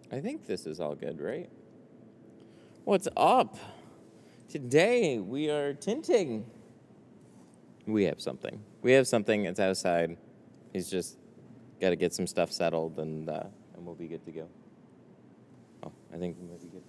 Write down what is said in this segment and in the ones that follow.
I think this is all good, right? What's up? Today we are tinting. We have something. It's outside. He's just got to get some stuff settled, and we'll be good to go. Oh, I think we might be good.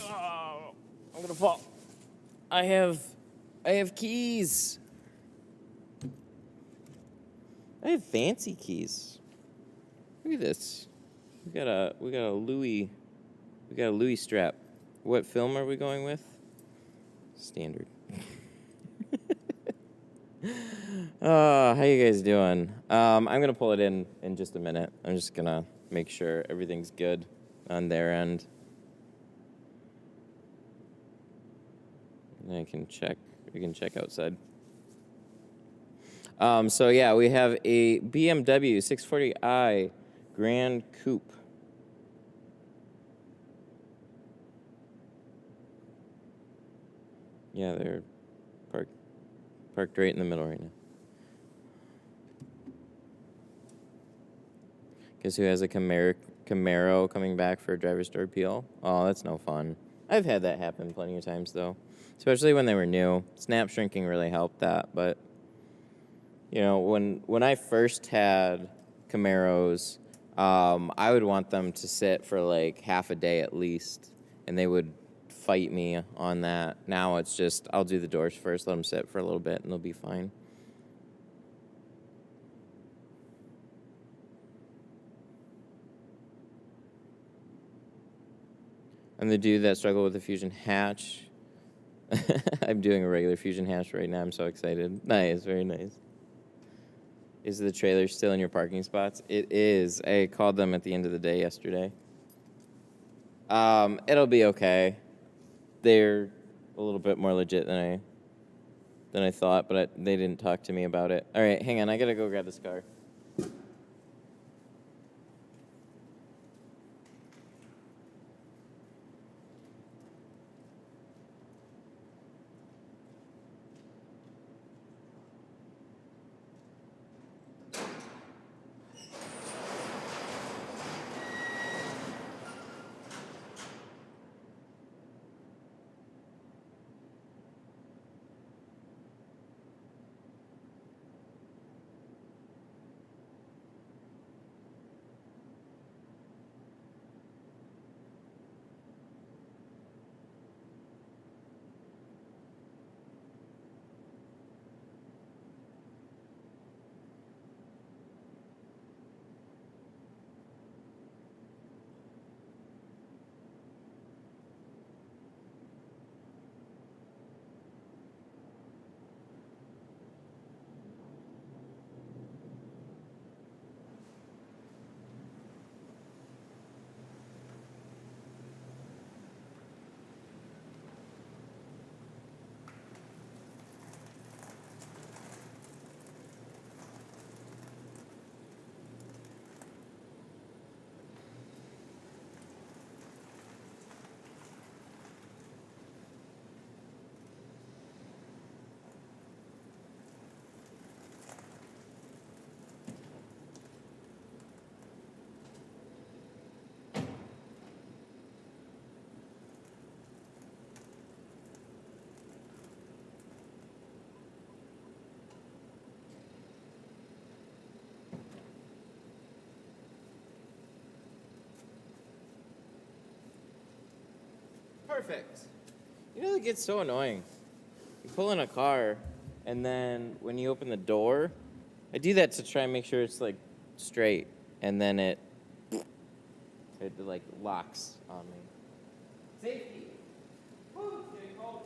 Oh, I'm gonna fall. I have keys. I have fancy keys. Look at this. We got a Louis strap. What film are we going with? Standard. How you guys doing? I'm gonna pull it in just a minute. I'm just gonna make sure everything's good on their end. And we can check outside. So yeah, we have a BMW 640i Grand Coupe. Yeah, they're parked right in the middle right now. Guess who has a Camaro coming back for a driver's door appeal? Oh, that's no fun. I've had that happen plenty of times, though. Especially when they were new. Snap shrinking really helped that, but... You know, when I first had Camaros, I would want them to sit for like half a day at least, and they would fight me on that. Now it's just, I'll do the doors first, let them sit for a little bit, and they'll be fine. I'm the dude that struggled with the Fusion hatch. I'm doing a regular Fusion hatch right now. I'm so excited. Nice, very nice. Is the trailer still in your parking spots? It is. I called them at the end of the day yesterday. It'll be okay. They're a little bit more legit than I thought, but they didn't talk to me about it. All right, hang on. I gotta go grab this car. Perfect. You know, it gets so annoying. You pull in a car, and then when you open the door, I do that to try and make sure it's like straight. and then it like locks on me. Safety. Woo, it's getting cold.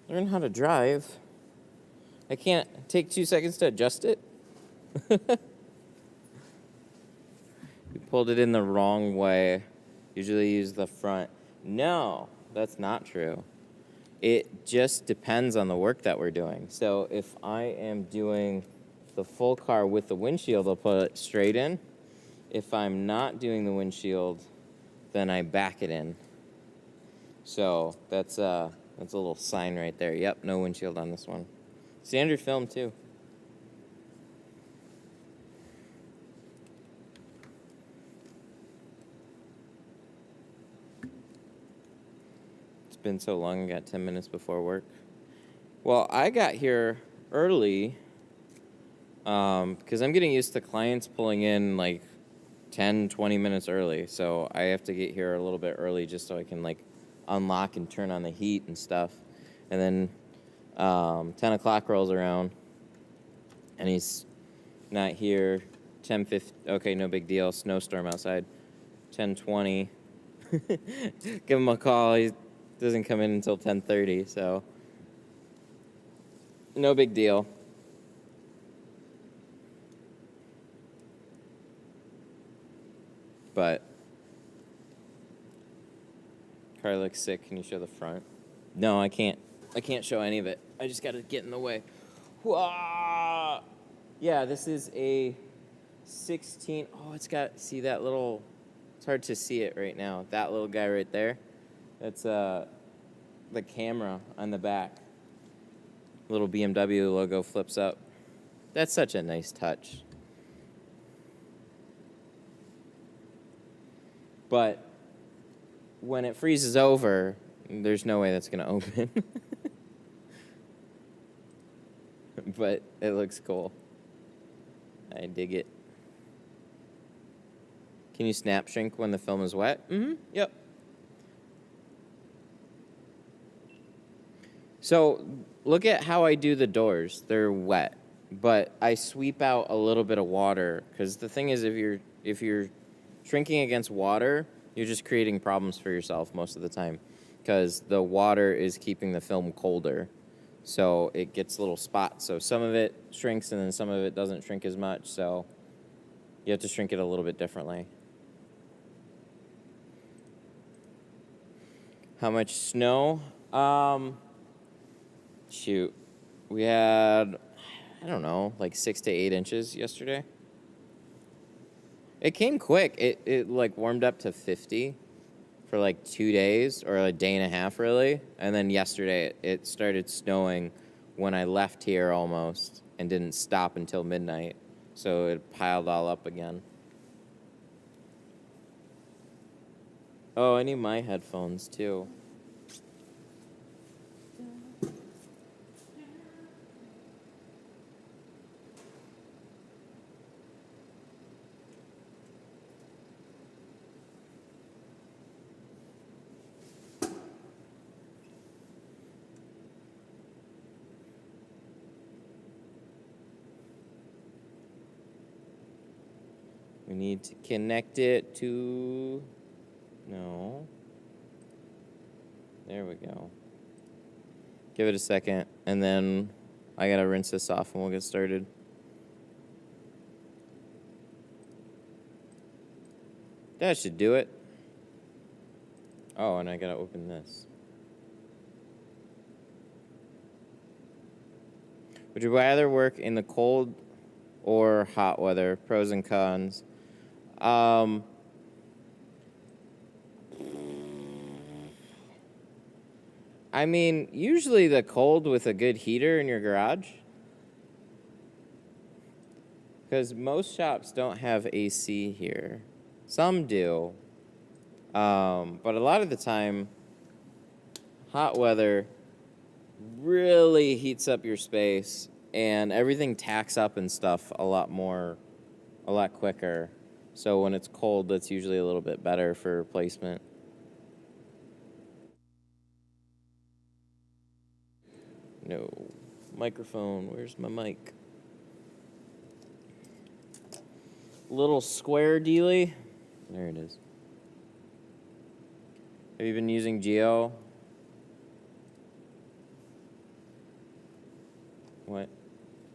Learn how to drive. I can't take 2 seconds to adjust it. You pulled it in the wrong way. Usually use the front. No, that's not true. It just depends on the work that we're doing. So if I am doing the full car with the windshield, I'll put it straight in. If I'm not doing the windshield, then I back it in. So that's a little sign right there. Yep, no windshield on this one. Standard film too. It's been so long, I got 10 minutes before work. Well, I got here early because I'm getting used to clients pulling in like 10, 20 minutes early. So I have to get here a little bit early just so I can like unlock and turn on the heat and stuff. And then 10 o'clock rolls around and he's not here. 10:50, okay, no big deal, snowstorm outside. 10:20, give him a call. He doesn't come in until 10:30, so no big deal. But car looks sick. Can you show the front? No, I can't. I can't show any of it. I just got to get in the way. Whoa! Yeah, this is a 16. Oh, it's got, see that little, it's hard to see it right now. That little guy right there. That's the camera on the back. Little BMW logo flips up. That's such a nice touch. But when it freezes over, there's no way that's going to open. But it looks cool. I dig it. Can you snap shrink when the film is wet? Mm-hmm. Yep. So look at how I do the doors. They're wet, but I sweep out a little bit of water because the thing is, if you're shrinking against water, you're just creating problems for yourself most of the time because the water is keeping the film colder. So it gets little spots. So some of it shrinks and then some of it doesn't shrink as much. So you have to shrink it a little bit differently. How much snow? Shoot. We had, I don't know, like 6 to 8 inches yesterday. It came quick. It like warmed up to 50 for like 2 days or a day and a half really. And then yesterday it started snowing when I left here almost and didn't stop until midnight. So it piled all up again. Oh, I need my headphones too. We need to connect it to, no. There we go. Give it a second, and then I gotta rinse this off and we'll get started. That should do it. Oh, and I gotta open this. Would you rather work in the cold or hot weather? Pros and cons. I mean, usually the cold with a good heater in your garage. Because most shops don't have AC here. Some do. But a lot of the time, hot weather really heats up your space and everything tacks up and stuff a lot quicker. So when it's cold, that's usually a little bit better for replacement. No. Microphone. Where's my mic? Little square dealy. There it is. Have you been using Geo? What?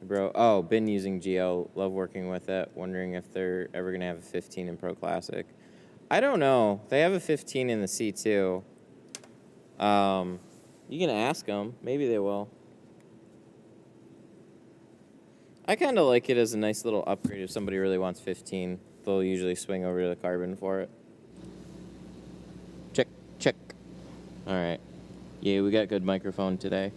Bro, oh, been using Geo. Love working with it. Wondering if they're ever going to have a 15 in Pro Classic. I don't know. They have a 15 in the C2. You can ask them. Maybe they will. I kind of like it as a nice little upgrade. If somebody really wants 15, they'll usually swing over to the carbon for it. Check, check. All right. Yeah, we got good microphone today.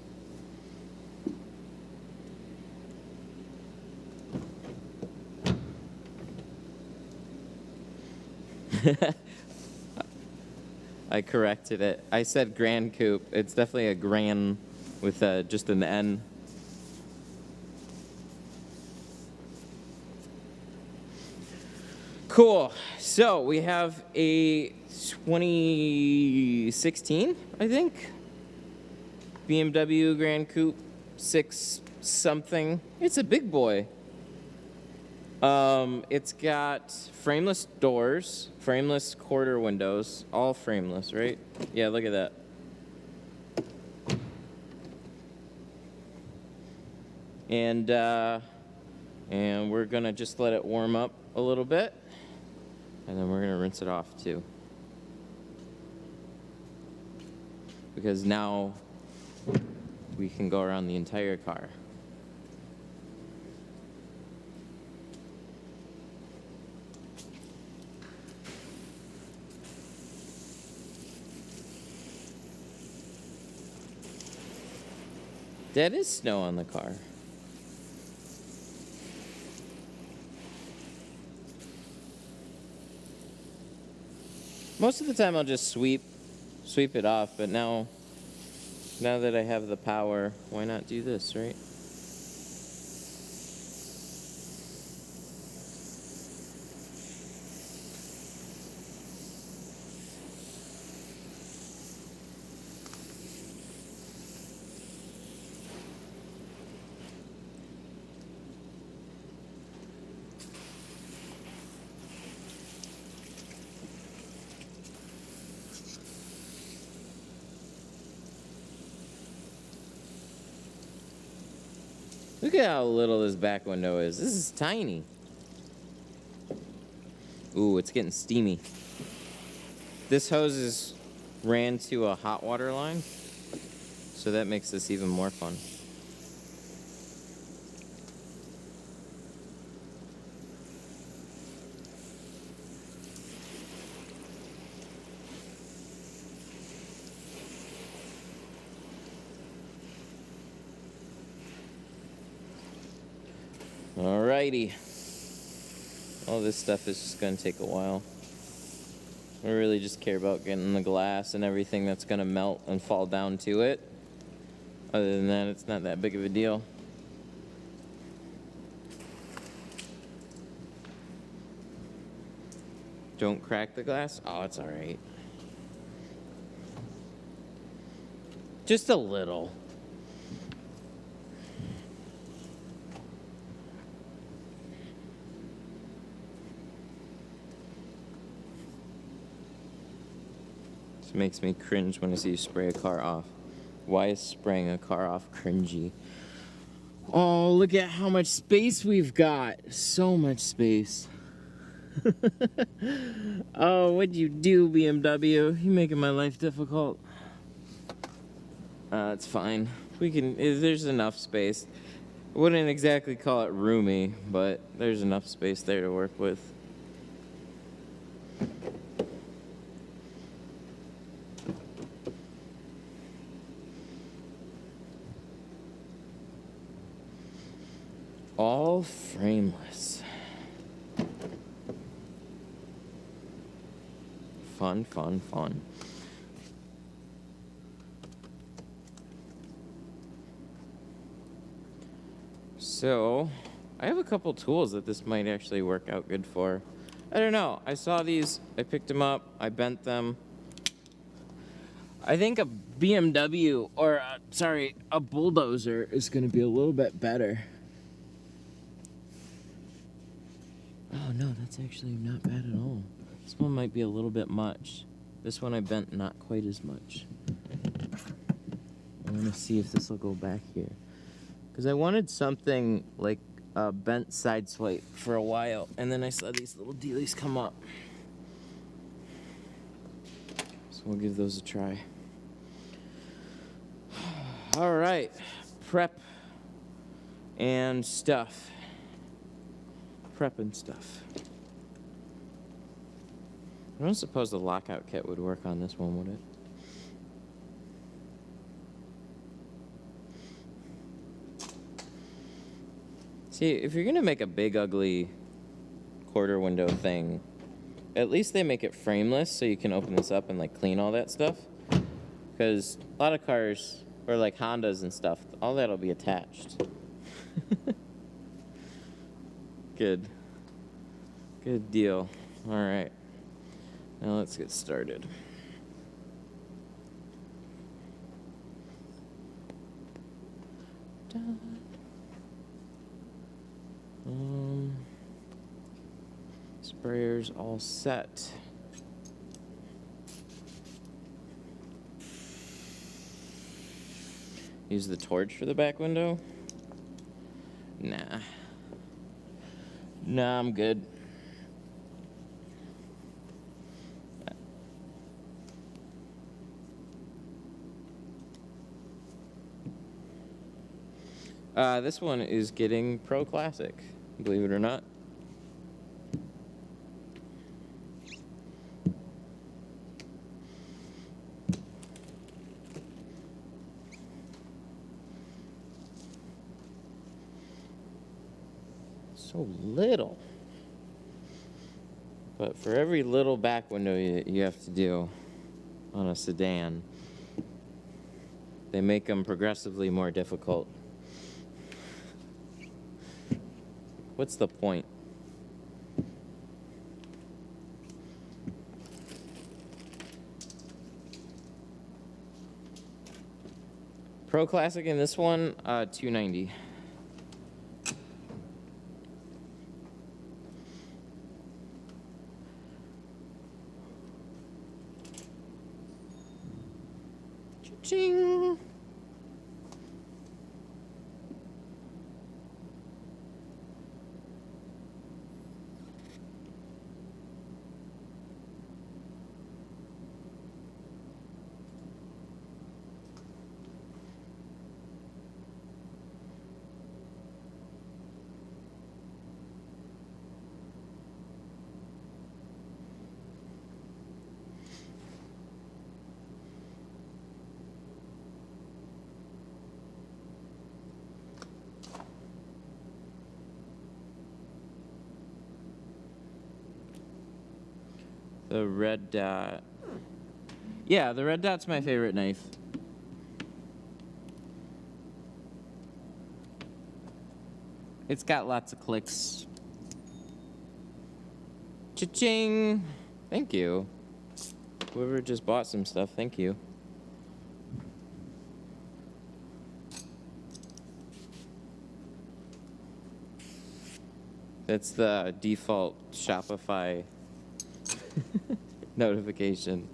I corrected it. I said Grand Coupe. It's definitely a Grand with just an N. Cool. So we have a 2016, I think, BMW Grand Coupe 6 something. It's a big boy. It's got frameless doors, frameless quarter windows, all frameless, right? Yeah, look at that. And we're gonna just let it warm up a little bit, and then we're gonna rinse it off too. Because now we can go around the entire car. That is snow on the car. Most of the time I'll just sweep it off, but now that I have the power, why not do this, right? Look at how little this back window is. This is tiny. Ooh, it's getting steamy. This hose ran to a hot water line, so that makes this even more fun. Alrighty. All this stuff is just going to take a while. I really just care about getting the glass and everything that's going to melt and fall down to it. Other than that, it's not that big of a deal. Don't crack the glass? Oh, it's alright. Just a little. It makes me cringe when I see you spray a car off. Why is spraying a car off cringy? Oh, look at how much space we've got. So much space. Oh, what'd you do, BMW? You're making my life difficult. It's fine. There's enough space. I wouldn't exactly call it roomy, but there's enough space there to work with. All frameless. Fun, fun, fun. So, I have a couple tools that this might actually work out good for. I don't know. I saw these, I picked them up, I bent them. I think a BMW, or a bulldozer is going to be a little bit better. Oh no, that's actually not bad at all. This one might be a little bit much. This one I bent not quite as much. I want to see if this will go back here. Because I wanted something like a bent side swipe for a while, and then I saw these little dealies come up. So we'll give those a try. All right, prep and stuff. Prep and stuff. I don't suppose the lockout kit would work on this one, would it? See, if you're gonna make a big, ugly quarter window thing, at least they make it frameless so you can open this up and like clean all that stuff. Because a lot of cars, or like Hondas and stuff, all that'll be attached. Good. Good deal. All right. Now let's get started. Sprayer's all set. Use the torch for the back window? Nah. Nah, I'm good. This one is getting Pro Classic, believe it or not. So little. But for every little back window you have to do on a sedan, they make them progressively more difficult. What's the point? Pro Classic in this one, $290. Cha-ching! The red dot. Yeah, the red dot's my favorite knife. It's got lots of clicks. Cha-ching! Thank you. Whoever just bought some stuff, thank you. That's the default Shopify notification.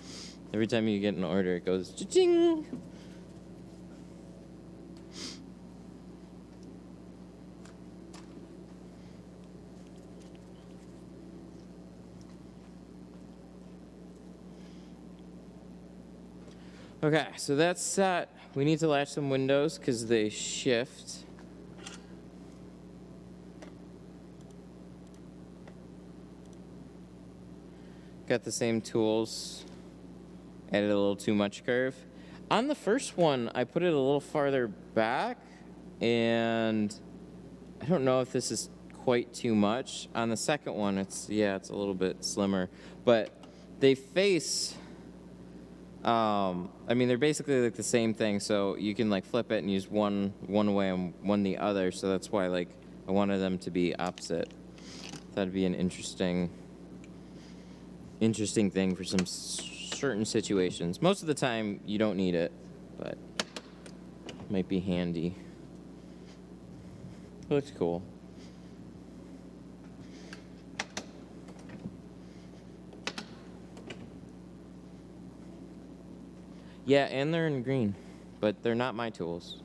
Every time you get an order, it goes cha-ching. Okay, so that's set. We need to latch some windows because they shift. Got the same tools. Added a little too much curve. On the first one, I put it a little farther back, and I don't know if this is quite too much. On the second one, it's a little bit slimmer, but they face. I mean, they're basically like the same thing, so you can like flip it and use one way and one the other. So that's why like I wanted them to be opposite. That'd be an interesting thing for some certain situations. Most of the time, you don't need it, but it might be handy. It looks cool. Yeah, and they're in green, but they're not my tools.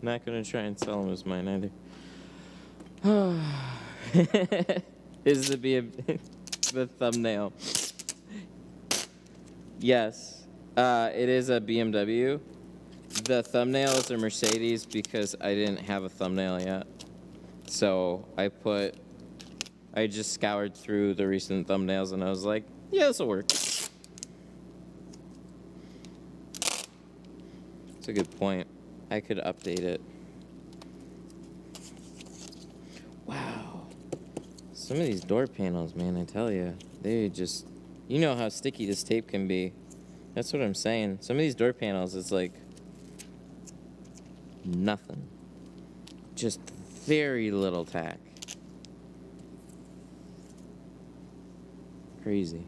Not gonna try and sell them as mine either. Is the thumbnail? Yes, it is a BMW. The thumbnail is a Mercedes because I didn't have a thumbnail yet. So I just scoured through the recent thumbnails and I was like, yeah, this'll work. It's a good point. I could update it. Wow. Some of these door panels, man, I tell you, they just, you know how sticky this tape can be. That's what I'm saying. Some of these door panels, it's like nothing. Just very little tack. Crazy.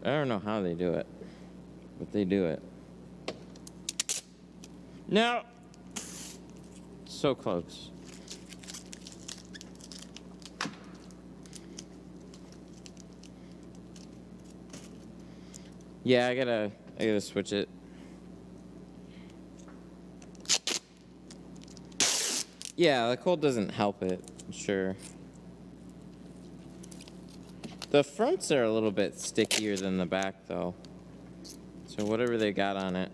I don't know how they do it, but they do it. No! So close. Yeah, I gotta switch it. Yeah, the cold doesn't help it, sure. The fronts are a little bit stickier than the back, though. So whatever they got on it.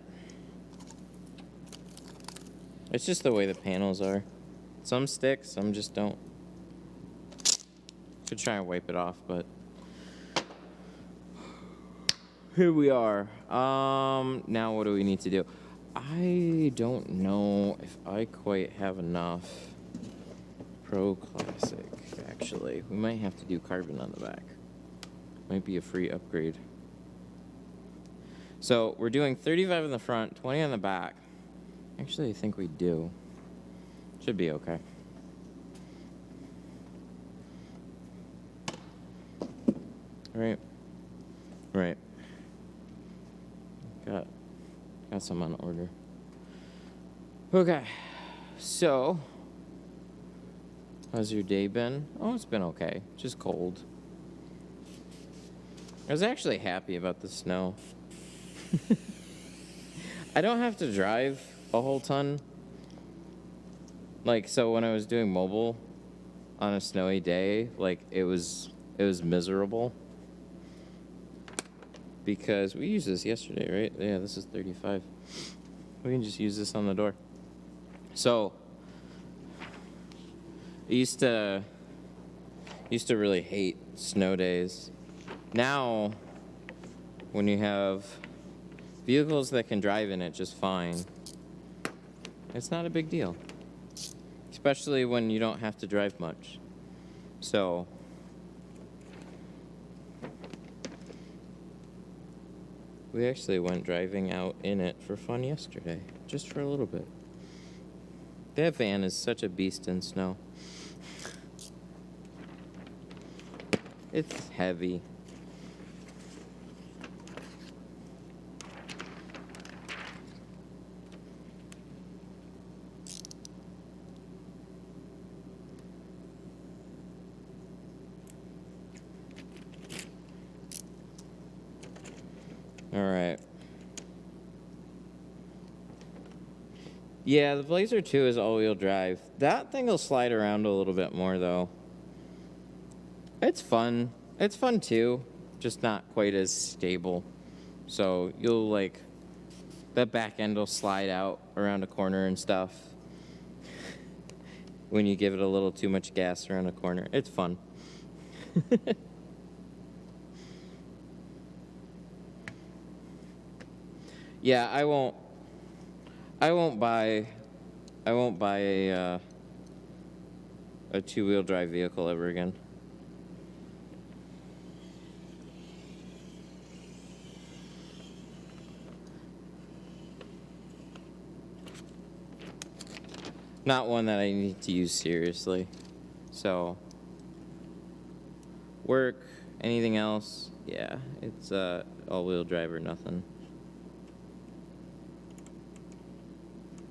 It's just the way the panels are. Some stick, some just don't. Could try and wipe it off, but here we are. Now what do we need to do? I don't know if I quite have enough Pro Classic, actually. We might have to do carbon on the back. Might be a free upgrade. So we're doing 35 in the front, 20 on the back. Actually, I think we do. Should be okay. Right. Got some on order. Okay. So, how's your day been? Oh, it's been okay. Just cold. I was actually happy about the snow. I don't have to drive a whole ton. Like, so when I was doing mobile on a snowy day, like, it was miserable. Because we used this yesterday, right? Yeah, this is 35. We can just use this on the door. So, I used to really hate snow days. Now, when you have vehicles that can drive in it just fine, it's not a big deal. Especially when you don't have to drive much. So, we actually went driving out in it for fun yesterday, just for a little bit. That van is such a beast in snow. It's heavy. All right. Yeah, the Blazer 2 is all-wheel drive. That thing will slide around a little bit more, though. It's fun. It's fun, too. Just not quite as stable. So, you'll, like, That back end will slide out around a corner and stuff when you give it a little too much gas around a corner. It's fun. Yeah, I won't buy a two-wheel drive vehicle ever again. Not one that I need to use seriously. So, work, anything else, yeah, it's all-wheel drive or nothing.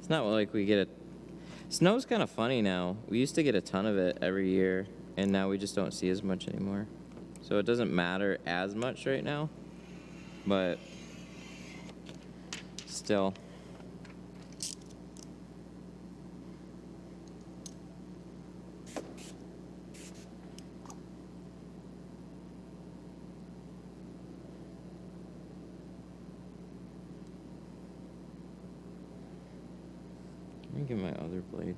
It's not like we get snow's kind of funny now. We used to get a ton of it every year, and now we just don't see as much anymore. So it doesn't matter as much right now, but still. Let me get my other blade.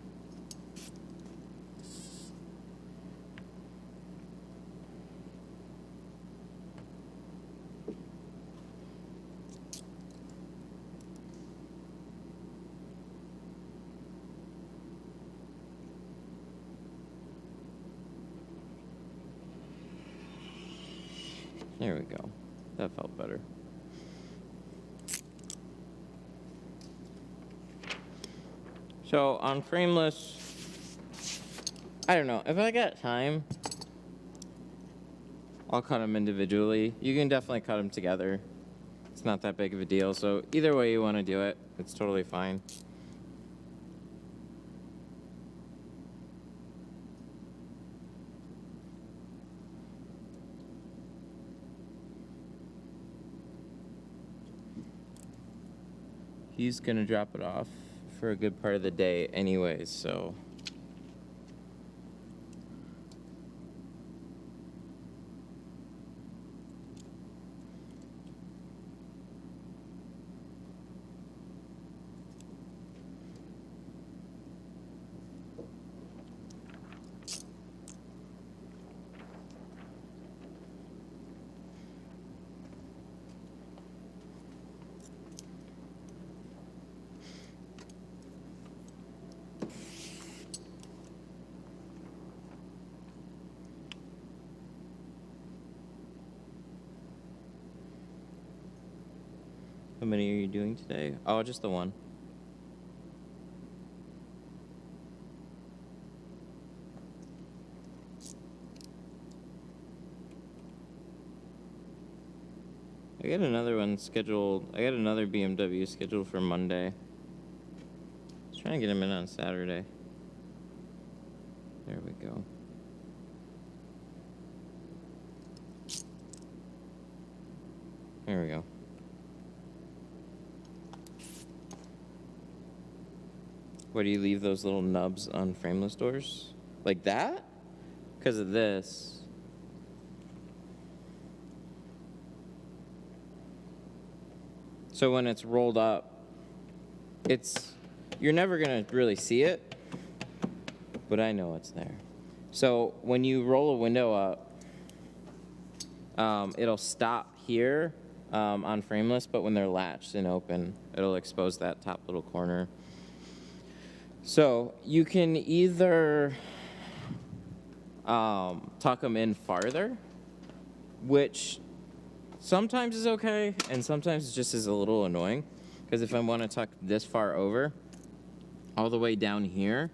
There we go. That felt better. So on frameless, I don't know. If I got time, I'll cut them individually. You can definitely cut them together. It's not that big of a deal. So either way you want to do it, it's totally fine. He's gonna drop it off for a good part of the day anyways, so. How many are you doing today? Oh, just the one. I got another one scheduled. I got another BMW scheduled for Monday. I was trying to get him in on Saturday. There we go. There we go. Where do you leave those little nubs on frameless doors? Like that? Because of this. So when it's rolled up, you're never gonna really see it, but I know it's there. So when you roll a window up, it'll stop here on frameless, but when they're latched and open, it'll expose that top little corner. So you can either tuck them in farther, which sometimes is okay, and sometimes it just is a little annoying. Because if I want to tuck this far over, all the way down here,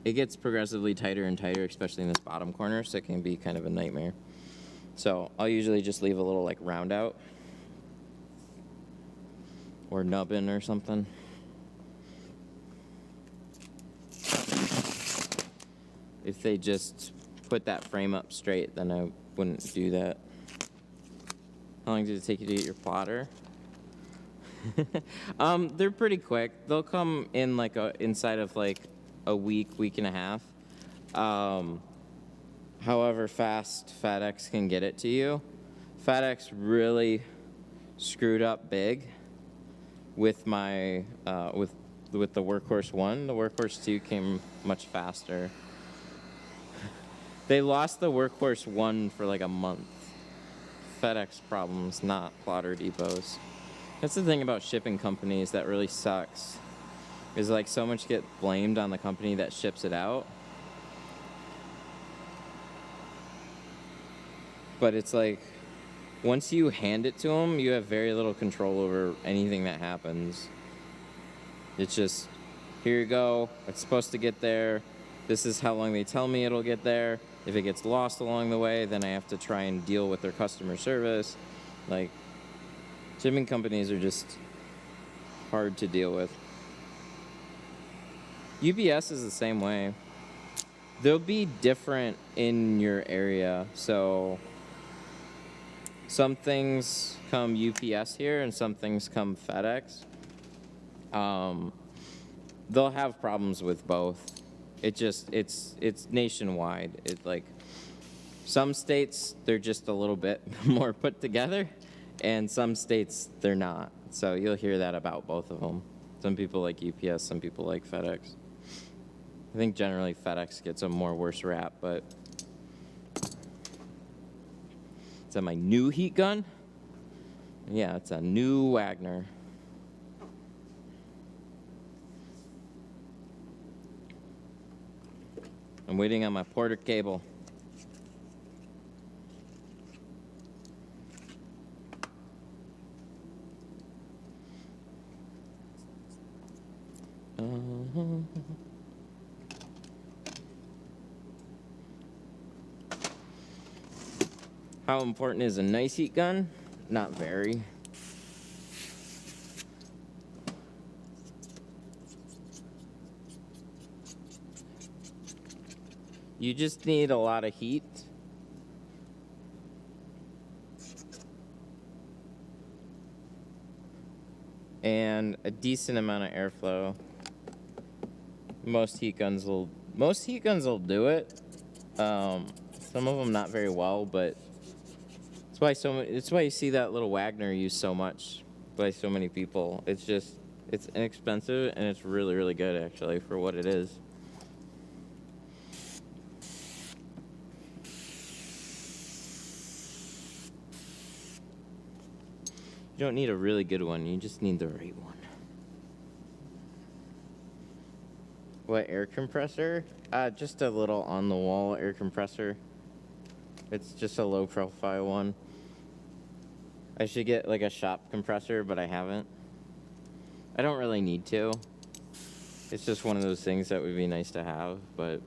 it gets progressively tighter and tighter, especially in this bottom corner, so it can be kind of a nightmare. So I'll usually just leave a little like round out or nubbin or something. If they just put that frame up straight, then I wouldn't do that. How long did it take you to get your plotter? They're pretty quick. They'll come in like inside of like a week and a half. However fast FedEx can get it to you. FedEx really screwed up big with my with the Workhorse 1. The Workhorse 2 came much faster. They lost the Workhorse 1 for like a month. FedEx problems, not plotter depots. That's the thing about shipping companies that really sucks. Is like so much get blamed on the company that ships it out. But it's like, once you hand it to them, you have very little control over anything that happens. It's just, here you go, it's supposed to get there. This is how long they tell me it'll get there. If it gets lost along the way, then I have to try and deal with their customer service. Like, shipping companies are just hard to deal with. UPS is the same way. They'll be different in your area. So some things come UPS here and some things come FedEx. They'll have problems with both. It's nationwide. It like some states they're just a little bit more put together, and some states they're not. So you'll hear that about both of them. Some people like UPS, some people like FedEx. I think generally FedEx gets a more worse rap, but is that my new heat gun? Yeah, it's a new Wagner. I'm waiting on my Porter cable. How important is a nice heat gun? Not very. You just need a lot of heat. And a decent amount of airflow. Most heat guns will do it. Some of them not very well, but it's why you see that little Wagner used so much by so many people. It's inexpensive and it's really, really good actually for what it is. You don't need a really good one, you just need the right one. What air compressor? Just a little on-the-wall air compressor. It's just a low-profile one. I should get like a shop compressor, but I haven't. I don't really need to. It's just one of those things that would be nice to have, but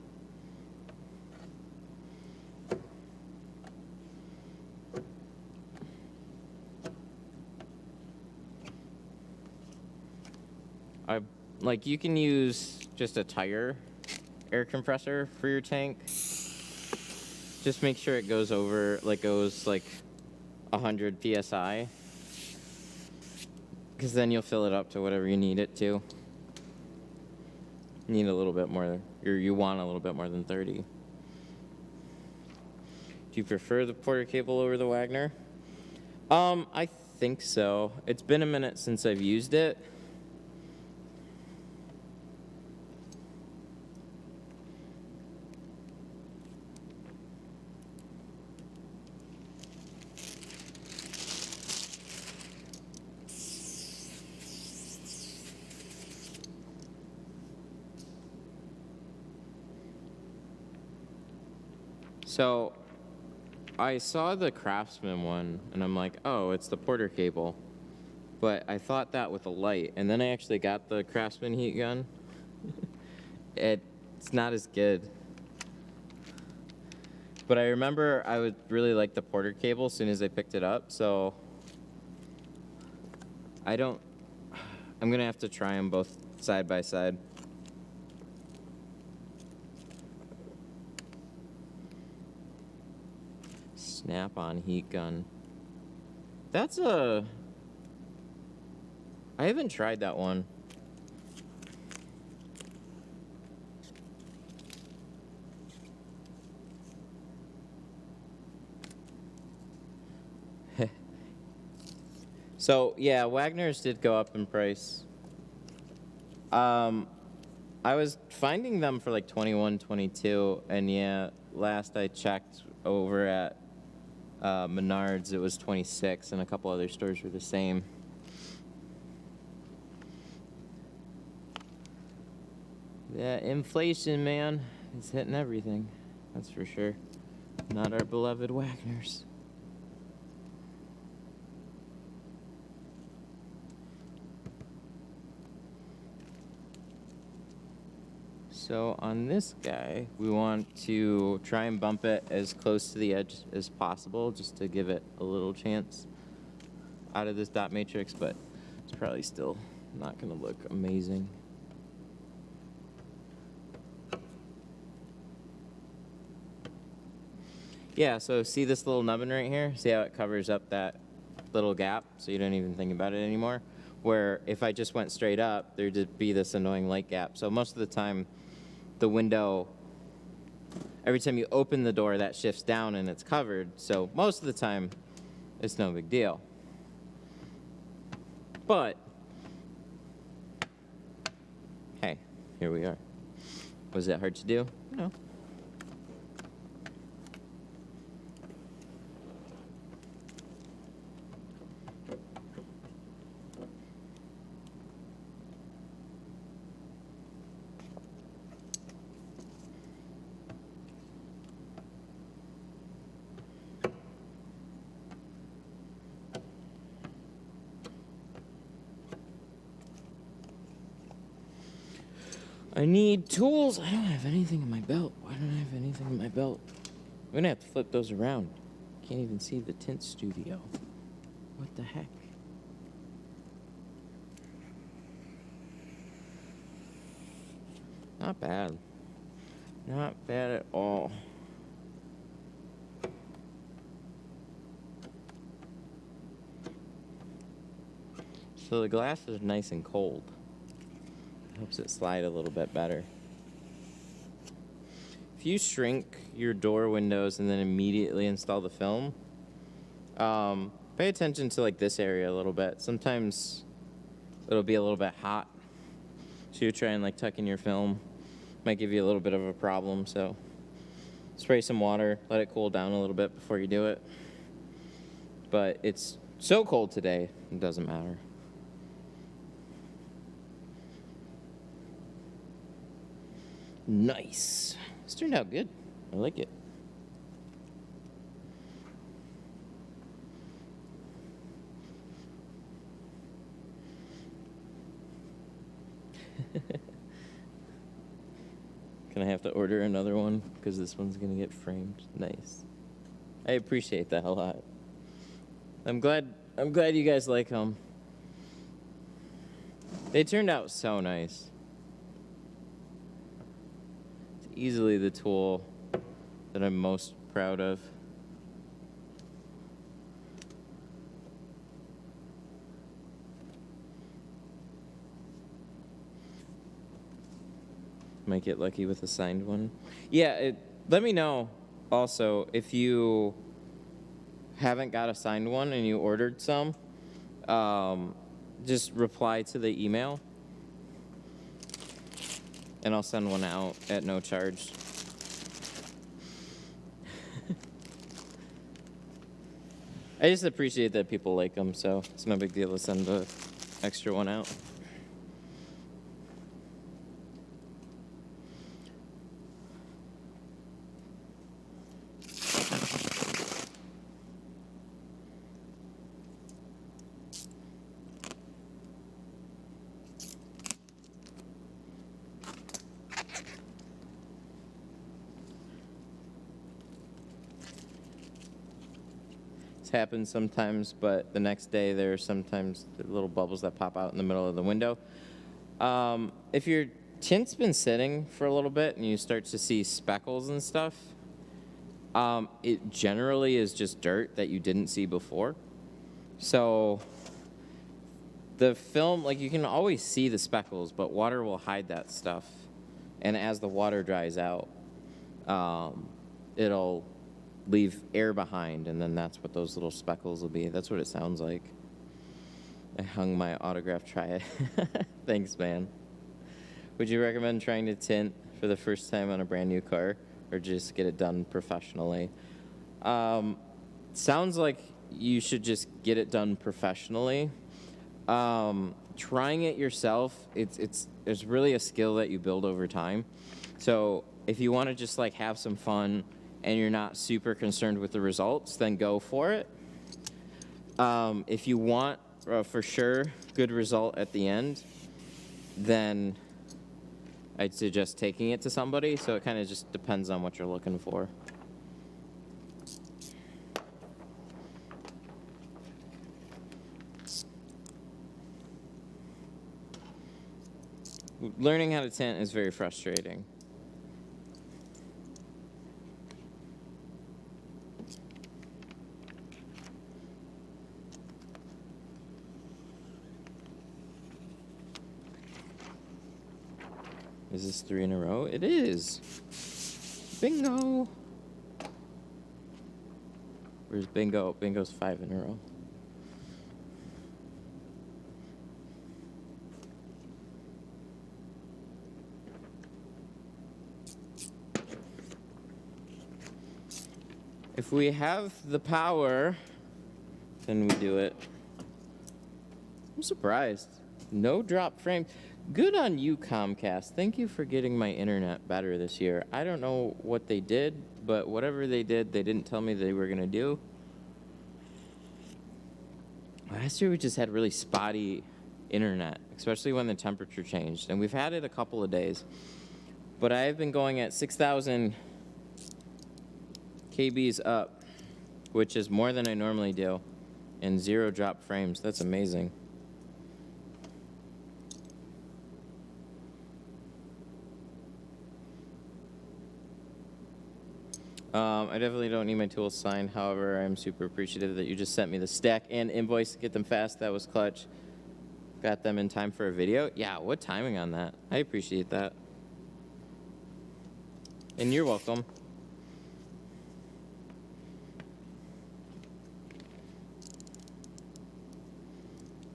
like you can use just a tire air compressor for your tank. Just make sure it goes like 100 psi, because then you'll fill it up to whatever you need it to. You need a little bit more, or you want a little bit more than 30. Do you prefer the Porter cable over the Wagner? I think so. It's been a minute since I've used it. So I saw the Craftsman one, and I'm like, oh, it's the Porter cable. But I thought that with a light, and then I actually got the Craftsman heat gun. It's not as good. But I remember I would really like the Porter cable as soon as I picked it up, so I'm going to have to try them both side by side. Snap-on heat gun. I haven't tried that one. So yeah, Wagner's did go up in price. I was finding them for like 21, 22, and yeah, last I checked over at Menards, it was 26, and a couple other stores were the same. Yeah, inflation, man, is hitting everything. That's for sure. Not our beloved Wagners. So on this guy, we want to try and bump it as close to the edge as possible, just to give it a little chance out of this dot matrix, but it's probably still not gonna look amazing. Yeah, so see this little nubbin right here? See how it covers up that little gap so you don't even think about it anymore? Where if I just went straight up, there'd be this annoying light gap. So most of the time, the window, every time you open the door, that shifts down and it's covered. So most of the time, it's no big deal. But, hey, here we are. Was it hard to do? No. I need tools. I don't have anything in my belt. Why don't I have anything in my belt? I'm gonna have to flip those around. Can't even see the tint studio. What the heck? Not bad. Not bad at all. So the glass is nice and cold. Helps it slide a little bit better. If you shrink your door windows and then immediately install the film, pay attention to like this area a little bit. Sometimes it'll be a little bit hot, so you try and like tuck in your film. Might give you a little bit of a problem, so spray some water, let it cool down a little bit before you do it. But it's so cold today, it doesn't matter. Nice. This turned out good. I like it. Can I have to order another one? Because this one's going to get framed. Nice. I appreciate that a lot. I'm glad you guys like them. They turned out so nice. Easily the tool that I'm most proud of. Might get lucky with a signed one. Yeah, let me know also if you haven't got a signed one and you ordered some. Just reply to the email. And I'll send one out at no charge. I just appreciate that people like them, so it's no big deal to send an extra one out. Happens sometimes, but the next day there's sometimes the little bubbles that pop out in the middle of the window. If your tint's been sitting for a little bit and you start to see speckles and stuff, it generally is just dirt that you didn't see before. So the film, like you can always see the speckles, but water will hide that stuff. And as the water dries out, it'll leave air behind, and then that's what those little speckles will be. That's what it sounds like. I hung my autograph. Try it. Thanks, man. Would you recommend trying to tint for the first time on a brand new car, or just get it done professionally? Sounds like you should just get it done professionally. Trying it yourself, it's really a skill that you build over time. So if you want to just like have some fun and you're not super concerned with the results, then go for it. If you want for sure good result at the end, then I'd suggest taking it to somebody. So it kind of just depends on what you're looking for. Learning how to tint is very frustrating. Is this 3 in a row? It is. Bingo. Where's bingo? Bingo's 5 in a row. If we have the power, then we do it. I'm surprised. No drop frame. Good on you, Comcast. Thank you for getting my internet better this year. I don't know what they did, but whatever they did, they didn't tell me they were going to do. Last year we just had really spotty internet, especially when the temperature changed. And we've had it a couple of days. But I've been going at 6,000 KBs up, which is more than I normally do, and 0 drop frames. That's amazing. I definitely don't need my tools signed. However, I'm super appreciative that you just sent me the stack and invoice to get them fast. That was clutch. Got them in time for a video. Yeah, what timing on that? I appreciate that. And you're welcome.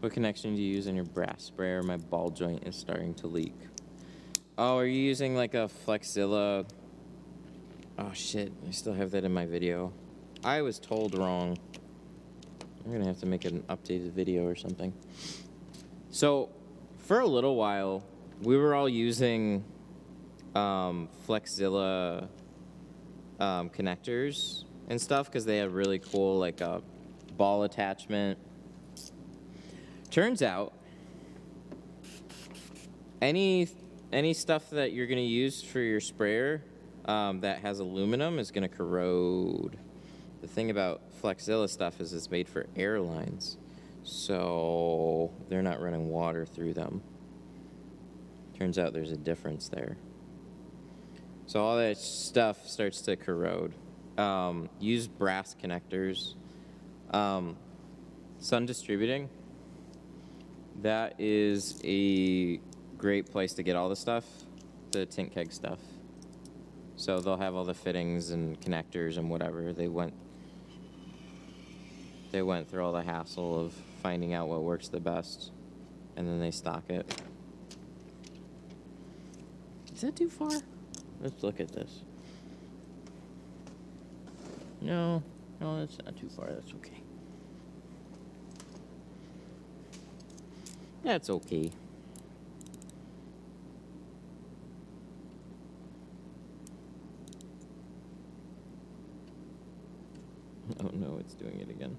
What connection do you use in your brass sprayer? My ball joint is starting to leak. Oh, are you using like a Flexzilla? Oh shit, I still have that in my video. I was told wrong. I'm gonna have to make an updated video or something. So, for a little while, we were all using Flexzilla connectors and stuff because they have really cool like a ball attachment. Turns out, any stuff that you're gonna use for your sprayer that has aluminum is gonna corrode. The thing about Flexzilla stuff is it's made for airlines, so they're not running water through them. Turns out there's a difference there. So all that stuff starts to corrode. Use brass connectors. Sun Distributing. That is a great place to get all the stuff, the tint keg stuff. So they'll have all the fittings and connectors and whatever. They went through all the hassle of finding out what works the best, and then they stock it. Is that too far? Let's look at this. No, that's not too far. That's okay. That's okay. Oh no, it's doing it again.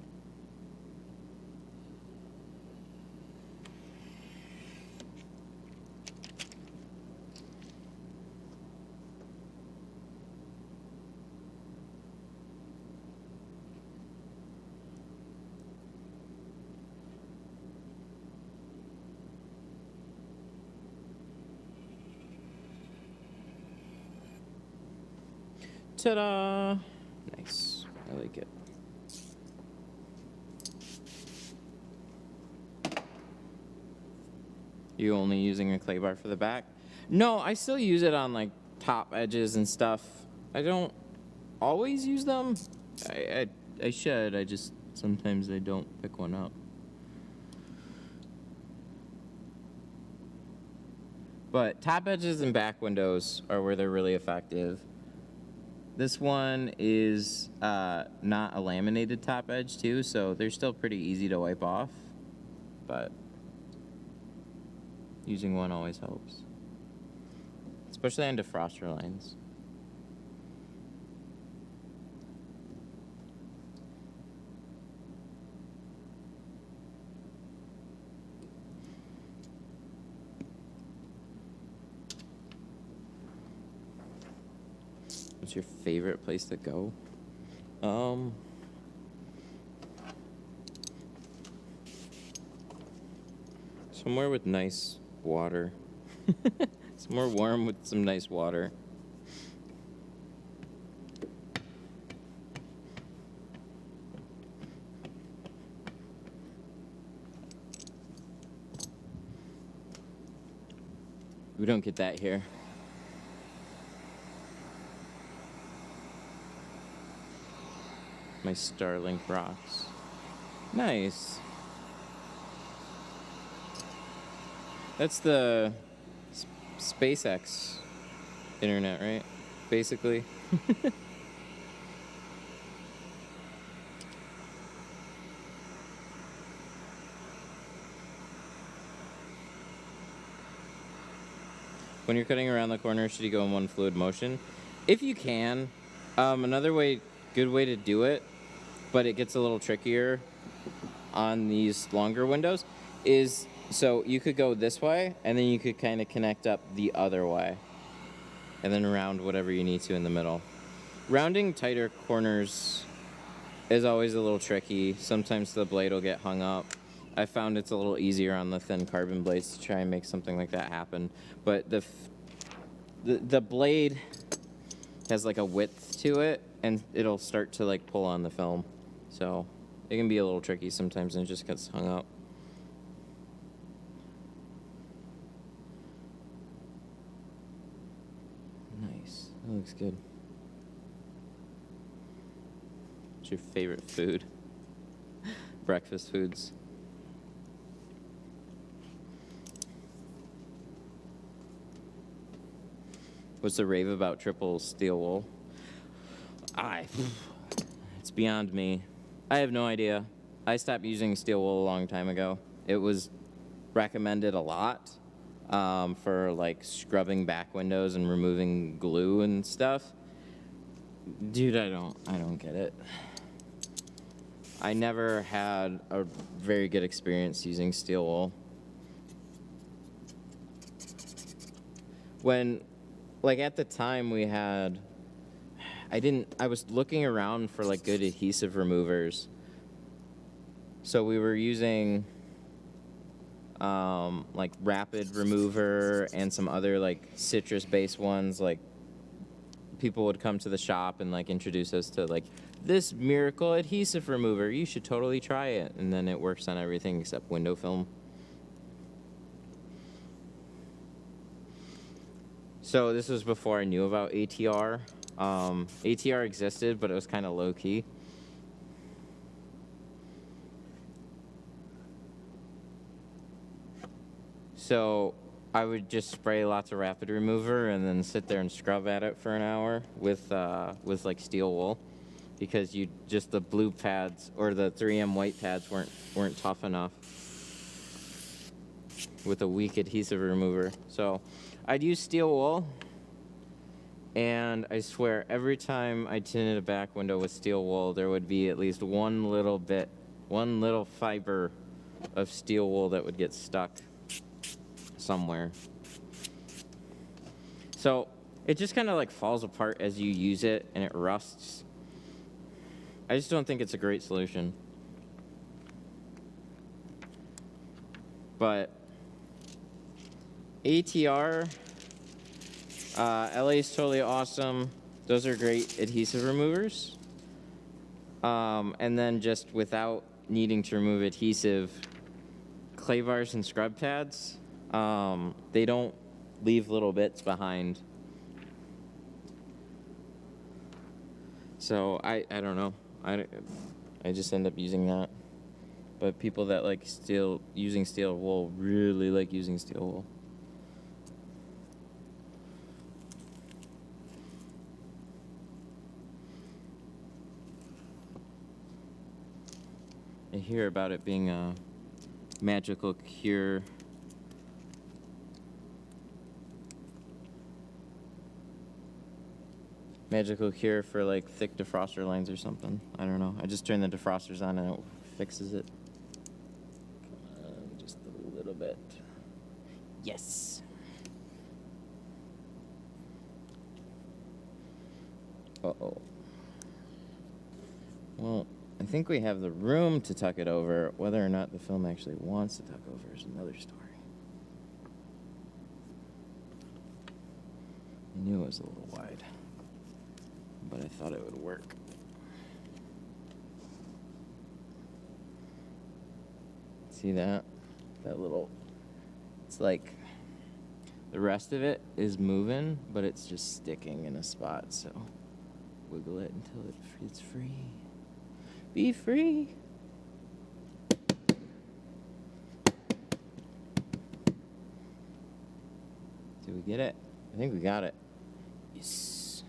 Ta-da! Nice. I like it. You only using a clay bar for the back? No, I still use it on like top edges and stuff. I don't always use them. I should. I just sometimes I don't pick one up. But top edges and back windows are where they're really effective. This one is not a laminated top edge too, so they're still pretty easy to wipe off, but using one always helps, especially on defroster lines. What's your favorite place to go? Somewhere with nice water. Somewhere warm with some nice water. We don't get that here. My Starlink rocks. Nice. That's the SpaceX internet, right? Basically. When you're cutting around the corner, should you go in one fluid motion? If you can. Another good way to do it, but it gets a little trickier on these longer windows, is so you could go this way, and then you could kind of connect up the other way, and then round whatever you need to in the middle. Rounding tighter corners is always a little tricky. Sometimes the blade will get hung up. I found it's a little easier on the thin carbon blades to try and make something like that happen. But the blade has like a width to it, and it'll start to like pull on the film. So it can be a little tricky sometimes, and it just gets hung up. Nice. That looks good. What's your favorite food? Breakfast foods. What's the rave about triple steel wool? It's beyond me. I have no idea. I stopped using steel wool a long time ago. It was recommended a lot for like scrubbing back windows and removing glue and stuff. Dude, I don't get it. I never had a very good experience using steel wool. When, like at the time we had, I was looking around for like good adhesive removers. So we were using like Rapid Remover and some other like citrus based ones. Like people would come to the shop and like introduce us to like this miracle adhesive remover. You should totally try it. And then it works on everything except window film. So this was before I knew about ATR. ATR existed, but it was kind of low key. So I would just spray lots of Rapid Remover and then sit there and scrub at it for an hour with like steel wool, because the blue pads or the 3M white pads weren't tough enough with a weak adhesive remover. So I'd use steel wool, and I swear every time I tinted a back window with steel wool, there would be at least one little fiber of steel wool that would get stuck somewhere. So it just kind of like falls apart as you use it, and it rusts. I just don't think it's a great solution. But ATR, LA is totally awesome. Those are great adhesive removers. And then just without needing to remove adhesive, clay bars and scrub pads, they don't leave little bits behind. So I don't know. I just end up using that. But people that like using steel wool really like using steel wool. I hear about it being a magical cure. Magical cure for like thick defroster lines or something. I don't know. I just turn the defrosters on and it fixes it. Come on, just a little bit. Yes. Uh-oh. Well, I think we have the room to tuck it over. Whether or not the film actually wants to tuck over is another story. I knew it was a little wide, but I thought it would work. See that? That little... It's like... The rest of it is moving, but it's just sticking in a spot, so... Wiggle it until it's free. Be free! Did we get it? I think we got it. Yes.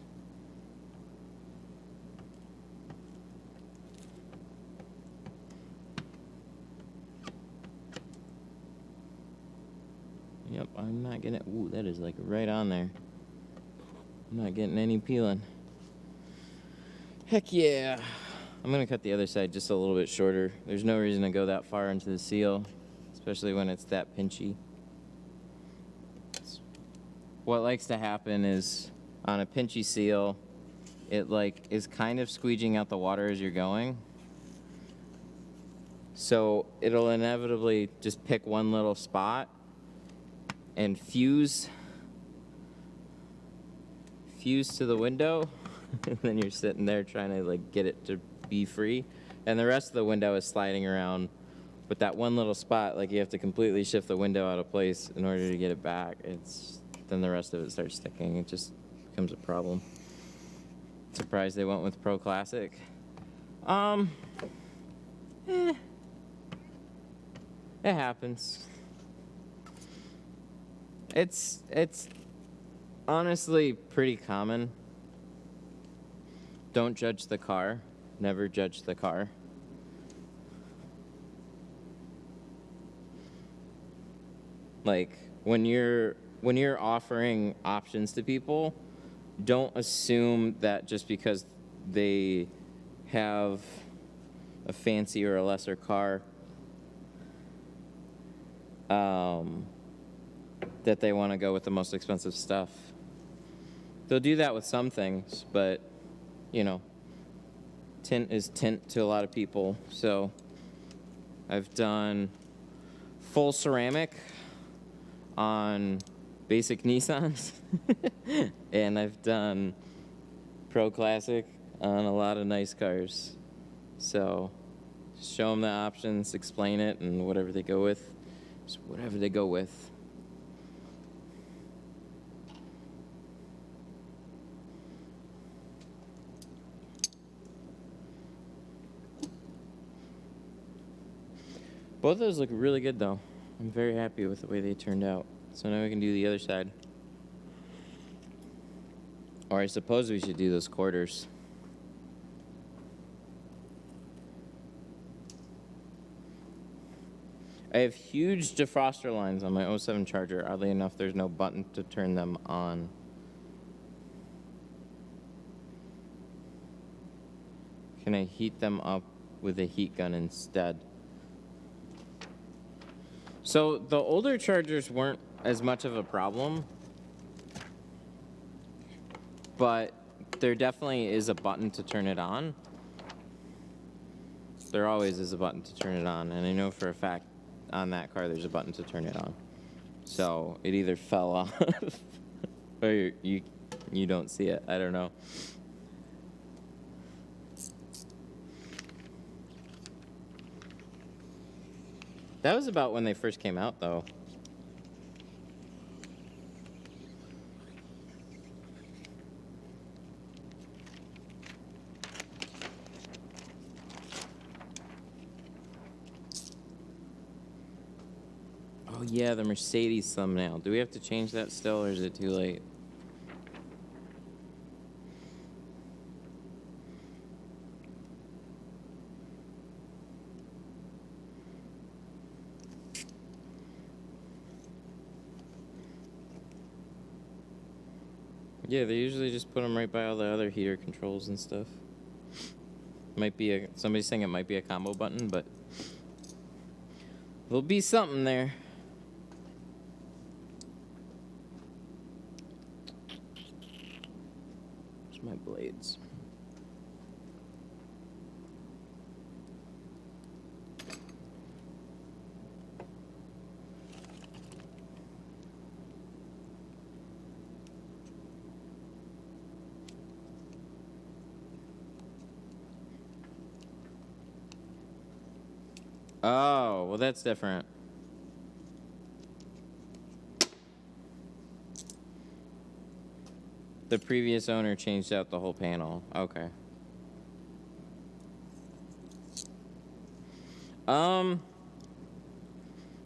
Yep, I'm not getting it. Ooh, that is like right on there. I'm not getting any peeling. Heck yeah. I'm gonna cut the other side just a little bit shorter. There's no reason to go that far into the seal, especially when it's that pinchy. What likes to happen is on a pinchy seal, it like is kind of squeegeing out the water as you're going. So it'll inevitably just pick one little spot and fuse to the window. And then you're sitting there trying to like get it to be free. And the rest of the window is sliding around. But that one little spot, like you have to completely shift the window out of place in order to get it back. Then the rest of it starts sticking. It just becomes a problem. Surprised they went with Pro Classic. It happens. It's honestly pretty common. Don't judge the car. Never judge the car. Like when you're offering options to people, don't assume that just because they have a fancy or a lesser car that they want to go with the most expensive stuff. They'll do that with some things, but you know, tint is tint to a lot of people. So I've done full ceramic on basic Nissans and I've done Pro Classic on a lot of nice cars. So show them the options, explain it, and whatever they go with, just whatever they go with. Both of those look really good though. I'm very happy with the way they turned out. So now we can do the other side. Or I suppose we should do those quarters. I have huge defroster lines on my 07 Charger. Oddly enough, there's no button to turn them on. Can I heat them up with a heat gun instead? So the older Chargers weren't as much of a problem, but there definitely is a button to turn it on. There always is a button to turn it on, and I know for a fact on that car there's a button to turn it on. So it either fell off or you don't see it. I don't know. That was about when they first came out, though. Oh, yeah, the Mercedes thumbnail. Do we have to change that still, or is it too late? Yeah, they usually just put them right by all the other heater controls and stuff. Might be somebody's saying it might be a combo button, but there'll be something there. Where's my blades? Oh, well, that's different. The previous owner changed out the whole panel. Okay.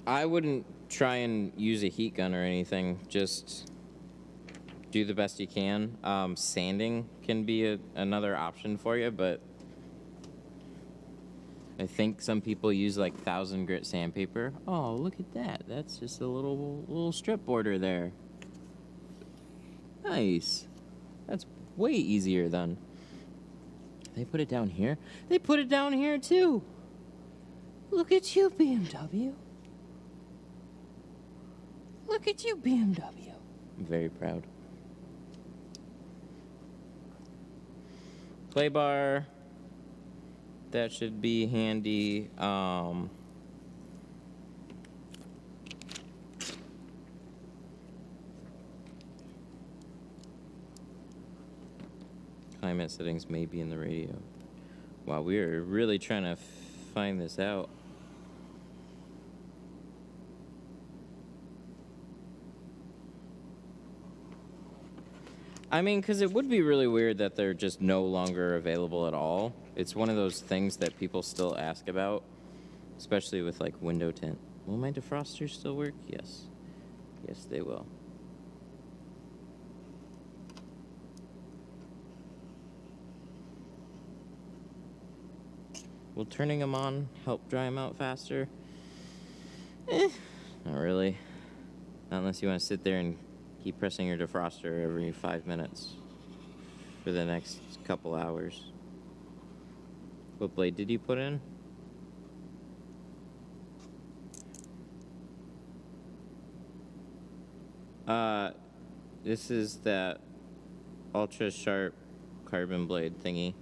I wouldn't try and use a heat gun or anything. Just do the best you can. Sanding can be another option for you, but I think some people use like 1000 grit sandpaper. Oh, look at that. That's just a little strip border there. Nice. That's way easier then. They put it down here? They put it down here too. Look at you, BMW. Look at you, BMW. I'm very proud. Play bar. That should be handy. Climate settings may be in the radio. Wow, we are really trying to find this out. I mean, because it would be really weird that they're just no longer available at all. It's one of those things that people still ask about, especially with like window tint. Will my defrosters still work? Yes. Yes, they will. Will turning them on help dry them out faster? Not really. Not unless you want to sit there and keep pressing your defroster every 5 minutes for the next couple hours. What blade did you put in? This is that ultra sharp carbon blade thingy.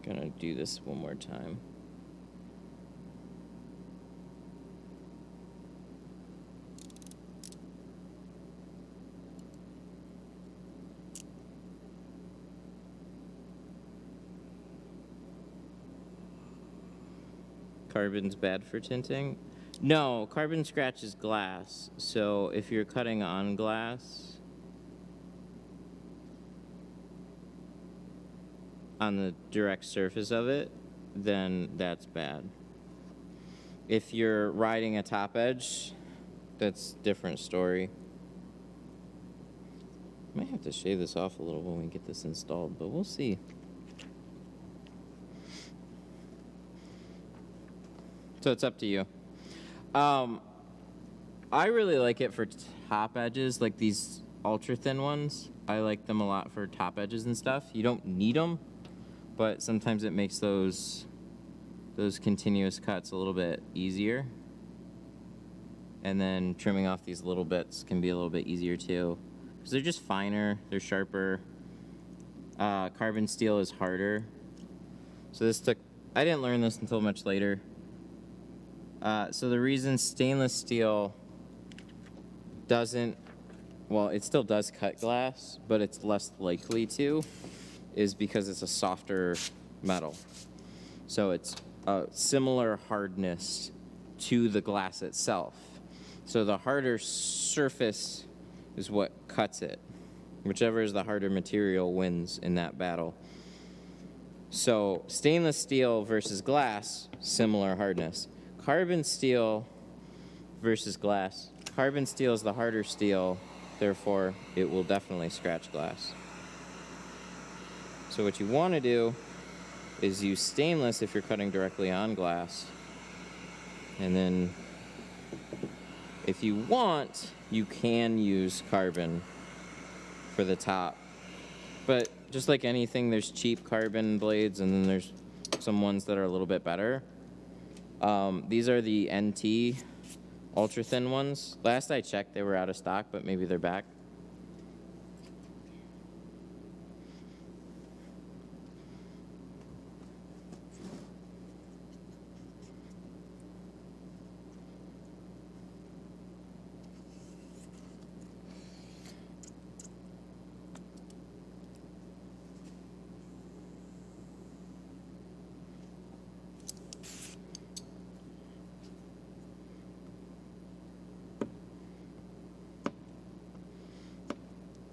Gonna do this one more time. Carbon's bad for tinting? No, carbon scratches glass. So if you're cutting on glass, on the direct surface of it, then that's bad. If you're riding a top edge, that's a different story. Might have to shave this off a little when we get this installed, but we'll see. So it's up to you. I really like it for top edges, like these ultra thin ones. I like them a lot for top edges and stuff. You don't need them, but sometimes it makes those continuous cuts a little bit easier. And then trimming off these little bits can be a little bit easier too, because they're just finer, they're sharper. Carbon steel is harder. So I didn't learn this until much later. So the reason stainless steel doesn't, well, it still does cut glass, but it's less likely to, is because it's a softer metal. So it's a similar hardness to the glass itself. So the harder surface is what cuts it. Whichever is the harder material wins in that battle. So stainless steel versus glass, similar hardness. Carbon steel versus glass. Carbon steel is the harder steel. Therefore, it will definitely scratch glass. So what you want to do is use stainless if you're cutting directly on glass. And then if you want, you can use carbon for the top. But just like anything, there's cheap carbon blades and then there's some ones that are a little bit better. These are the NT ultra thin ones. Last I checked, they were out of stock, but maybe they're back.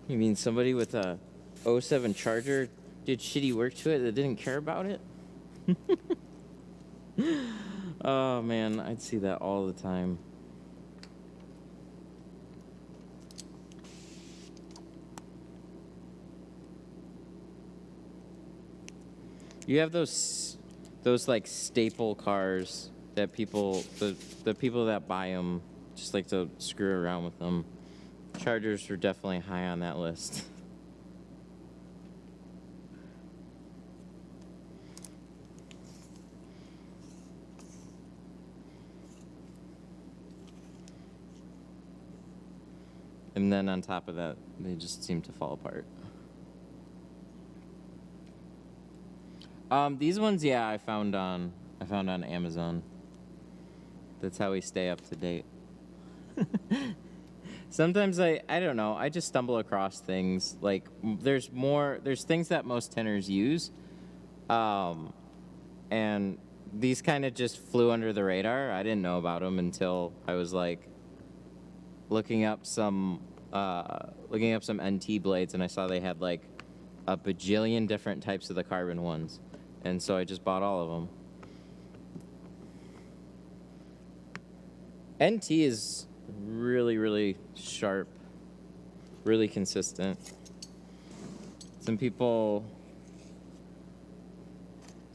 You mean somebody with a 07 Charger did shitty work to it that didn't care about it? Oh man, I'd see that all the time. You have those like staple cars that people, the people that buy them just like to screw around with them. Chargers are definitely high on that list. And then on top of that, they just seem to fall apart. These ones, yeah, I found on Amazon. That's how we stay up to date. Sometimes I don't know, I just stumble across things. Like, there's things that most tinters use. And these kind of just flew under the radar. I didn't know about them until I was like looking up some NT blades, and I saw they had like a bajillion different types of the carbon ones. And so I just bought all of them. NT is really, really sharp, really consistent. Some people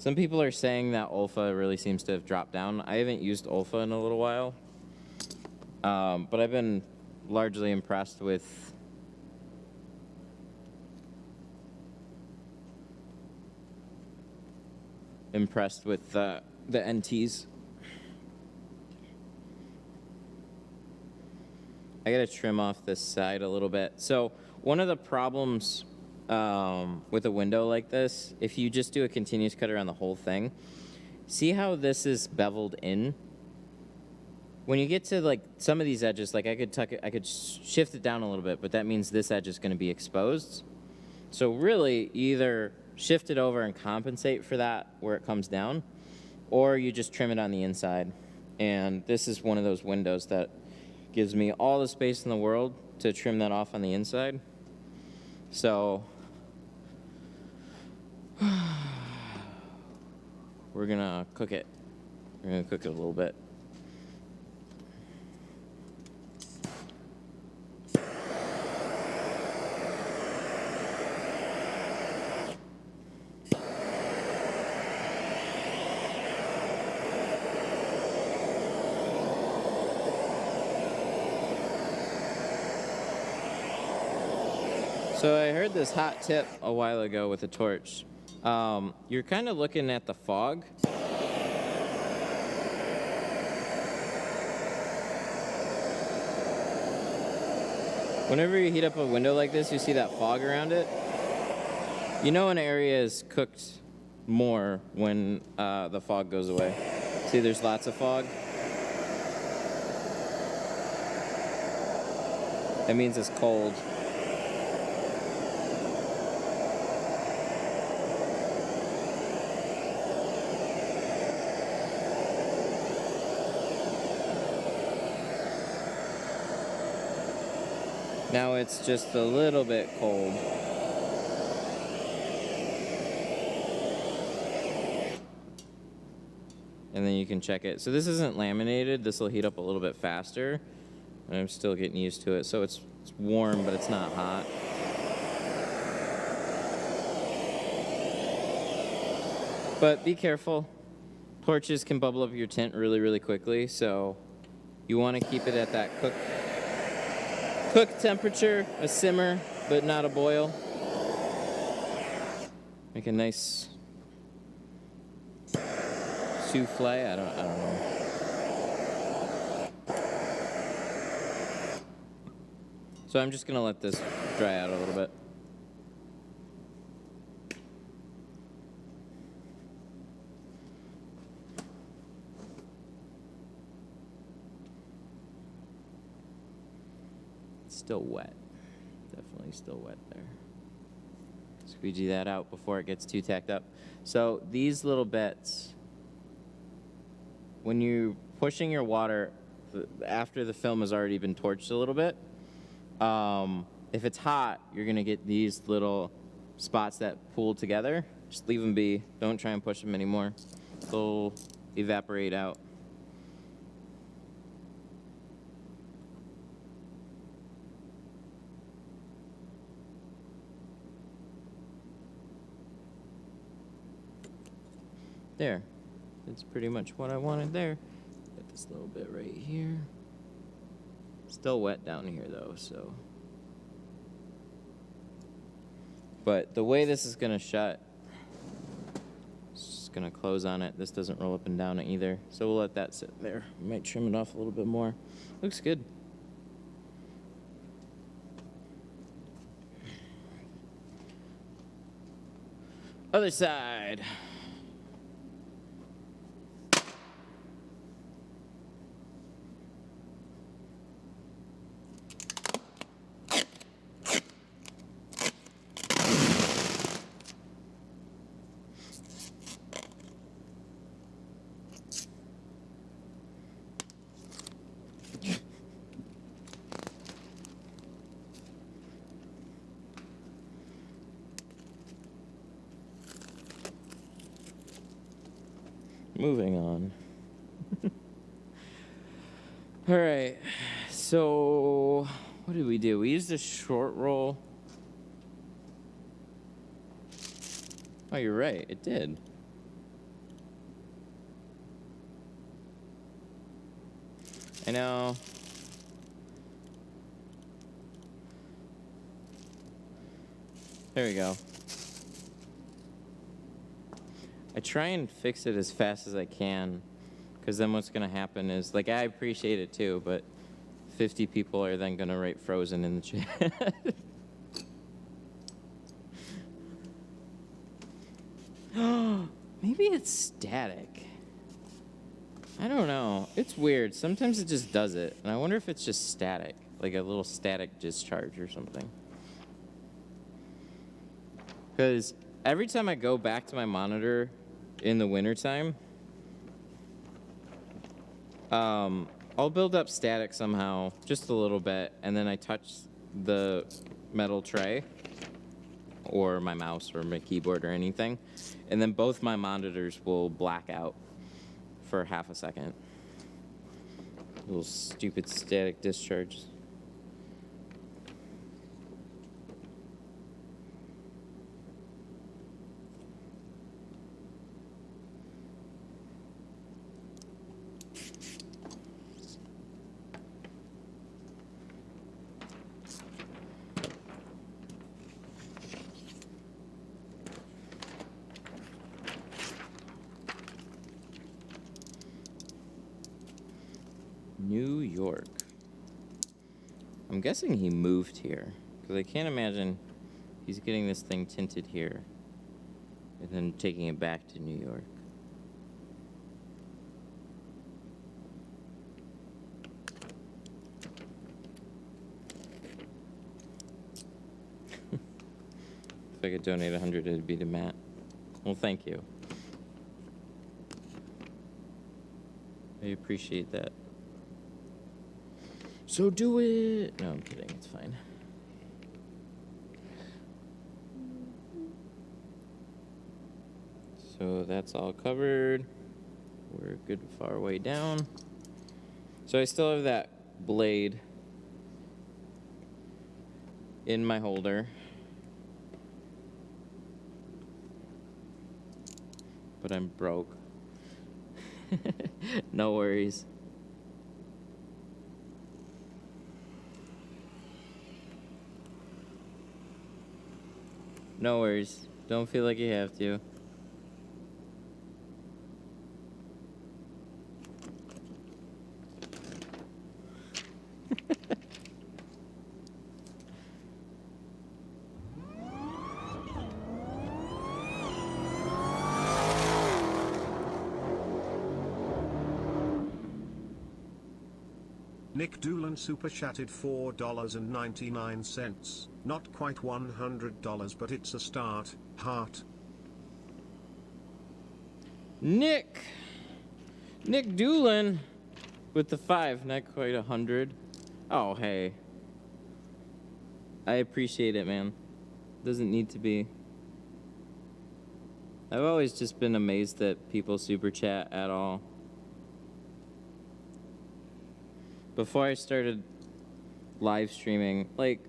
are saying that Olfa really seems to have dropped down. I haven't used Olfa in a little while, but I've been largely impressed with the NTs. I gotta trim off this side a little bit. So one of the problems with a window like this, if you just do a continuous cut around the whole thing, see how this is beveled in? When you get to like some of these edges, like I could shift it down a little bit, but that means this edge is gonna be exposed. So really, either shift it over and compensate for that where it comes down, or you just trim it on the inside. And this is one of those windows that gives me all the space in the world to trim that off on the inside. So we're gonna cook it. We're gonna cook it a little bit. So I heard this hot tip a while ago with a torch. You're kind of looking at the fog. Whenever you heat up a window like this, you see that fog around it. You know an area is cooked more when the fog goes away. See, there's lots of fog. That means it's cold. Now it's just a little bit cold. And then you can check it. So this isn't laminated. This will heat up a little bit faster. and I'm still getting used to it. So it's warm, but it's not hot. But be careful. Torches can bubble up your tint really, really quickly, so you want to keep it at that cook temperature, a simmer, but not a boil. Make a nice souffle. I don't know. So I'm just gonna let this dry out a little bit. Still wet. Definitely still wet there. Squeegee that out before it gets too tacked up. So these little bits, when you're pushing your water after the film has already been torched a little bit, if it's hot, you're gonna get these little spots that pool together. Just leave them be. Don't try and push them anymore. They'll evaporate out. There. That's pretty much what I wanted there. Got this little bit right here. Still wet down here though, so. But the way this is gonna shut, it's just gonna close on it. This doesn't roll up and down either. So we'll let that sit there. Might trim it off a little bit more. Looks good. Other side. Moving on. All right, so what did we do? We used a short roll. Oh, you're right, it did. I know. There we go. I try and fix it as fast as I can, because then what's going to happen is, like, I appreciate it too, but 50 people are then going to write frozen in the chat. Maybe it's static. I don't know. It's weird. Sometimes it just does it, and I wonder if it's just static, like a little static discharge or something. Because every time I go back to my monitor in the wintertime, I'll build up static somehow, just a little bit, and then I touch the metal tray or my mouse or my keyboard or anything, and then both my monitors will black out for half a second. Little stupid static discharge. New York. I'm guessing he moved here, because I can't imagine he's getting this thing tinted here and then taking it back to New York. If I could donate 100, it'd be to Matt. Well, thank you. I appreciate that. So do it. No, I'm kidding. It's fine. So that's all covered. We're a good far way down. So I still have that blade in my holder. But I'm broke. No worries. No worries. Don't feel like you have to. Nick Doolan super chatted $4.99. Not quite $100, but it's a start. Heart. Nick Doolan with the 5, not quite 100. Oh, hey. I appreciate it, man. Doesn't need to be. I've always just been amazed that people super chat at all. Before I started live streaming, like,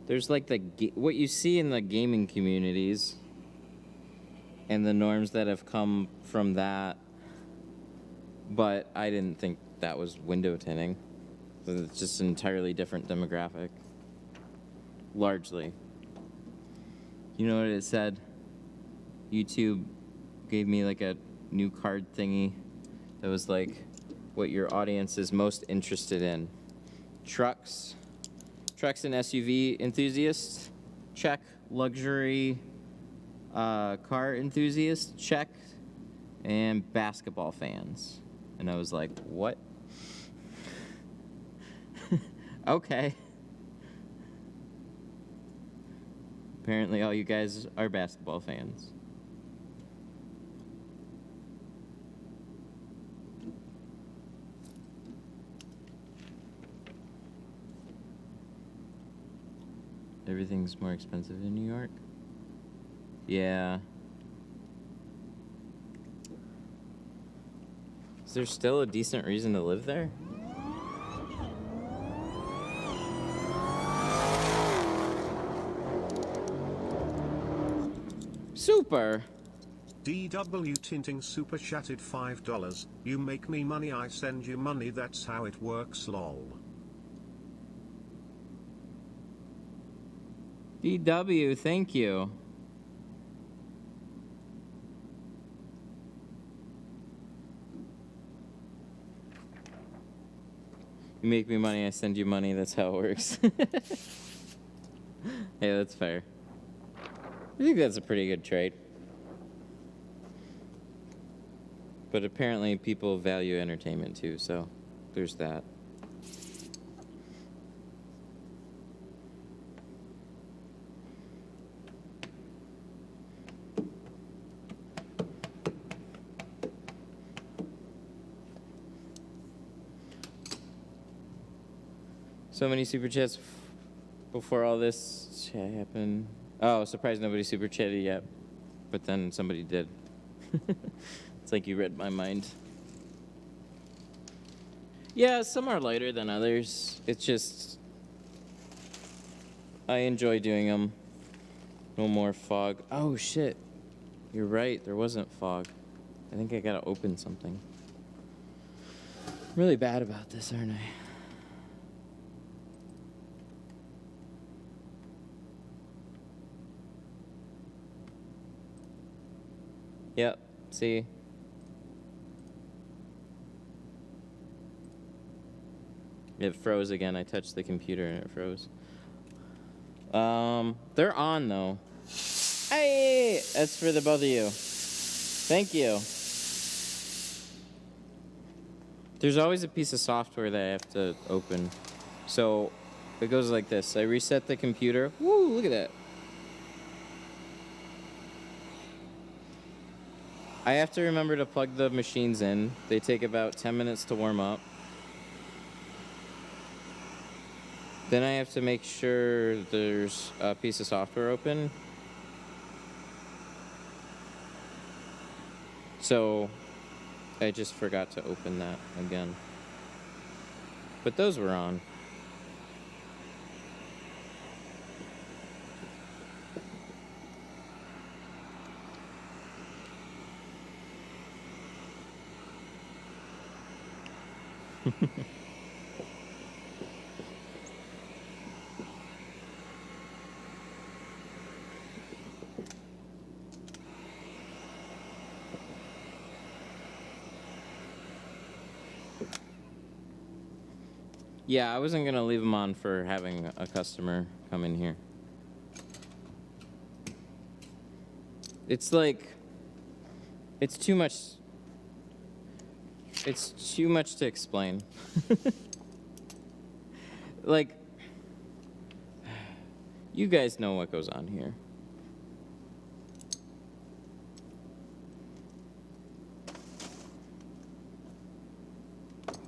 there's like what you see in the gaming communities and the norms that have come from that, but I didn't think that was window tinting. It's just an entirely different demographic, largely. You know what it said? YouTube gave me like a new card thingy that was like, what your audience is most interested in. Trucks and SUV enthusiasts, check. Luxury car enthusiasts, check. And basketball fans. And I was like, what? Okay. Apparently all you guys are basketball fans. Everything's more expensive in New York? Yeah. Is there still a decent reason to live there? Super! DW Tinting super chatted $5. You make me money, I send you money, that's how it works, lol. DW, thank you. You make me money, I send you money, that's how it works. Hey, that's fair. I think that's a pretty good trade. But apparently people value entertainment too, so there's that. So many super chats before all this chat happened. Oh, surprised nobody super chatted yet. But then somebody did. It's like you read my mind. Yeah, some are lighter than others. It's just, I enjoy doing them. No more fog. Oh, shit. You're right, there wasn't fog. I think I gotta open something. I'm really bad about this, aren't I? Yep, see? It froze again. I touched the computer and it froze. They're on though. Hey, that's for the both of you. Thank you. There's always a piece of software that I have to open. So it goes like this. I reset the computer. Woo, look at that. I have to remember to plug the machines in. They take about 10 minutes to warm up. Then I have to make sure there's a piece of software open. So I just forgot to open that again. But those were on. Yeah, I wasn't gonna leave them on for having a customer come in here. It's like, it's too much. It's too much to explain. Like, you guys know what goes on here.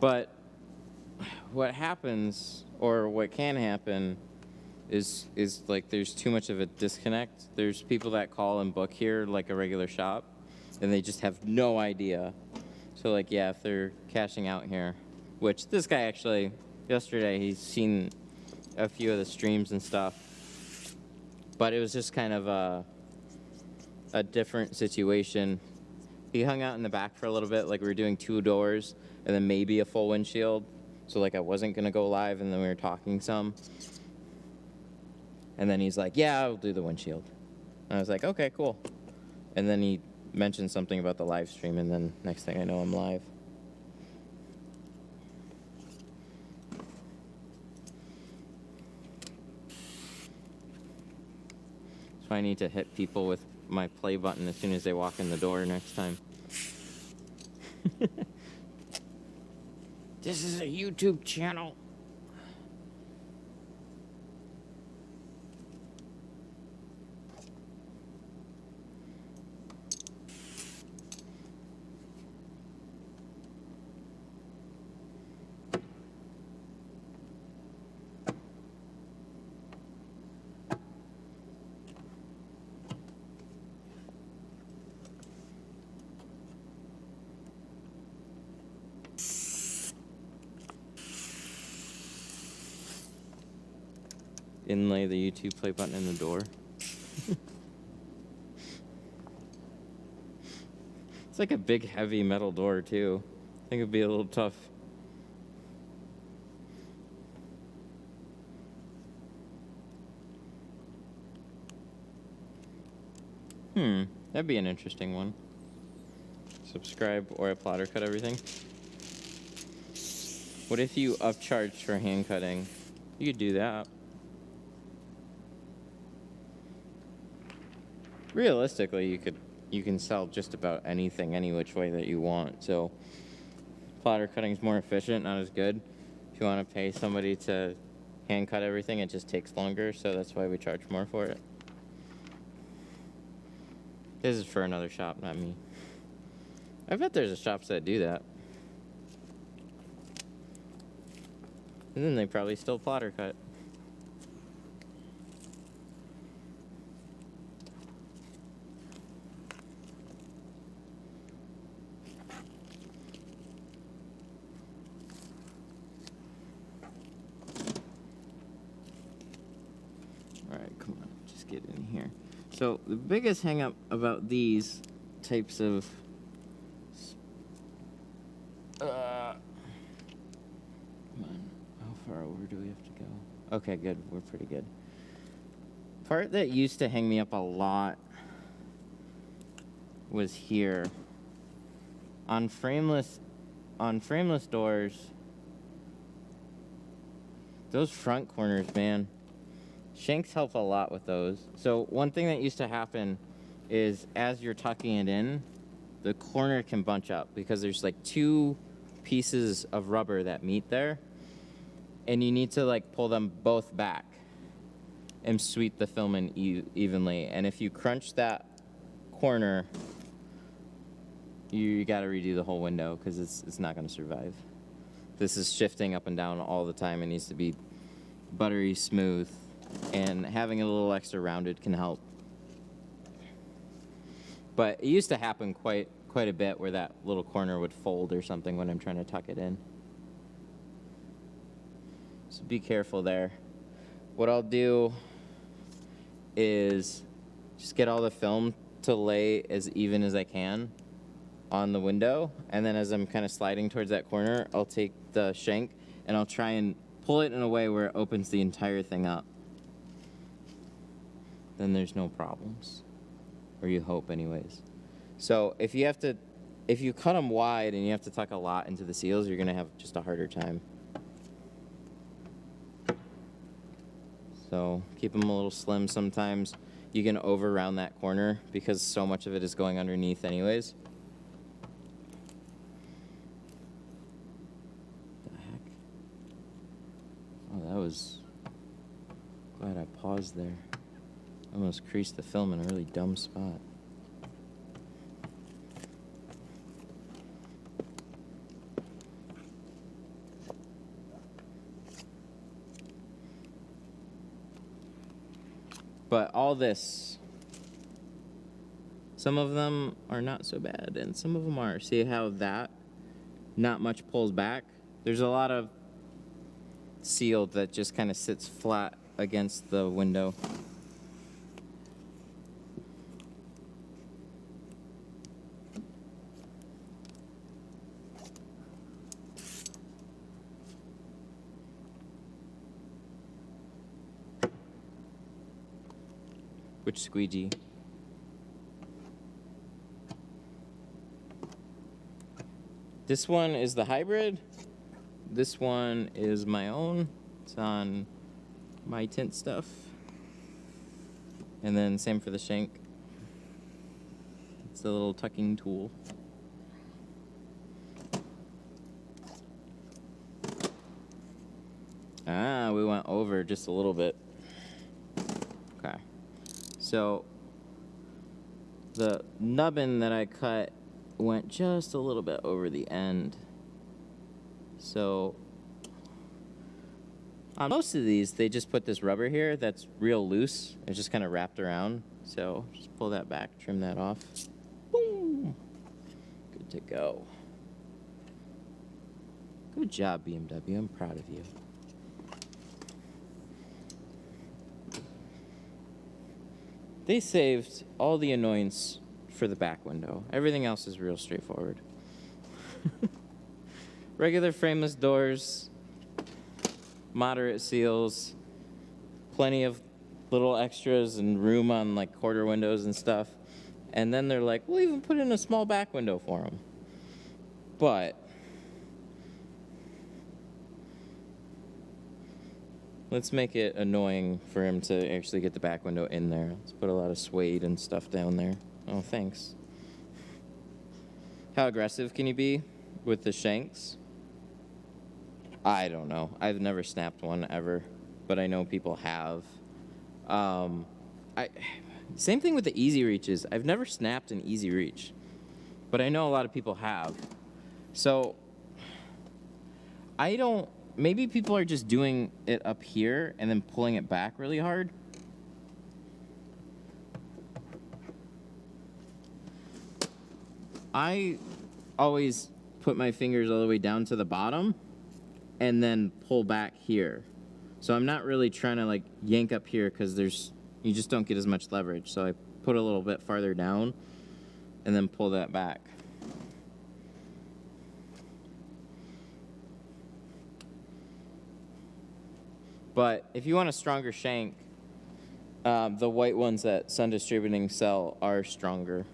But what happens, or what can happen, is like there's too much of a disconnect. There's people that call and book here like a regular shop, and they just have no idea. So like, yeah, if they're cashing out here, which this guy actually, yesterday, he's seen a few of the streams and stuff, but it was just kind of a different situation. He hung out in the back for a little bit, like we were doing 2 doors and then maybe a full windshield. So like I wasn't gonna go live, and then we were talking some. And then he's like, yeah, I'll do the windshield. And I was like, okay, cool. And then he mentioned something about the live stream, and then next thing I know, I'm live. So I need to hit people with my play button as soon as they walk in the door next time. This is a YouTube channel. Inlay the YouTube play button in the door. It's like a big, heavy metal door, too. I think it'd be a little tough. That'd be an interesting one. Subscribe or I plotter cut everything. What if you upcharge for hand cutting? You could do that. Realistically, you can sell just about anything any which way that you want. So plotter cutting is more efficient, not as good. If you want to pay somebody to hand cut everything, it just takes longer, so that's why we charge more for it. This is for another shop, not me. I bet there's a shops that do that. And then they probably still plotter cut. Get in here. So the biggest hang up about these types of come on, how far over do we have to go? Okay, good, we're pretty good. Part that used to hang me up a lot was here. On frameless doors, those front corners, man. Shanks help a lot with those. So one thing that used to happen is as you're tucking it in, the corner can bunch up because there's like 2 pieces of rubber that meet there, and you need to like pull them both back and sweep the film in evenly. And if you crunch that corner, you got to redo the whole window because it's not going to survive. This is shifting up and down all the time. It needs to be buttery smooth. And having a little extra rounded can help. But it used to happen quite a bit where that little corner would fold or something when I'm trying to tuck it in. So be careful there. What I'll do is just get all the film to lay as even as I can. on the window, and then as I'm kind of sliding towards that corner, I'll take the shank and I'll try and pull it in a way where it opens the entire thing up. Then there's no problems, or you hope anyways. So if you cut them wide and you have to tuck a lot into the seals, you're gonna have just a harder time. So keep them a little slim. Sometimes you can over round that corner because so much of it is going underneath anyways. What the heck? Oh, that was... Glad I paused there. I almost creased the film in a really dumb spot. But all this, some of them are not so bad, and some of them are. See how that not much pulls back? There's a lot of seal that just kind of sits flat against the window. Which squeegee? This one is the hybrid. This one is my own. It's on my tint stuff. And then same for the shank. It's a little tucking tool. Ah, we went over just a little bit. Okay. So the nubbin that I cut went just a little bit over the end. So on most of these, they just put this rubber here that's real loose. It's just kind of wrapped around. So just pull that back, trim that off. Boom! Good to go. Good job, BMW. I'm proud of you. They saved all the annoyance for the back window. Everything else is real straightforward. Regular frameless doors, moderate seals, plenty of little extras and room on like quarter windows and stuff. And then they're like, we'll even put in a small back window for them. But let's make it annoying for him to actually get the back window in there. Let's put a lot of suede and stuff down there. Oh, thanks. How aggressive can you be with the shanks? I don't know. I've never snapped one ever, but I know people have. Same thing with the easy reaches. I've never snapped an easy reach, but I know a lot of people have. So I don't... Maybe people are just doing it up here and then pulling it back really hard. I always put my fingers all the way down to the bottom and then pull back here. So I'm not really trying to like yank up here because you just don't get as much leverage. So I put a little bit farther down and then pull that back. But if you want a stronger shank, the white ones that Sun Distributing sell are stronger.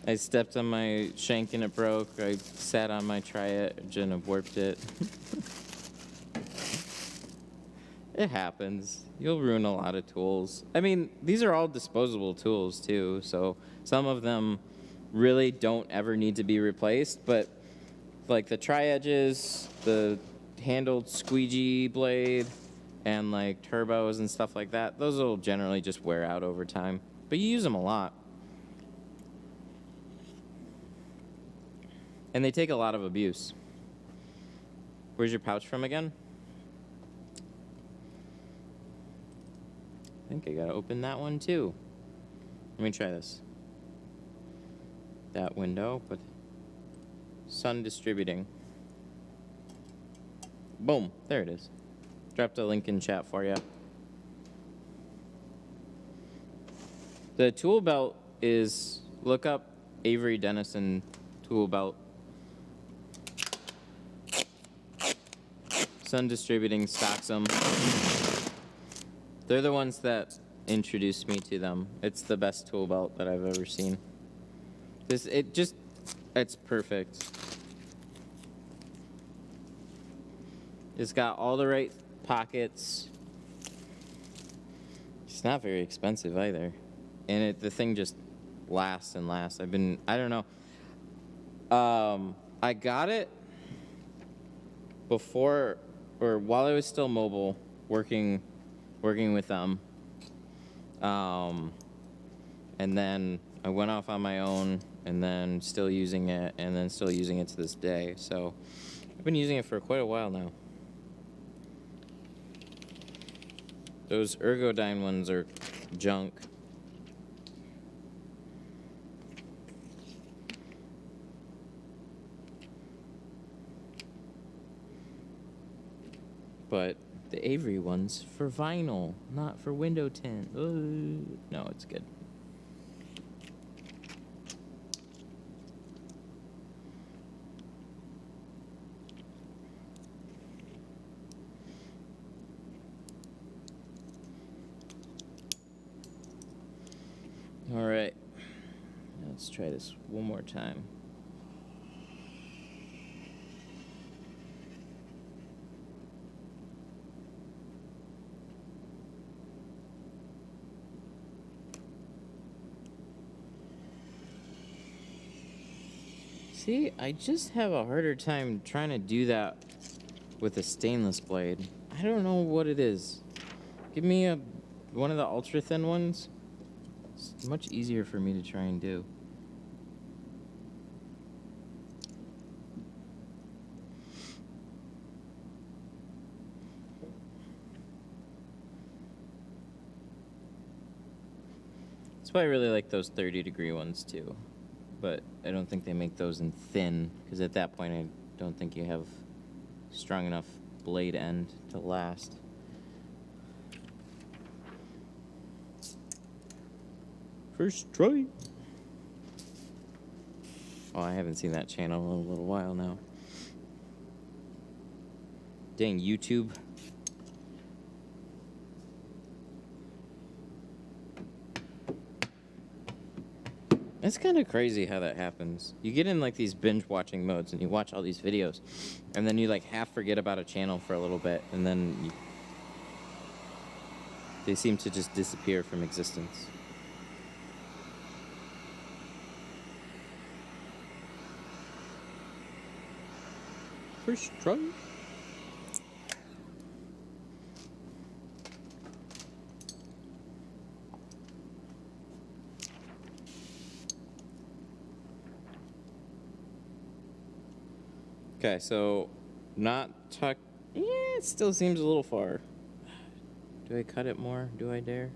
I stepped on my shank and it broke. I sat on my tri-edge and it warped it. It happens. You'll ruin a lot of tools. I mean, these are all disposable tools too, so some of them really don't ever need to be replaced, but like the tri-edges, the handled squeegee blade, and like turbos and stuff like that, those will generally just wear out over time, but you use them a lot. And they take a lot of abuse. Where's your pouch from again? I think I gotta open that one too. Let me try this. That window, but Sun Distributing. Boom. There it is. Dropped a link in chat for you. The tool belt is, look up Avery Dennison tool belt. Sun Distributing stocks them. They're the ones that introduced me to them. It's the best tool belt that I've ever seen. It's perfect. It's got all the right pockets. It's not very expensive either. And the thing just lasts and lasts. I don't know. I got it before, or while I was still mobile, working with them. And then I went off on my own, and then still using it, and then still using it to this day. So I've been using it for quite a while now. Those Ergodyne ones are junk. But the Avery one's for vinyl, not for window tint. No, it's good. All right, let's try this one more time. See, I just have a harder time trying to do that with a stainless blade. I don't know what it is. Give me one of the ultra thin ones. It's much easier for me to try and do. That's why I really like those 30-degree ones too. But I don't think they make those in thin, because at that point I don't think you have strong enough blade end to last. First try. Oh, I haven't seen that channel in a little while now. Dang, YouTube. It's kind of crazy how that happens. You get in like these binge watching modes and you watch all these videos, and then you like half forget about a channel for a little bit, and then they seem to just disappear from existence. First try. Okay, so not tuck. Yeah, it still seems a little far. Do I cut it more? Do I dare?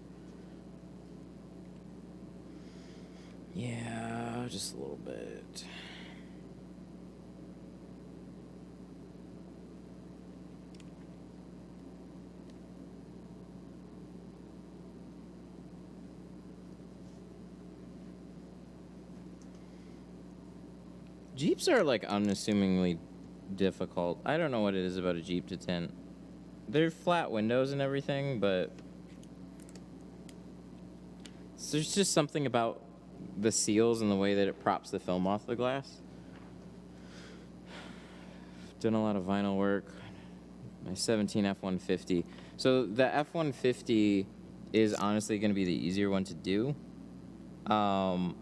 Yeah, just a little bit. Jeeps are like unassumingly difficult. I don't know what it is about a Jeep to tint. They're flat windows and everything, but there's just something about the seals and the way that it props the film off the glass. Done a lot of vinyl work. My 17 F-150. So the F-150 is honestly going to be the easier one to do. The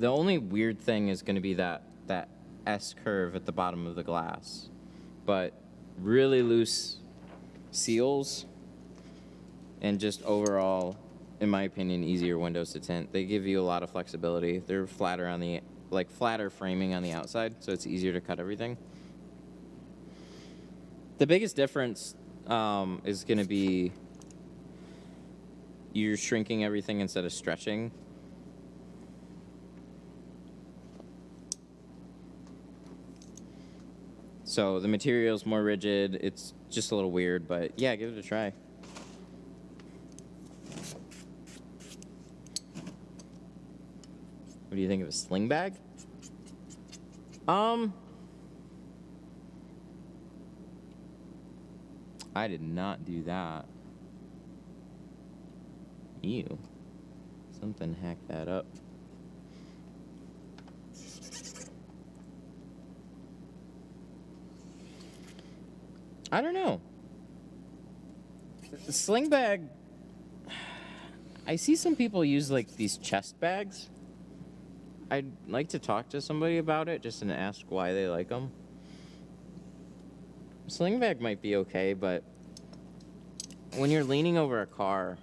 only weird thing is going to be that S curve at the bottom of the glass, but really loose seals and just overall, in my opinion, easier windows to tint. They give you a lot of flexibility. They're flatter on the, like flatter framing on the outside, so it's easier to cut everything. The biggest difference is going to be you're shrinking everything instead of stretching. So the material's more rigid. It's just a little weird, but yeah, give it a try. What do you think of a sling bag? I did not do that. Ew. Something hacked that up. I don't know. The sling bag, I see some people use like these chest bags. I'd like to talk to somebody about it just and ask why they like them. Sling bag might be okay, but when you're leaning over a car,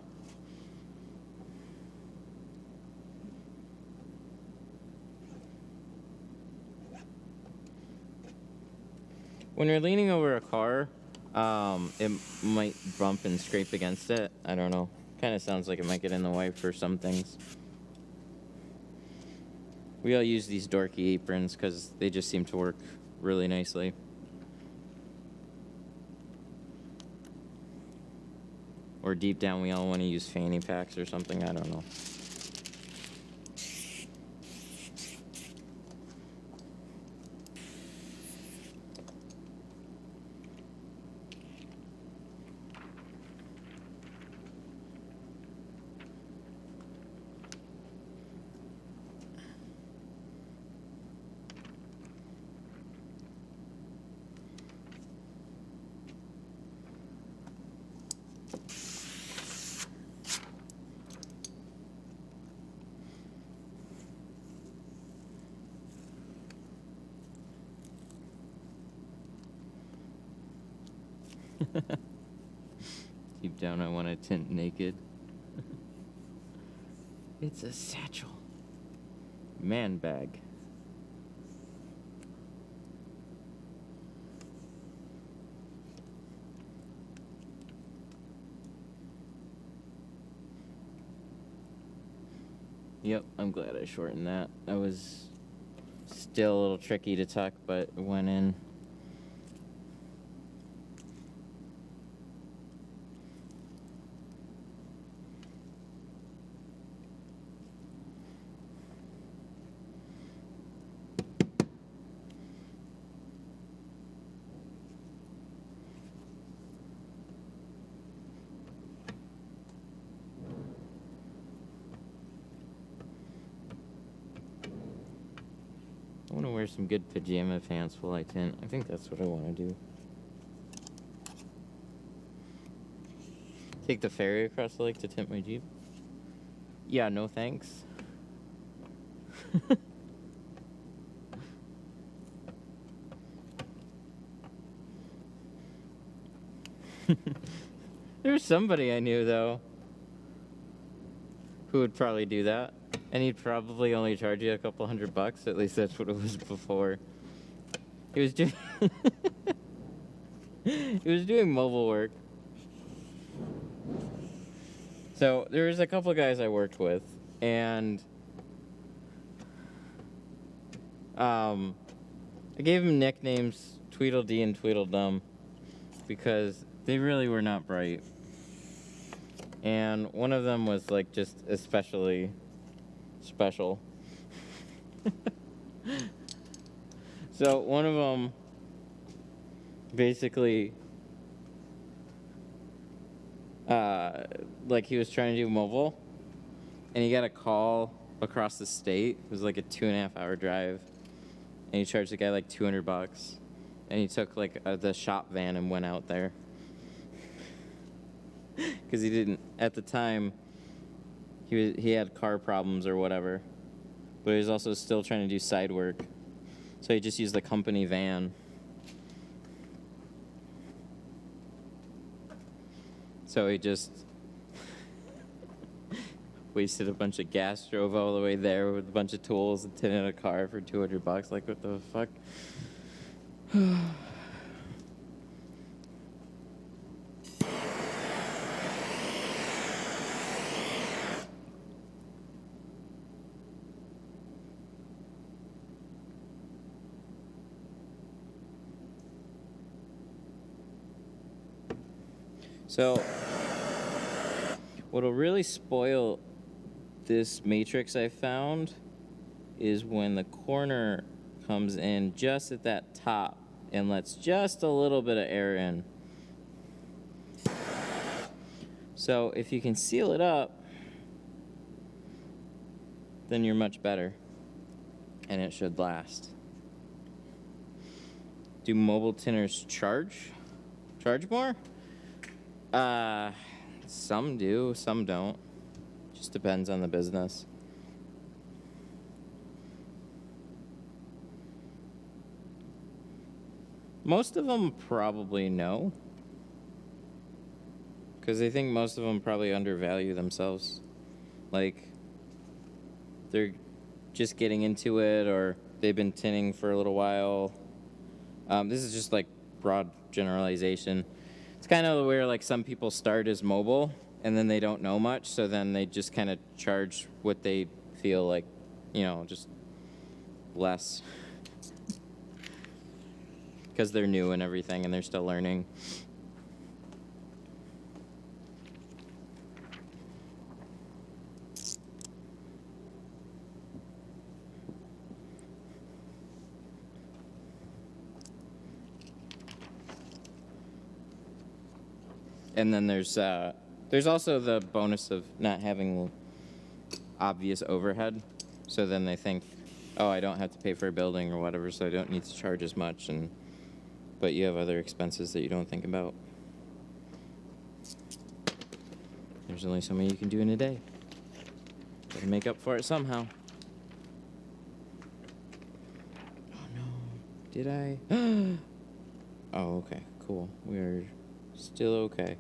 it might bump and scrape against it. I don't know. Kind of sounds like it might get in the way for some things. We all use these dorky aprons because they just seem to work really nicely. Or deep down we all want to use fanny packs or something, I don't know. Deep down I want to tint naked. It's a satchel. Man bag. Yep, I'm glad I shortened that. That was still a little tricky to tuck, but it went in. I want to wear some good pajama pants while I tint. I think that's what I want to do. Take the ferry across the lake to tint my Jeep? Yeah, no thanks. There's somebody I knew, though, who would probably do that. And he'd probably only charge you a couple $100. At least that's what it was before. He was doing he was doing mobile work. So there was a couple of guys I worked with, and I gave them nicknames Tweedledee and Tweedledum because they really were not bright. And one of them was like just especially special. So one of them basically like he was trying to do mobile and he got a call across the state. It was like a 2.5-hour drive and he charged the guy like $200 and he took like the shop van and went out there because he didn't at the time. He had car problems or whatever, but he was also still trying to do side work. So he just used the company van. So he just wasted a bunch of gas, drove all the way there with a bunch of tools and tinted a car for $200. Like, what the fuck? So what'll really spoil this matrix I found is when the corner comes in just at that top and lets just a little bit of air in. So if you can seal it up, then you're much better, and it should last. Do mobile tinters charge more? Some do, some don't. Just depends on the business. Most of them probably no, because I think most of them probably undervalue themselves. Like, they're just getting into it, or they've been tinting for a little while. This is just like broad generalization. It's kind of where like some people start as mobile and then they don't know much, so then they just kind of charge what they feel like, you know, just less. Because they're new and everything and they're still learning. And then there's also the bonus of not having obvious overhead. So then they think, oh, I don't have to pay for a building or whatever, so I don't need to charge as much. But you have other expenses that you don't think about. There's only so many you can do in a day. Gotta make up for it somehow. Oh no, did I? Oh, okay, cool. We're still okay.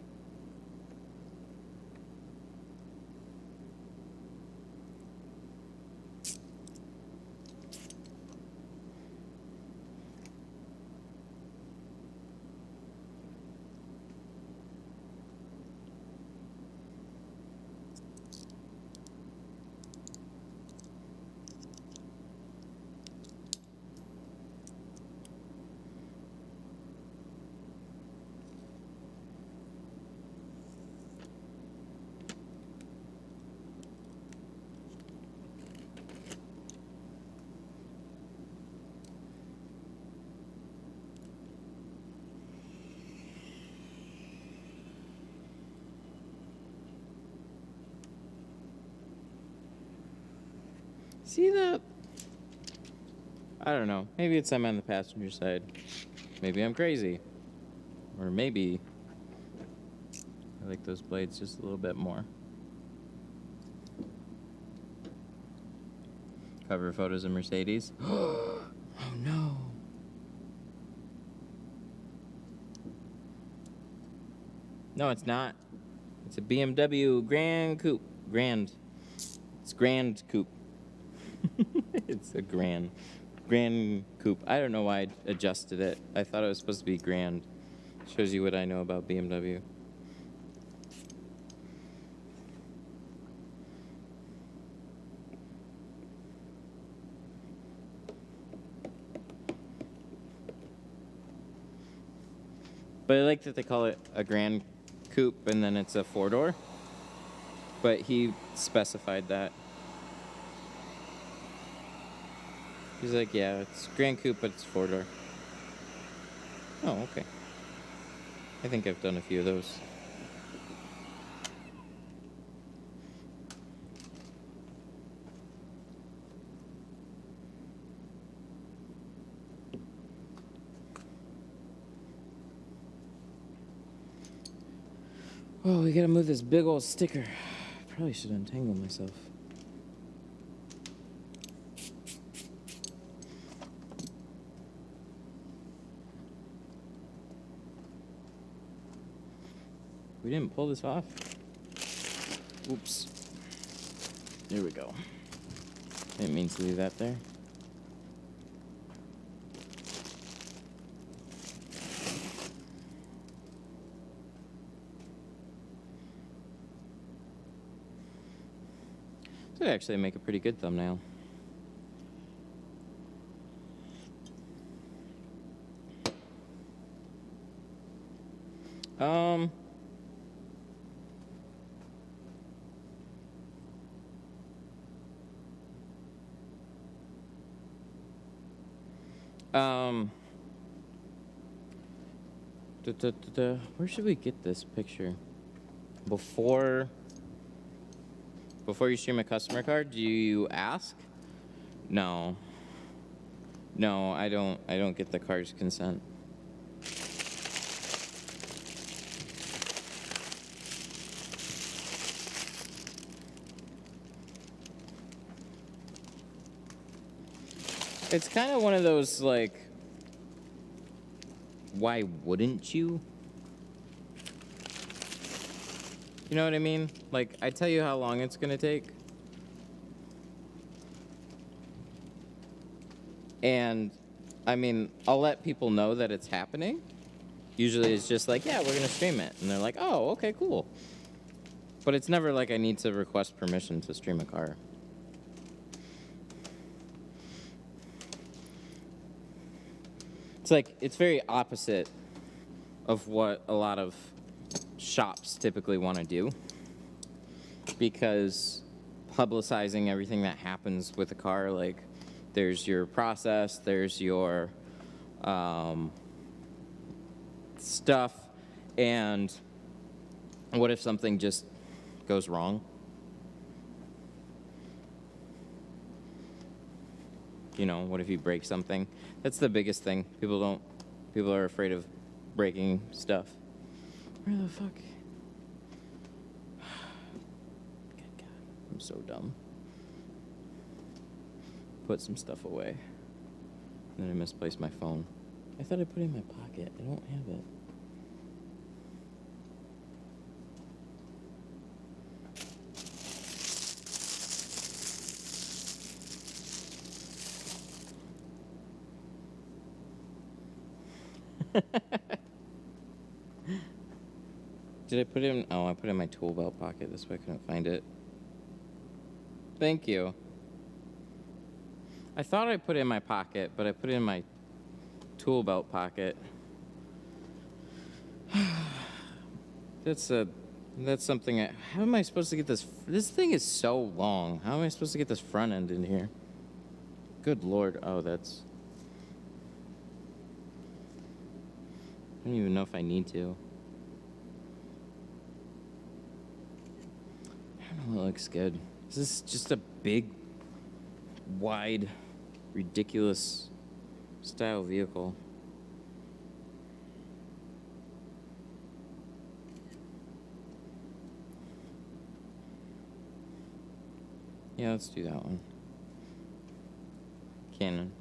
See that? I don't know. Maybe it's I'm on the passenger side. Maybe I'm crazy. Or maybe I like those blades just a little bit more. Cover photos of Mercedes. Oh no. No, it's not. It's a BMW Grand Coupe. Grand. It's Grand Coupe. It's a Grand Coupe. I don't know why I adjusted it. I thought it was supposed to be Grand. Shows you what I know about BMW. But I like that they call it a Grand Coupe and then it's a four-door. But he specified that. He's like, yeah, it's Grand Coupe, but it's four-door. Oh, okay. I think I've done a few of those. Oh, we gotta move this big old sticker. Probably should untangle myself. We didn't pull this off. Oops. There we go. Didn't mean to leave that there. This would actually make a pretty good thumbnail. Um, where should we get this picture? Before you stream a customer card, do you ask? No. No, I don't get the card's consent. It's kind of one of those, like, why wouldn't you? You know what I mean? Like, I tell you how long it's gonna take. And, I mean, I'll let people know that it's happening. Usually it's just like, yeah, we're gonna stream it. And they're like, oh, okay, cool. But it's never like I need to request permission to stream a car. It's like, it's very opposite of what a lot of shops typically want to do, because publicizing everything that happens with a car, like, there's your process, there's your stuff, and what if something just goes wrong? You know, what if you break something? That's the biggest thing. People are afraid of breaking stuff. Where the fuck? Good God, I'm so dumb. Put some stuff away. And then I misplaced my phone. I thought I put it in my pocket. I don't have it. Did I put it in? Oh, I put it in my tool belt pocket. That's why I couldn't find it. Thank you. I thought I put it in my pocket, but I put it in my tool belt pocket. That's something. How am I supposed to get this? This thing is so long. How am I supposed to get this front end in here? Good Lord. Oh, that's. I don't even know if I need to. I don't know. It looks good. This is just a big, wide, ridiculous style vehicle. Yeah, let's do that one. Canon.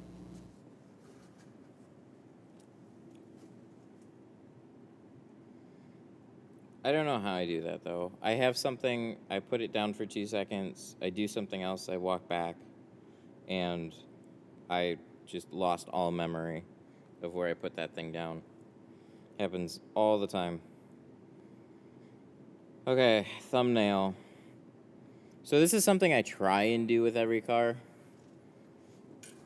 I don't know how I do that, though. I have something, I put it down for 2 seconds, I do something else, I walk back, and I just lost all memory of where I put that thing down. Happens all the time. Okay, thumbnail. So this is something I try and do with every car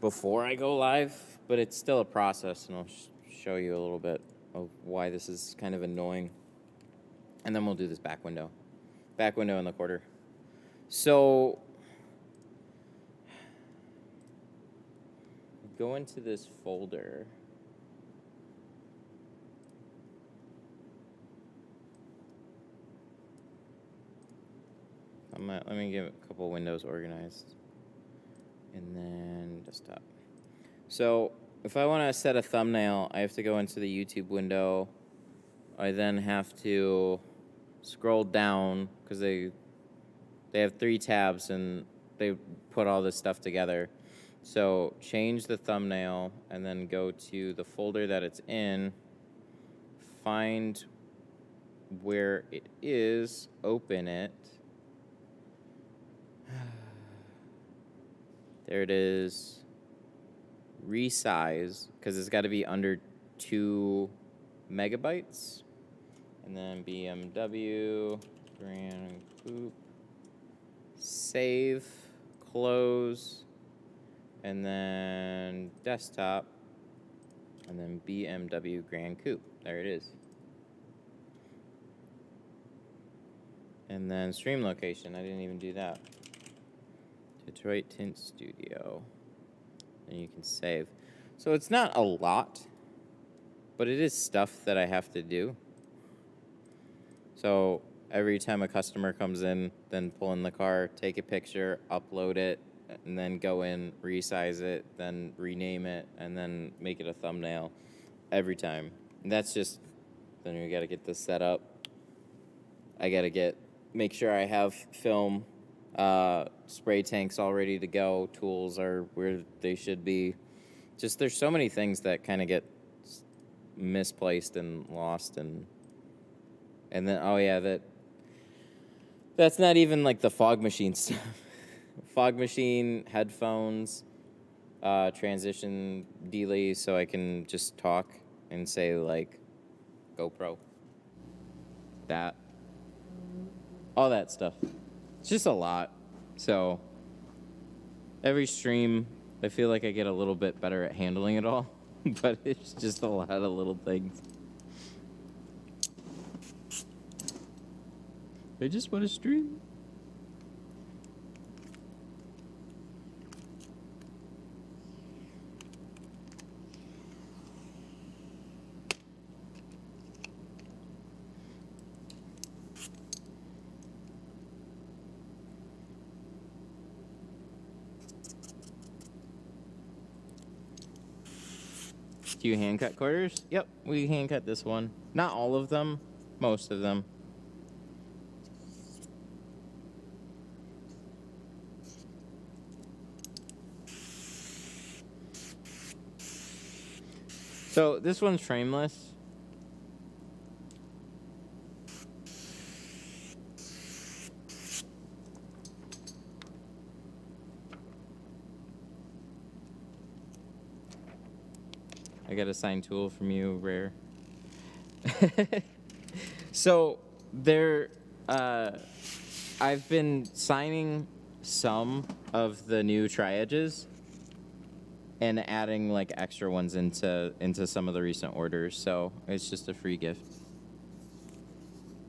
before I go live, but it's still a process, and I'll show you a little bit of why this is kind of annoying. And then we'll do this back window in the quarter. So go into this folder. Let me get a couple windows organized. And then desktop. So if I want to set a thumbnail, I have to go into the YouTube window. I then have to scroll down because they have 3 tabs and they put all this stuff together. So change the thumbnail and then go to the folder that it's in, find where it is, open it. There it is. Resize, because it's got to be under 2 megabytes. And then BMW, Grand Coupe, save, close, and then desktop, and then BMW Grand Coupe. There it is. And then stream location, I didn't even do that. Detroit Tint Studio. And you can save. So it's not a lot, but it is stuff that I have to do. So every time a customer comes in, then pull in the car, take a picture, upload it, and then go in, resize it, then rename it, and then make it a thumbnail every time. And that's just, then we got to get this set up. I got to make sure I have film, spray tanks all ready to go, tools are where they should be. Just there's so many things that kind of get misplaced and lost, and then oh yeah, that's not even like the fog machine stuff. Fog machine, headphones, transition delay, so I can just talk and say like GoPro, that, all that stuff. It's just a lot. So every stream, I feel like I get a little bit better at handling it all, but it's just a lot of little things. I just want to stream. Do you hand cut quarters? Yep, we hand cut this one. Not all of them, most of them. So this one's frameless. I got a signed tool from you, Rare. So I've been signing some of the new tri-edges and adding like extra ones into some of the recent orders. So it's just a free gift.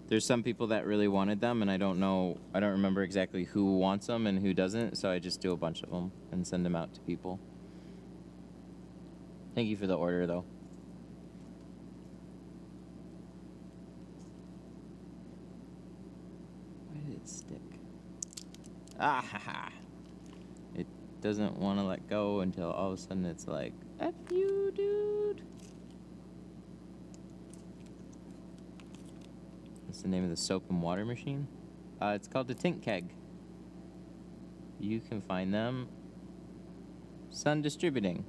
There's some people that really wanted them, and I don't remember exactly who wants them and who doesn't. So I just do a bunch of them and send them out to people. Thank you for the order, though. Why did it stick? Ah ha ha. It doesn't want to let go until all of a sudden it's like, F you, dude. What's the name of the soap and water machine? It's called the Tint keg. You can find them Sun Distributing.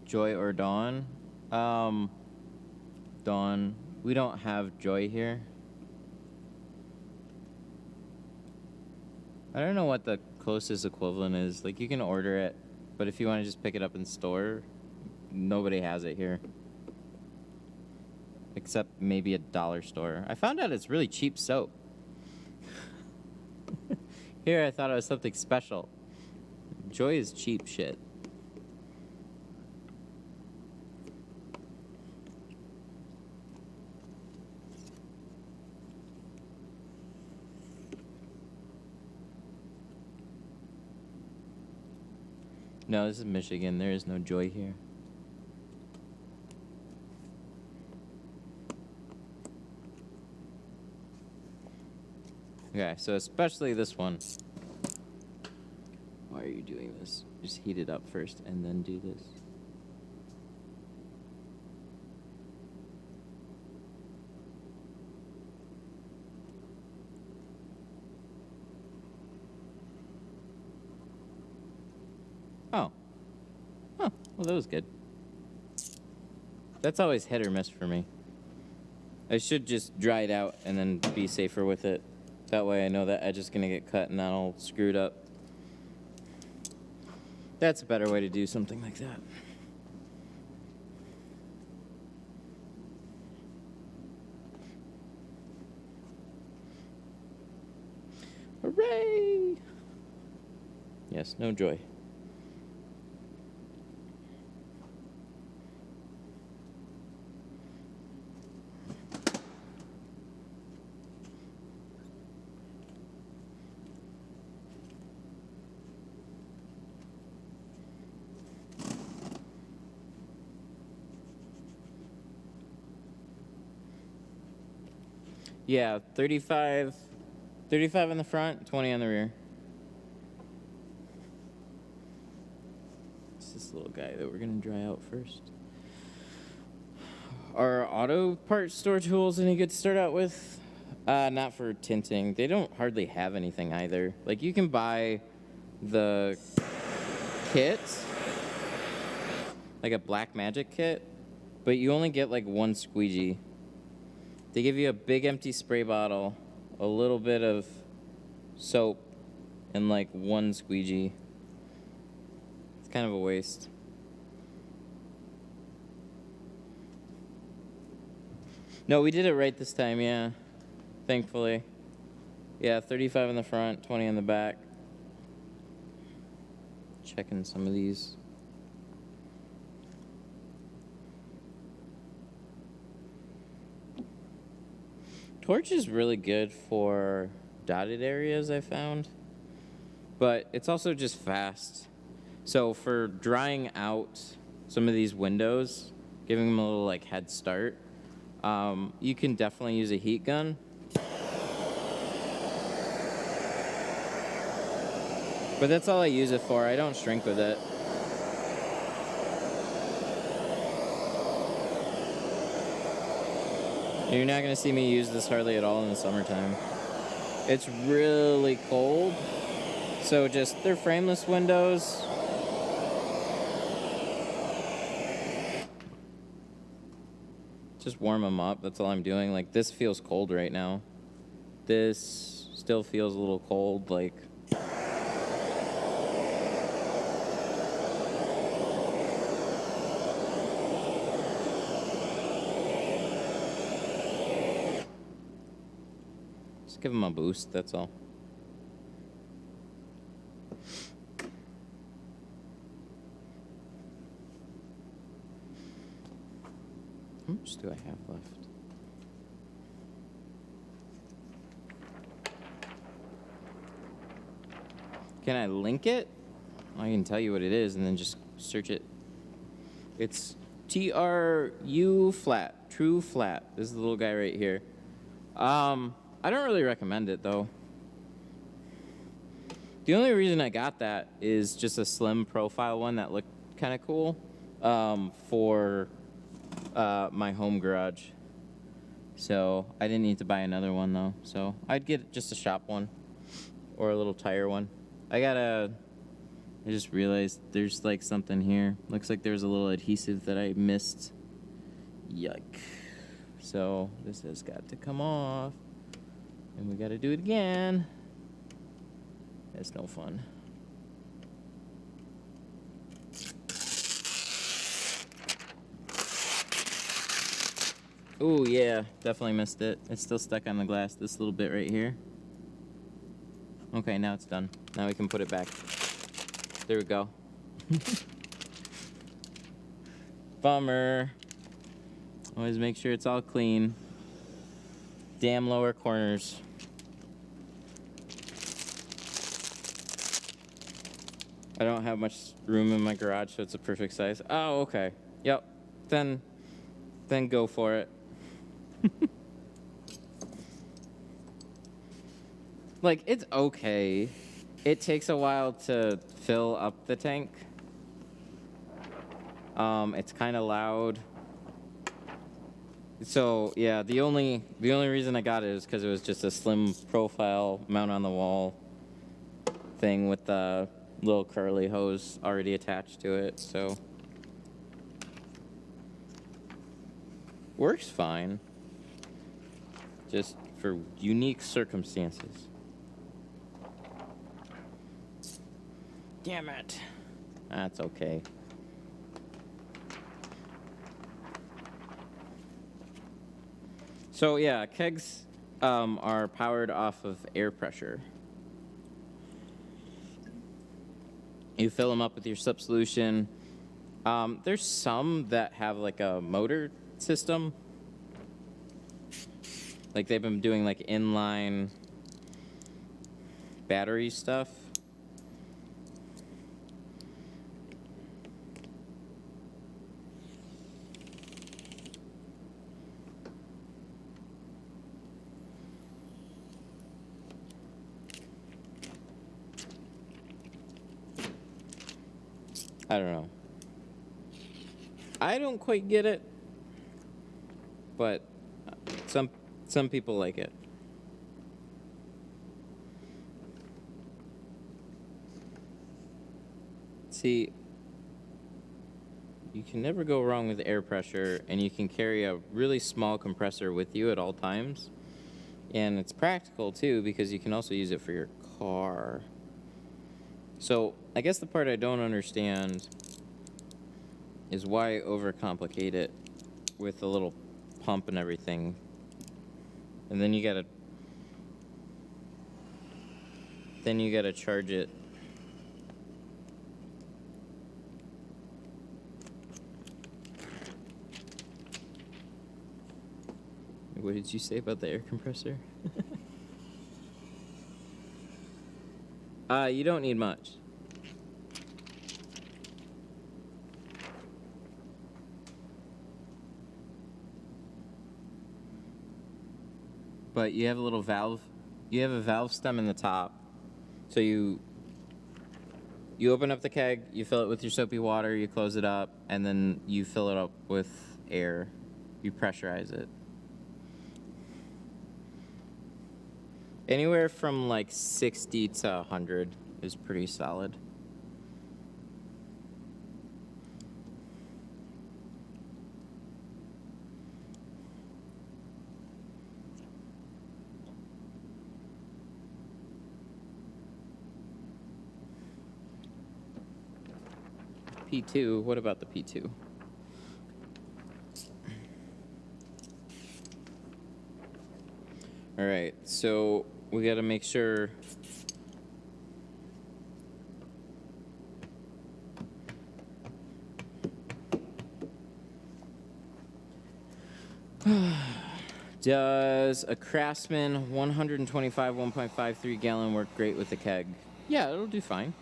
Joy or Dawn? Dawn. We don't have Joy here. I don't know what the closest equivalent is. Like, you can order it, but if you want to just pick it up in store, nobody has it here. Except maybe a dollar store. I found out it's really cheap soap. Here I thought it was something special. Joy is cheap shit. No, this is Michigan. There is no Joy here. Okay, so especially this one. Why are you doing this? Just heat it up first and then do this. Oh. Oh, well, that was good. That's always hit or miss for me. I should just dry it out and then be safer with it. That way I know that edge is going to get cut and not all screwed up. That's a better way to do something like that. Hooray! Yes, no joy. Yeah, 35 in the front, 20 on the rear. It's this little guy that we're gonna dry out first. Are auto parts store tools any good to start out with? Not for tinting. They don't hardly have anything either. Like, you can buy the kit, like a black magic kit, but you only get like one squeegee. They give you a big empty spray bottle, a little bit of soap, and like one squeegee. It's kind of a waste. No, we did it right this time, yeah. Thankfully. Yeah, 35 in the front, 20 in the back. Checking some of these. Torch is really good for dotted areas, I found. But it's also just fast. So for drying out some of these windows, giving them a little like head start, you can definitely use a heat gun. But that's all I use it for. I don't shrink with it. You're not going to see me use this hardly at all in the summertime. It's really cold. So just, they're frameless windows. Just warm them up. That's all I'm doing. Like, this feels cold right now. This still feels a little cold. Like, just give them a boost. That's all. How much do I have left? Can I link it? I can tell you what it is and then just search it. It's TRU flat, true flat. This is the little guy right here. I don't really recommend it though. The only reason I got that is just a slim profile one that looked kind of cool for my home garage. So I didn't need to buy another one though. So I'd get just a shop one or a little tire one. I just realized there's like something here. Looks like there's a little adhesive that I missed. Yuck. So this has got to come off. And we got to do it again. That's no fun. Oh yeah, definitely missed it. It's still stuck on the glass, this little bit right here. Okay, now it's done. Now we can put it back. There we go. Bummer. Always make sure it's all clean. Damn lower corners. I don't have much room in my garage, so it's a perfect size. Oh, okay. Yep. Then go for it. Like, it's okay. It takes a while to fill up the tank. It's kind of loud. So yeah, the only reason I got it is because it was just a slim profile mount on the wall thing with the little curly hose already attached to it. So works fine. Just for unique circumstances. Damn it. That's okay. So yeah, kegs are powered off of air pressure. You fill them up with your slip solution. There's some that have like a motor system. Like they've been doing like inline battery stuff. I don't know. I don't quite get it, but some people like it. See, you can never go wrong with air pressure, and you can carry a really small compressor with you at all times. And it's practical too, because you can also use it for your car. So I guess the part I don't understand is why overcomplicate it with a little pump and everything. And then you gotta charge it. What did you say about the air compressor? You don't need much. But you have a little valve. You have a valve stem in the top. So you open up the keg, you fill it with your soapy water, you close it up, and then you fill it up with air. You pressurize it. Anywhere from like 60 to 100 is pretty solid. P2, what about the P2? All right, so we got to make sure does a Craftsman 125 1.53 gallon work great with the keg? Yeah, it'll do fine.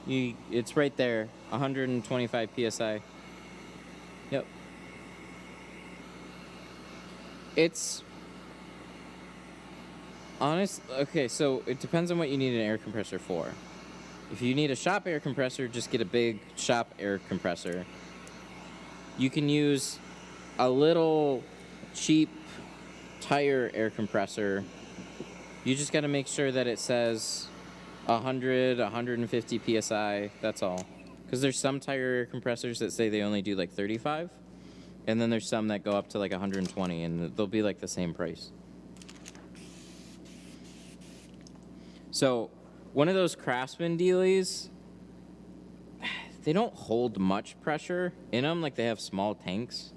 It's right there, 125 psi. Yep. It's honest. Okay, so it depends on what you need an air compressor for. If you need a shop air compressor, just get a big shop air compressor. You can use a little cheap tire air compressor. You just got to make sure that it says 100, 150 psi, that's all. Because there's some tire air compressors that say they only do like 35, and then there's some that go up to like 120, and they'll be like the same price. So one of those Craftsman dealies, they don't hold much pressure in them. Like they have small tanks,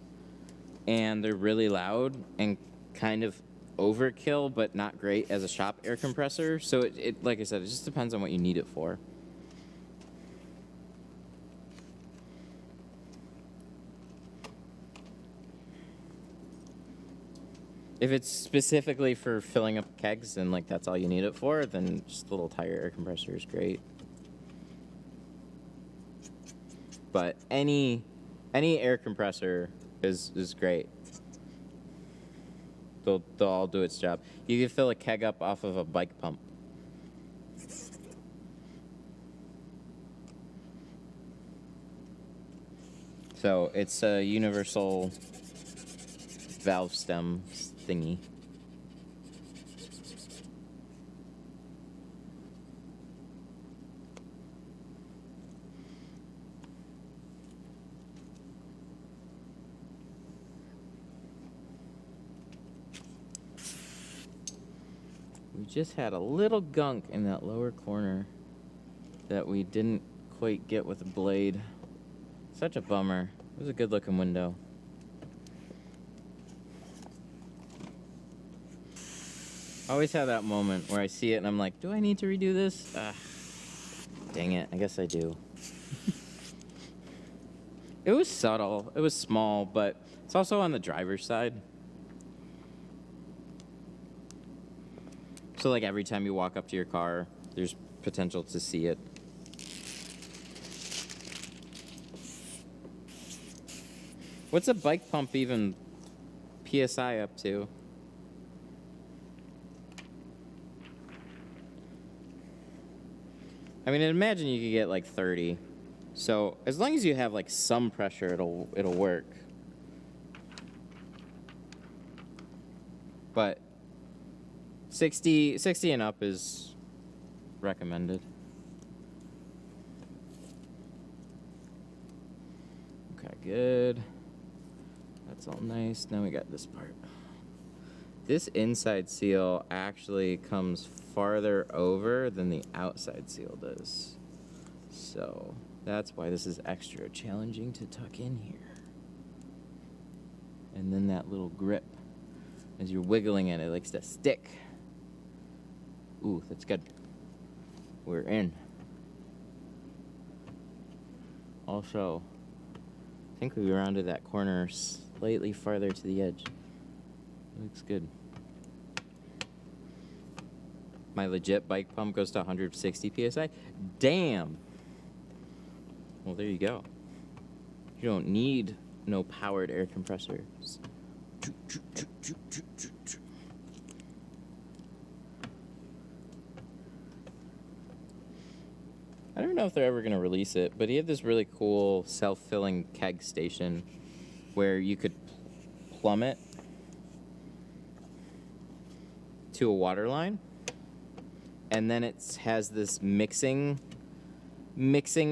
and they're really loud and kind of overkill, but not great as a shop air compressor. So it like I said, it just depends on what you need it for. If it's specifically for filling up kegs and like that's all you need it for, then just a little tire air compressor is great. But any air compressor is great. They'll all do its job. You can fill a keg up off of a bike pump. So it's a universal valve stem thingy. We just had a little gunk in that lower corner that we didn't quite get with the blade. Such a bummer. It was a good looking window. I always have that moment where I see it and I'm like, do I need to redo this? Dang it, I guess I do. It was subtle. It was small, but it's also on the driver's side. So, like, every time you walk up to your car, there's potential to see it. What's a bike pump even PSI up to? I mean, I'd imagine you could get like 30. So as long as you have like some pressure, it'll work. But 60 and up is recommended. Okay, good. That's all nice. Now we got this part. This inside seal actually comes farther over than the outside seal does. So that's why this is extra challenging to tuck in here. And then that little grip, as you're wiggling it, it likes to stick. Ooh, that's good. We're in. Also, I think we rounded that corner slightly farther to the edge. Looks good. My legit bike pump goes to 160 PSI. Damn! Well, there you go. You don't need no powered air compressors. I don't know if they're ever going to release it, but he had this really cool self-filling keg station where you could plumb it to a water line, and then it has this mixing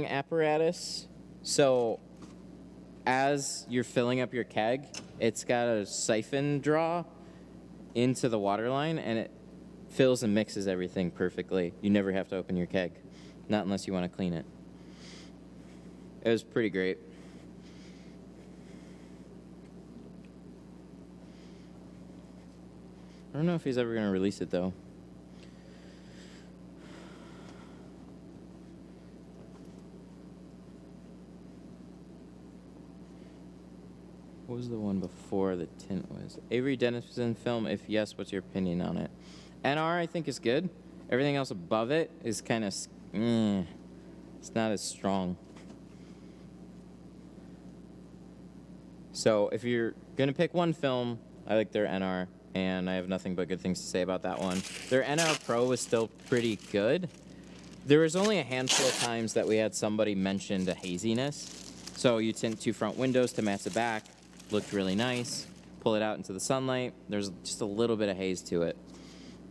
apparatus. So as you're filling up your keg, it's got a siphon draw into the water line, and it fills and mixes everything perfectly. You never have to open your keg, not unless you want to clean it. It was pretty great. I don't know if he's ever going to release it, though. What was the one before the tint was? Avery Dennison film, if yes, what's your opinion on it? NR, I think, is good. Everything else above it is kind of, it's not as strong. So if you're going to pick one film, I like their NR, and I have nothing but good things to say about that one. Their NR Pro was still pretty good. There was only a handful of times that we had somebody mention the haziness. So you tint 2 front windows to match the back. Looked really nice. Pull it out into the sunlight. There's just a little bit of haze to it.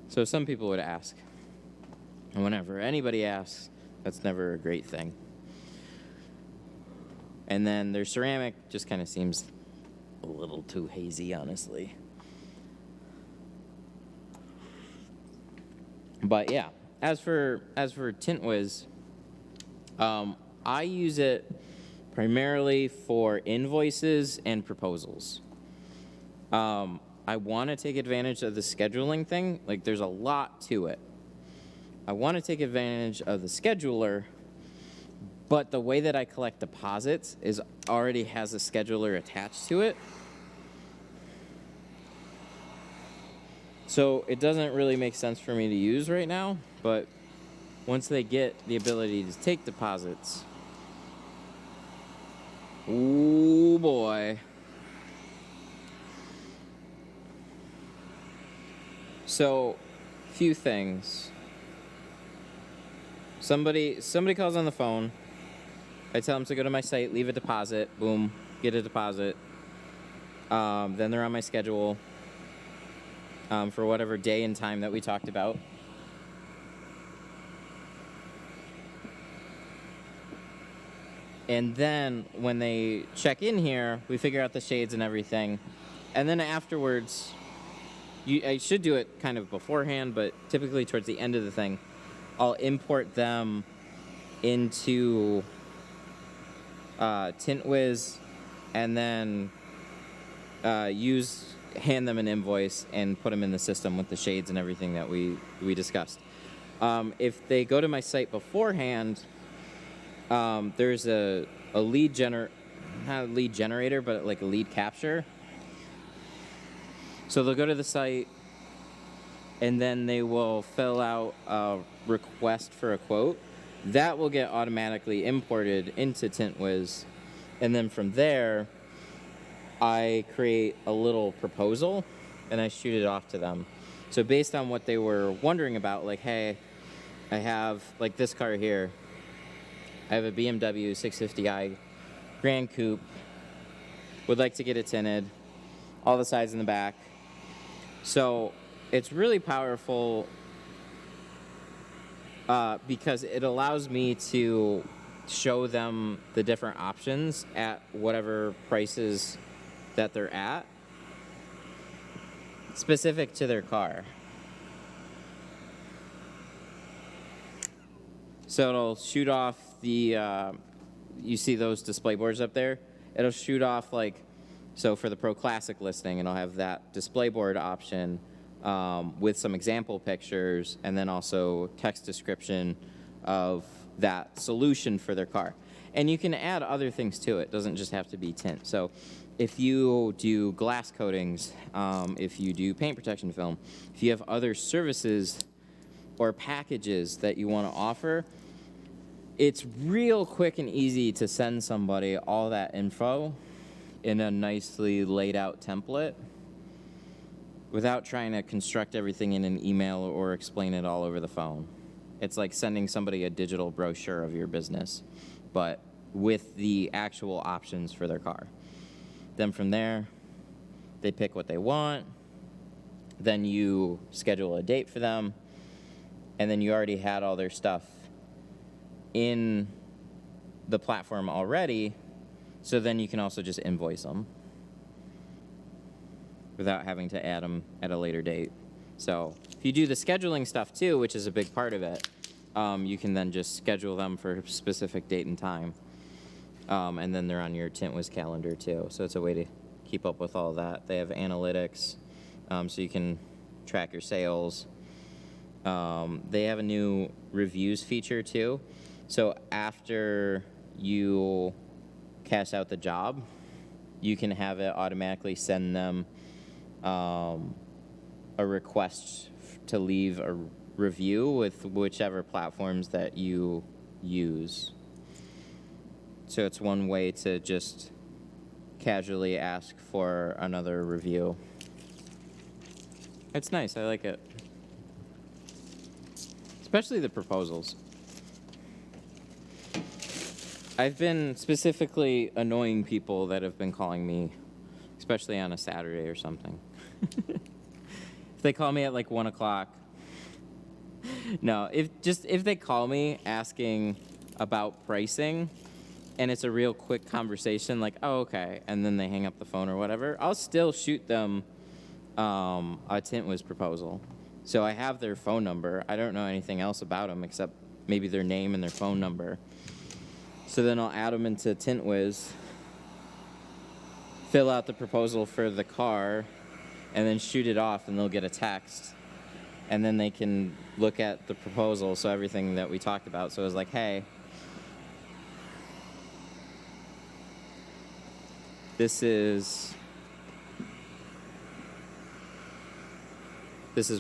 So some people would ask. And whenever anybody asks, that's never a great thing. And then their ceramic just kind of seems a little too hazy, honestly. But yeah, as for Tint Wiz, I use it primarily for invoices and proposals. I want to take advantage of the scheduling thing. Like, there's a lot to it. I want to take advantage of the scheduler, but the way that I collect deposits is already has a scheduler attached to it. So it doesn't really make sense for me to use right now, but once they get the ability to take deposits, ooh boy. So, few things. Somebody calls on the phone. I tell them to go to my site, leave a deposit, boom, get a deposit. Then they're on my schedule for whatever day and time that we talked about. And then when they check in here, we figure out the shades and everything. And then afterwards, I should do it kind of beforehand, but typically towards the end of the thing, I'll import them into Tint Wiz, and then hand them an invoice and put them in the system with the shades and everything that we discussed. If they go to my site beforehand, there's a lead not a lead generator, but like a lead capture. So they'll go to the site, and then they will fill out a request for a quote. That will get automatically imported into TintWiz, and then from there, I create a little proposal, and I shoot it off to them. So based on what they were wondering about, like, hey, I have, like this car here, I have a BMW 650i Grand Coupe, would like to get it tinted, all the sides in the back. So it's really powerful because it allows me to show them the different options at whatever prices that they're at, specific to their car. So it'll shoot off the, you see those display boards up there? It'll shoot off like, so for the Pro Classic listing, it'll have that display board option with some example pictures, and then also text description of that solution for their car. And you can add other things to it. It doesn't just have to be tint. So if you do glass coatings, if you do paint protection film, if you have other services or packages that you want to offer, it's real quick and easy to send somebody all that info in a nicely laid out template without trying to construct everything in an email or explain it all over the phone. It's like sending somebody a digital brochure of your business, but with the actual options for their car. Then from there, they pick what they want. Then you schedule a date for them. And then you already had all their stuff in the platform already. So then you can also just invoice them without having to add them at a later date. So if you do the scheduling stuff too, which is a big part of it, you can then just schedule them for a specific date and time. And then they're on your TintWiz calendar too. So it's a way to keep up with all of that. They have analytics, so you can track your sales. They have a new reviews feature too. So after you cast out the job, you can have it automatically send them a request to leave a review with whichever platforms that you use. So it's one way to just casually ask for another review. It's nice, I like it. Especially the proposals. I've been specifically annoying people that have been calling me, especially on a Saturday or something. If they call me at like 1 o'clock. No, if they call me asking about pricing, and it's a real quick conversation, like, oh, okay, and then they hang up the phone or whatever, I'll still shoot them a TintWiz proposal. So I have their phone number. I don't know anything else about them except maybe their name and their phone number. So then I'll add them into TintWiz, fill out the proposal for the car, and then shoot it off, and they'll get a text. And then they can look at the proposal, so everything that we talked about. So it was like, hey, this is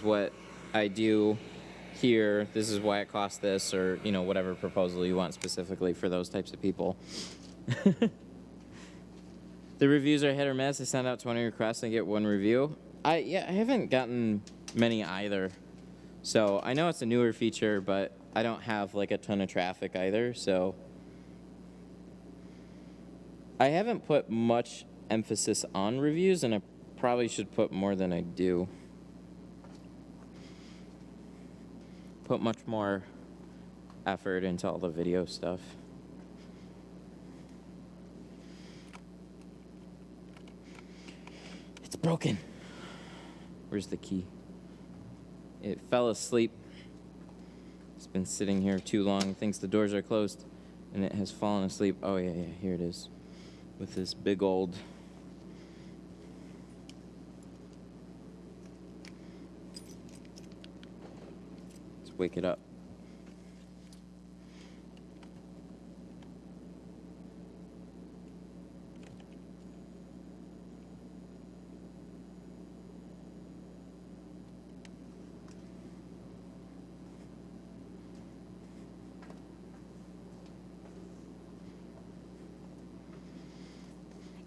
what I do here, this is why it costs this, or, you know, whatever proposal you want specifically for those types of people. The reviews are hit or miss. I send out 20 requests and get 1 review. I haven't gotten many either. So I know it's a newer feature, but I don't have like a ton of traffic either, so I haven't put much emphasis on reviews, and I probably should put more than I do. Put much more effort into all the video stuff. It's broken. Where's the key? It fell asleep. It's been sitting here too long. Thinks the doors are closed, and it has fallen asleep. Oh yeah, here it is, with this big old. Let's wake it up.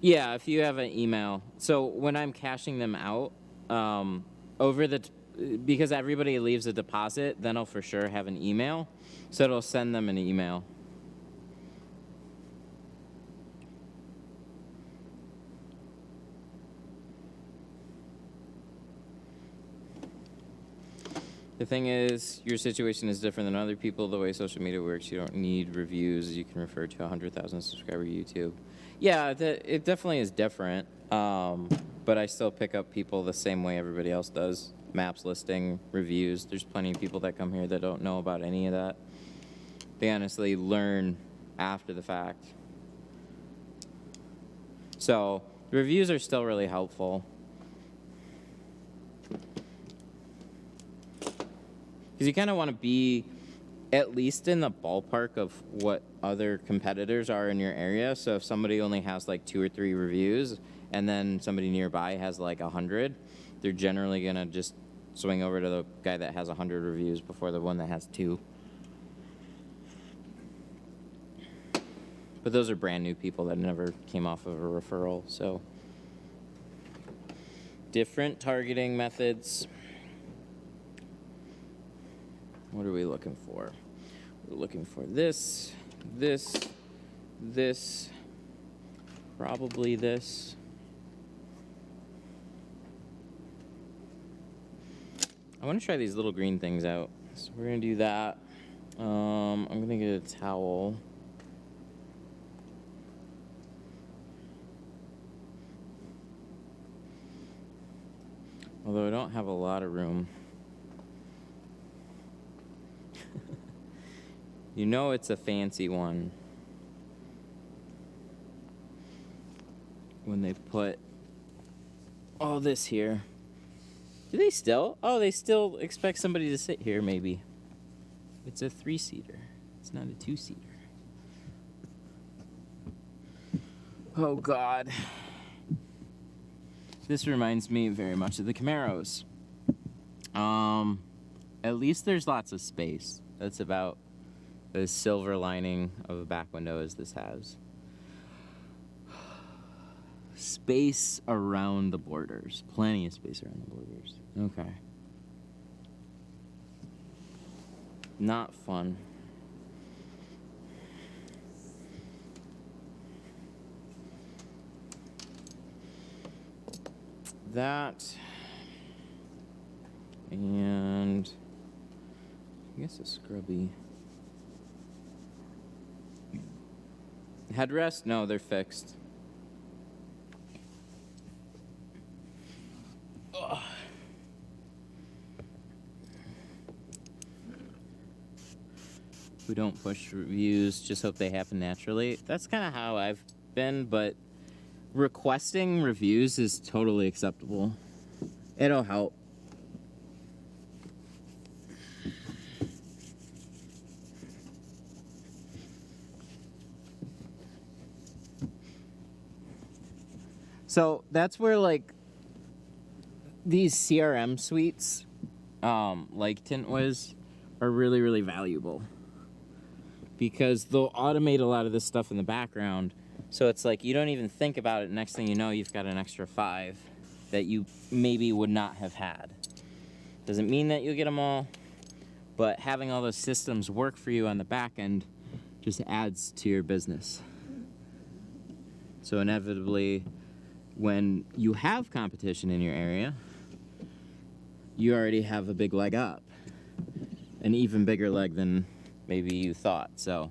Yeah, if you have an email. So when I'm cashing them out, over the because everybody leaves a deposit, then I'll for sure have an email. So it'll send them an email. The thing is, your situation is different than other people. The way social media works, you don't need reviews. You can refer to 100,000 subscriber YouTube. Yeah, it definitely is different. But I still pick up people the same way everybody else does. Maps listing, reviews. There's plenty of people that come here that don't know about any of that. They honestly learn after the fact. So, the reviews are still really helpful. Because you kind of want to be at least in the ballpark of what other competitors are in your area. So if somebody only has like 2 or 3 reviews and then somebody nearby has like 100, they're generally going to just swing over to the guy that has 100 reviews before the one that has 2. But those are brand new people that never came off of a referral. So different targeting methods. What are we looking for? We're looking for this, probably this. I want to try these little green things out. So we're going to do that. I'm going to get a towel. Although I don't have a lot of room. You know it's a fancy one when they put all this here. Do they still? Oh, they still expect somebody to sit here, maybe. It's a 3-seater. It's not a 2-seater. Oh, God. This reminds me very much of the Camaros. At least there's lots of space. That's about the silver lining of a back window as this has. Space around the borders. Plenty of space around the borders. Okay. Not fun. That. And I guess a scrubby. Headrest? No, they're fixed. Ugh. We don't push reviews, just hope they happen naturally. That's kind of how I've been, but requesting reviews is totally acceptable. It'll help. So that's where like these CRM suites, like Tint was, are really, really valuable. Because they'll automate a lot of this stuff in the background. So it's like you don't even think about it. Next thing you know, you've got an extra 5 that you maybe would not have had. Doesn't mean that you'll get them all, but having all those systems work for you on the back end just adds to your business. So inevitably, when you have competition in your area, you already have a big leg up. An even bigger leg than maybe you thought, so.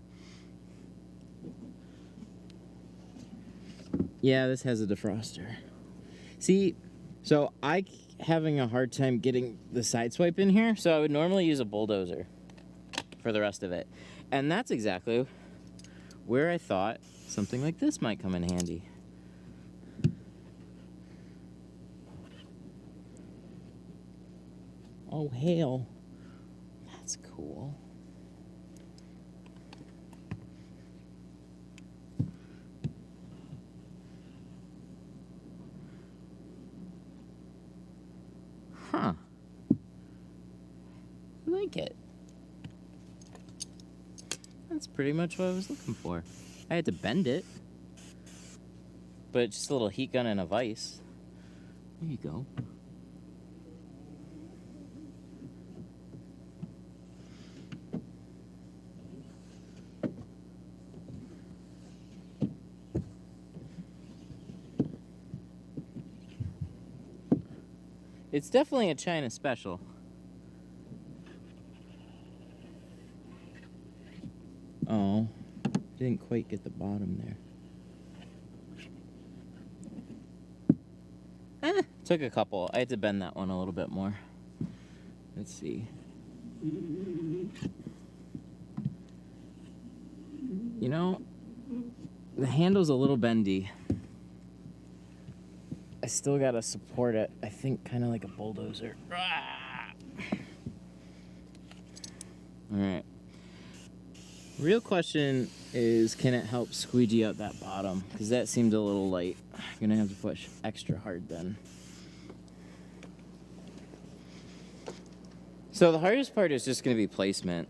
Yeah, this has a defroster. See, so having a hard time getting the side swipe in here, so I would normally use a bulldozer for the rest of it. And that's exactly where I thought something like this might come in handy. Oh, hail. That's cool. Huh. I like it. That's pretty much what I was looking for. I had to bend it. but it's just a little heat gun and a vise. There you go. It's definitely a China special. Oh, didn't quite get the bottom there. Took a couple. I had to bend that one a little bit more. Let's see. You know, the handle's a little bendy. I still gotta support it, I think, kind of like a bulldozer. Alright. Real question is, can it help squeegee out that bottom? Because that seemed a little light. I'm gonna have to push extra hard then. So the hardest part is just gonna be placement.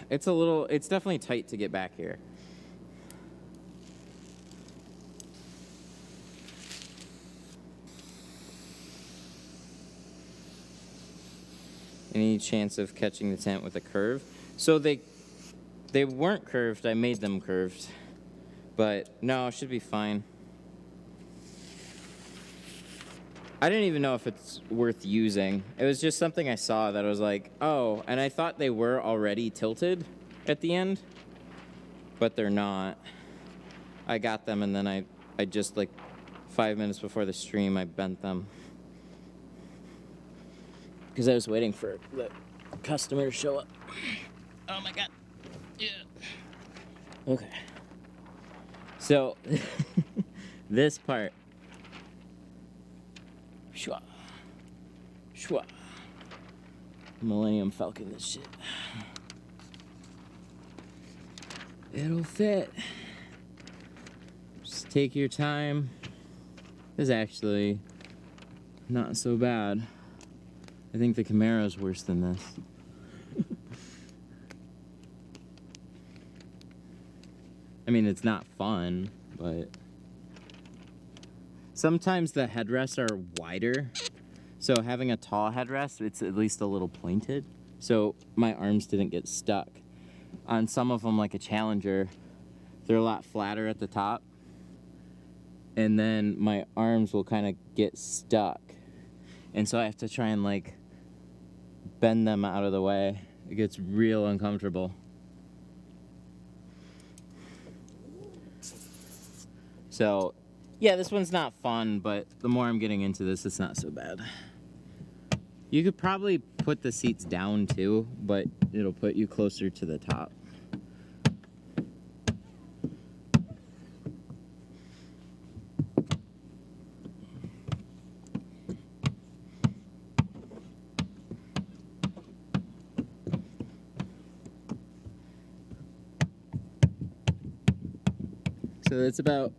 It's definitely tight to get back here. Any chance of catching the tint with a curve? So they weren't curved, I made them curved. But no, it should be fine. I didn't even know if it's worth using. It was just something I saw that I was like, oh, and I thought they were already tilted at the end, but they're not. I got them and then I just like 5 minutes before the stream, I bent them. Because I was waiting for the customer to show up. Oh my god. Yeah. Okay. So, this part. Shwa. Shwa. Millennium Falcon, this shit. It'll fit. Just take your time. This is actually not so bad. I think the Camaro's worse than this. I mean, it's not fun, but sometimes the headrests are wider. So having a tall headrest, it's at least a little pointed. So my arms didn't get stuck. On some of them, like a Challenger, they're a lot flatter at the top. And then my arms will kind of get stuck. And so I have to try and like bend them out of the way. It gets real uncomfortable. So, yeah, this one's not fun, but the more I'm getting into this, it's not so bad. You could probably put the seats down too, but it'll put you closer to the top. So that's about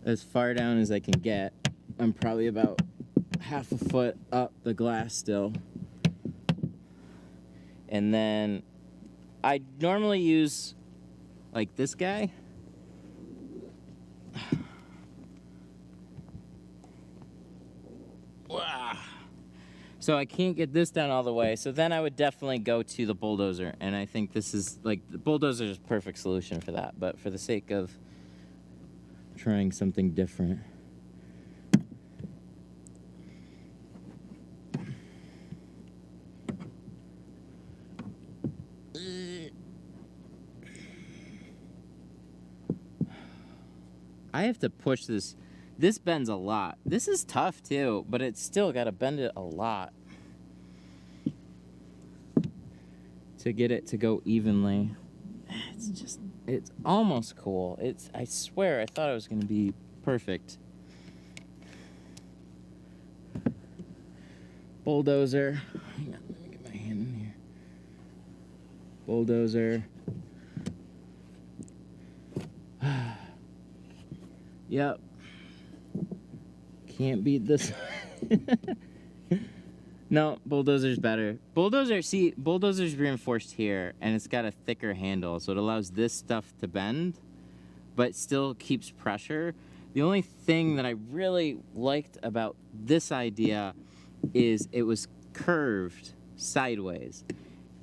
as far down as I can get. I'm probably about half a foot up the glass still. And then I normally use like this guy. So I can't get this down all the way. So then I would definitely go to the bulldozer. And I think this is like, the bulldozer is a perfect solution for that. But for the sake of trying something different. I have to push this. This bends a lot. This is tough too, but it's still got to bend it a lot to get it to go evenly. It's almost cool. I swear, I thought it was going to be perfect. Bulldozer. Hang on, let me get my hand in here. Bulldozer. Yep. Can't beat this. No, bulldozer's better. Bulldozer's reinforced here, and it's got a thicker handle, so it allows this stuff to bend, but still keeps pressure. The only thing that I really liked about this idea is it was curved sideways.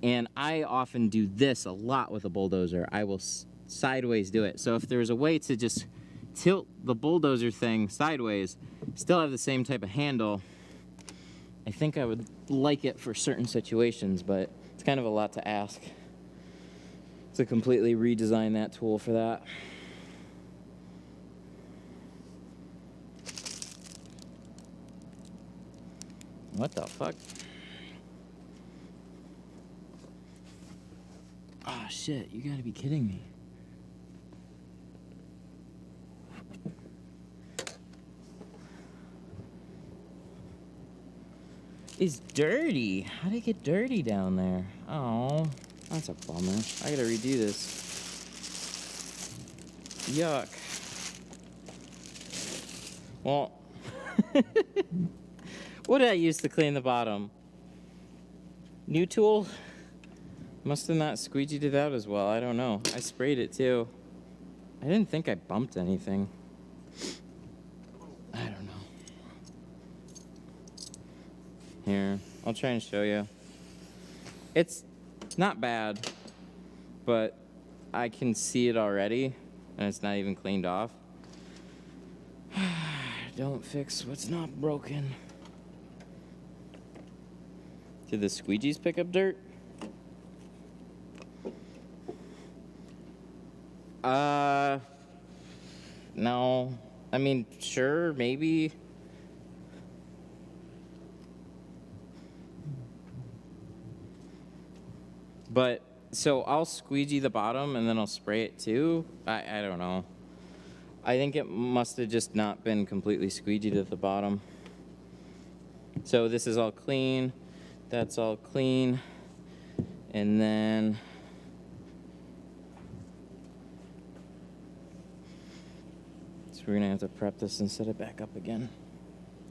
And I often do this a lot with a bulldozer. I will sideways do it. So if there was a way to just tilt the bulldozer thing sideways, still have the same type of handle, I think I would like it for certain situations, but it's kind of a lot to ask to completely redesign that tool for that. What the fuck? Oh shit, you gotta be kidding me. It's dirty. How did it get dirty down there? Oh, that's a bummer. I gotta redo this. Yuck. Well, what did I use to clean the bottom? New tool? Must have not squeegeed it out as well. I don't know. I sprayed it too. I didn't think I bumped anything. I don't know. Here, I'll try and show you. It's not bad, but I can see it already, and it's not even cleaned off. Don't fix what's not broken. Did the squeegees pick up dirt? No. I mean, sure, maybe. But, so I'll squeegee the bottom and then I'll spray it too. I don't know. I think it must have just not been completely squeegeed at the bottom. So this is all clean. That's all clean. And then so we're gonna have to prep this and set it back up again,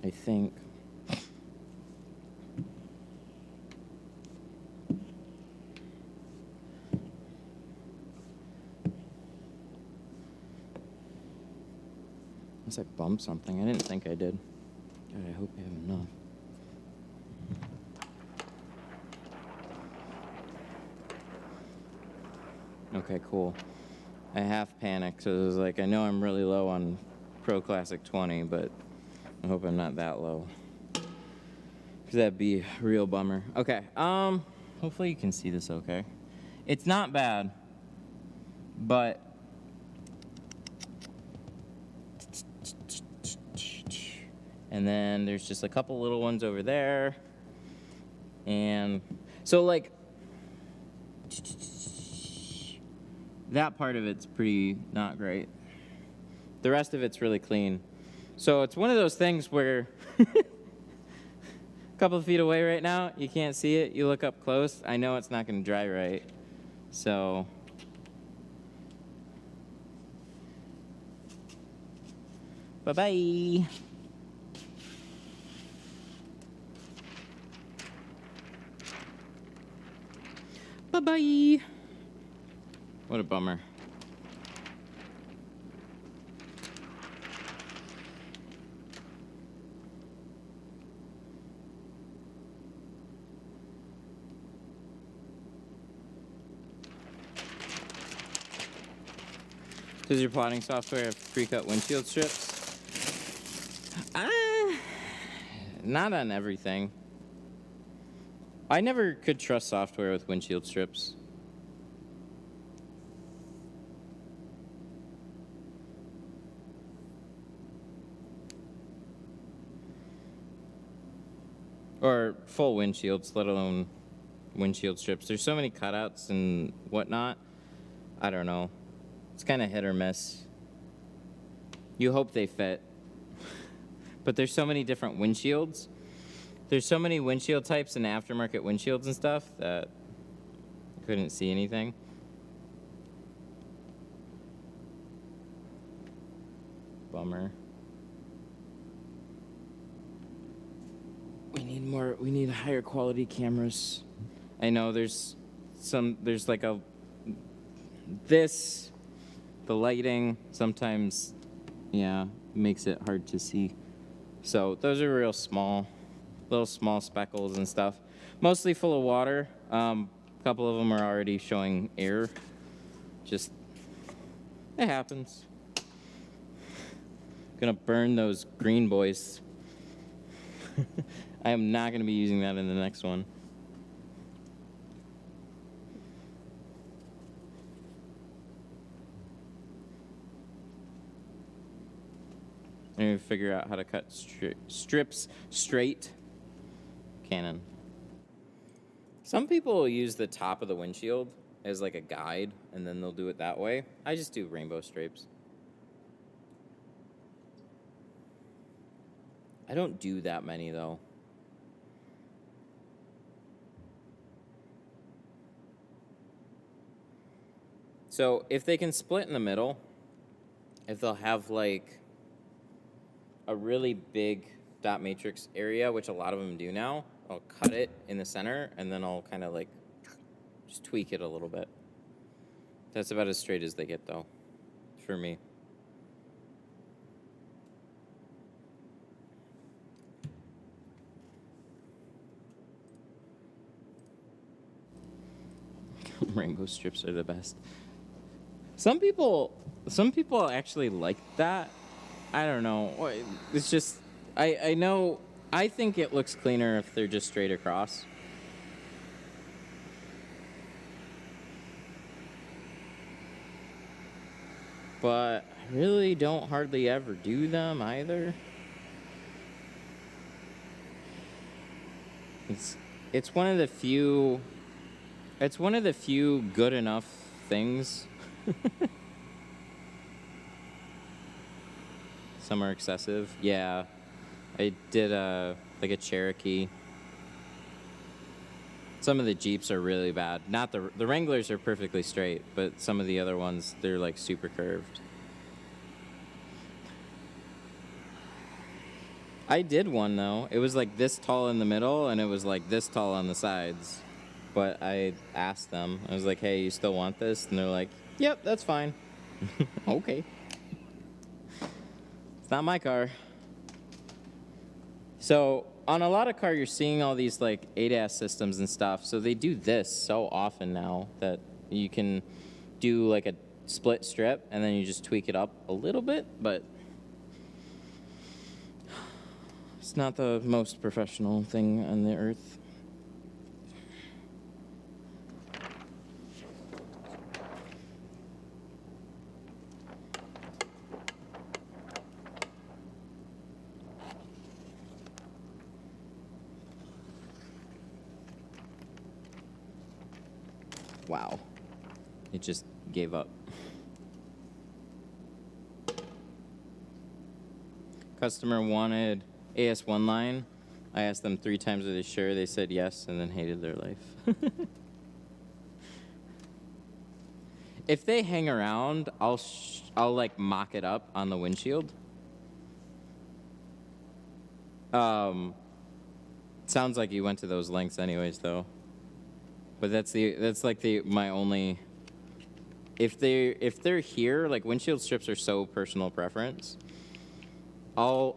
I think. Unless I bumped something. I didn't think I did. God, I hope I have enough. Okay, cool. I half panicked, so it was like, I know I'm really low on Pro Classic 20, but I hope I'm not that low. Because that'd be a real bummer. Okay, hopefully you can see this okay. It's not bad, but and then there's just a couple little ones over there. And so like that part of it's pretty not great. The rest of it's really clean. So it's one of those things where a couple of feet away right now, you can't see it. You look up close, I know it's not gonna dry right. So bye-bye. Bye-bye. What a bummer. Does your plotting software have pre-cut windshield strips? Not on everything. I never could trust software with windshield strips. Or full windshields, let alone windshield strips. There's so many cutouts and whatnot. I don't know. It's kind of hit or miss. You hope they fit. But there's so many different windshields. There's so many windshield types and aftermarket windshields and stuff that I couldn't see anything. Bummer. We need higher quality cameras. I know there's like the lighting, sometimes, yeah, makes it hard to see. So those are real small, little small speckles and stuff. Mostly full of water. A couple of them are already showing air. Just, it happens. Gonna burn those green boys. I am not gonna be using that in the next one. I'm gonna figure out how to cut strips straight. Canon. Some people will use the top of the windshield as like a guide, and then they'll do it that way. I just do rainbow stripes. I don't do that many though. So if they can split in the middle, if they'll have like a really big dot matrix area, which a lot of them do now, I'll cut it in the center and then I'll kind of like just tweak it a little bit. That's about as straight as they get though, for me. Rainbow strips are the best. Some people actually like that. I don't know. It's just, I know, I think it looks cleaner if they're just straight across. But I really don't hardly ever do them either. It's one of the few good enough things. Some are excessive. Yeah. I did like a Cherokee. Some of the Jeeps are really bad. Not the Wranglers are perfectly straight, but some of the other ones, they're like super curved. I did one though. It was like this tall in the middle and it was like this tall on the sides. But I asked them, I was like, hey, you still want this? And they're like, yep, that's fine. Okay. It's not my car. So on a lot of car, you're seeing all these like ADAS systems and stuff. So they do this so often now that you can do like a split strip and then you just tweak it up a little bit, but it's not the most professional thing on the earth. Wow. It just gave up. Customer wanted AS1 line. I asked them 3 times, are they sure? They said yes, and then hated their life. If they hang around, I'll like mock it up on the windshield. Sounds like you went to those lengths anyways, though. But that's like my only. If they're here, like windshield strips are so personal preference. I'll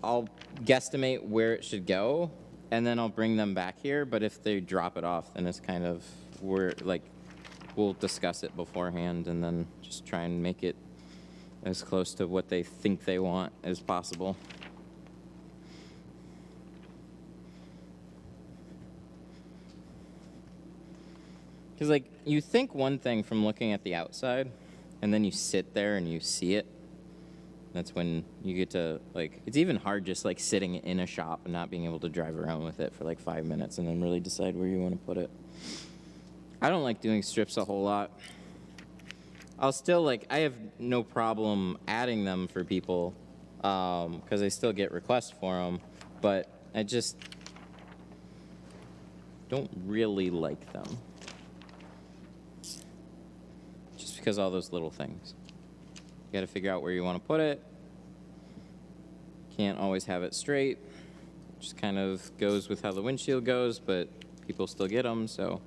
guesstimate where it should go, and then I'll bring them back here. But if they drop it off, then it's kind of we'll discuss it beforehand, and then just try and make it as close to what they think they want as possible. Because, like, you think one thing from looking at the outside, and then you sit there and you see it. That's when you get to, like, it's even hard just, like, sitting in a shop and not being able to drive around with it for, like, 5 minutes and then really decide where you want to put it. I don't like doing strips a whole lot. I'll still, like, I have no problem adding them for people because I still get requests for them, but I just don't really like them. Because all those little things. You got to figure out where you want to put it. Can't always have it straight. Just kind of goes with how the windshield goes, but people still get them, so.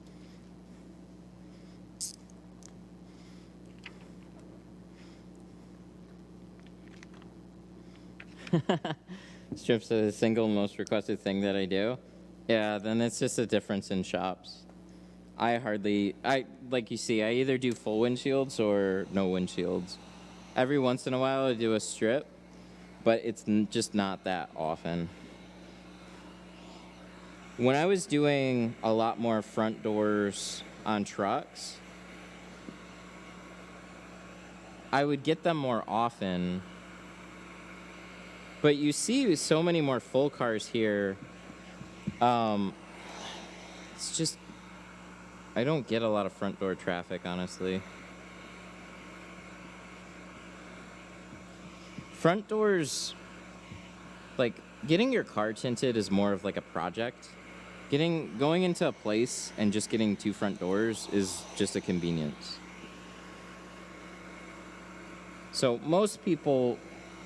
Strips are the single most requested thing that I do. Yeah, then it's just a difference in shops. Like you see, I either do full windshields or no windshields. Every once in a while I do a strip, but it's just not that often. When I was doing a lot more front doors on trucks, I would get them more often. But you see so many more full cars here. It's just, I don't get a lot of front door traffic, honestly. Front doors, like, getting your car tinted is more of like a project. Going into a place and just getting 2 front doors is just a convenience. So most people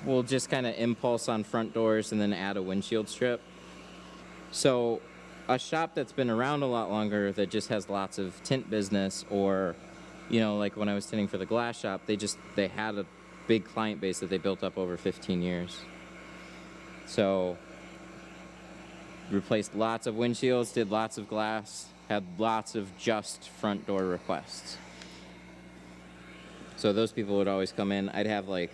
will just kind of impulse on front doors and then add a windshield strip. So a shop that's been around a lot longer that just has lots of tint business, or, you know, like when I was tinting for the glass shop, they had a big client base that they built up over 15 years. So replaced lots of windshields, did lots of glass, had lots of just front door requests. So those people would always come in. I'd have like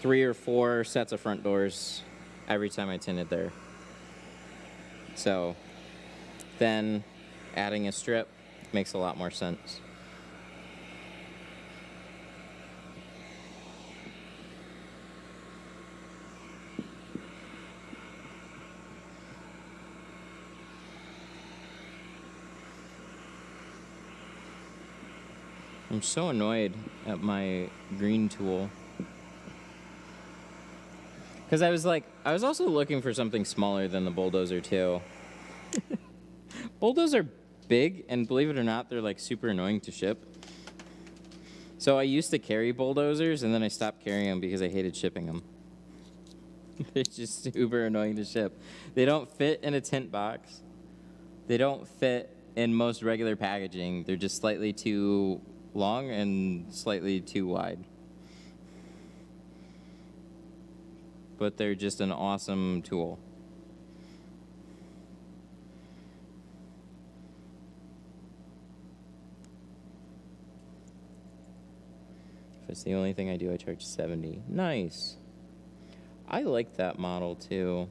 3 or 4 sets of front doors every time I tinted there. So then adding a strip makes a lot more sense. I'm so annoyed at my green tool. Because I was also looking for something smaller than the bulldozer too. Bulldozers are big, and believe it or not, they're like super annoying to ship. So I used to carry bulldozers, and then I stopped carrying them because I hated shipping them. They're just super annoying to ship. They don't fit in a tint box. They don't fit in most regular packaging. They're just slightly too long and slightly too wide. But they're just an awesome tool. If it's the only thing I do, I charge $70. Nice. I like that model too.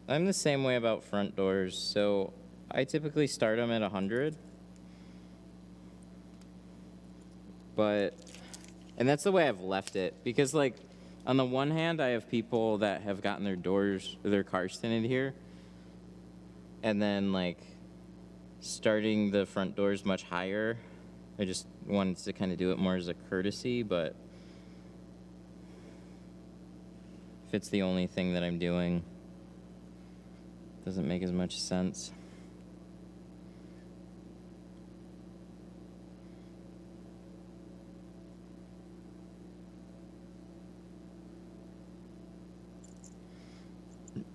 I'm the same way about front doors, so I typically start them at 100. And that's the way I've left it, because like on the one hand, I have people that have gotten their cars tinted here, and then like starting the front doors much higher. I just wanted to kind of do it more as a courtesy, but if it's the only thing that I'm doing, it doesn't make as much sense.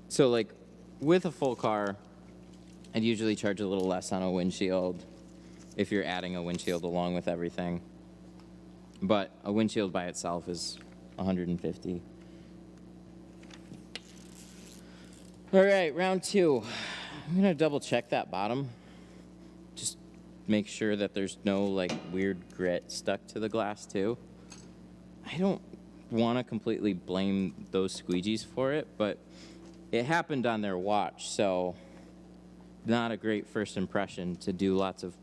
So like with a full car, I'd usually charge a little less on a windshield if you're adding a windshield along with everything. But a windshield by itself is $150. All right, round 2. I'm gonna double check that bottom. Just make sure that there's no like weird grit stuck to the glass too. I don't want to completely blame those squeegees for it, but it happened on their watch, so not a great first impression to do lots of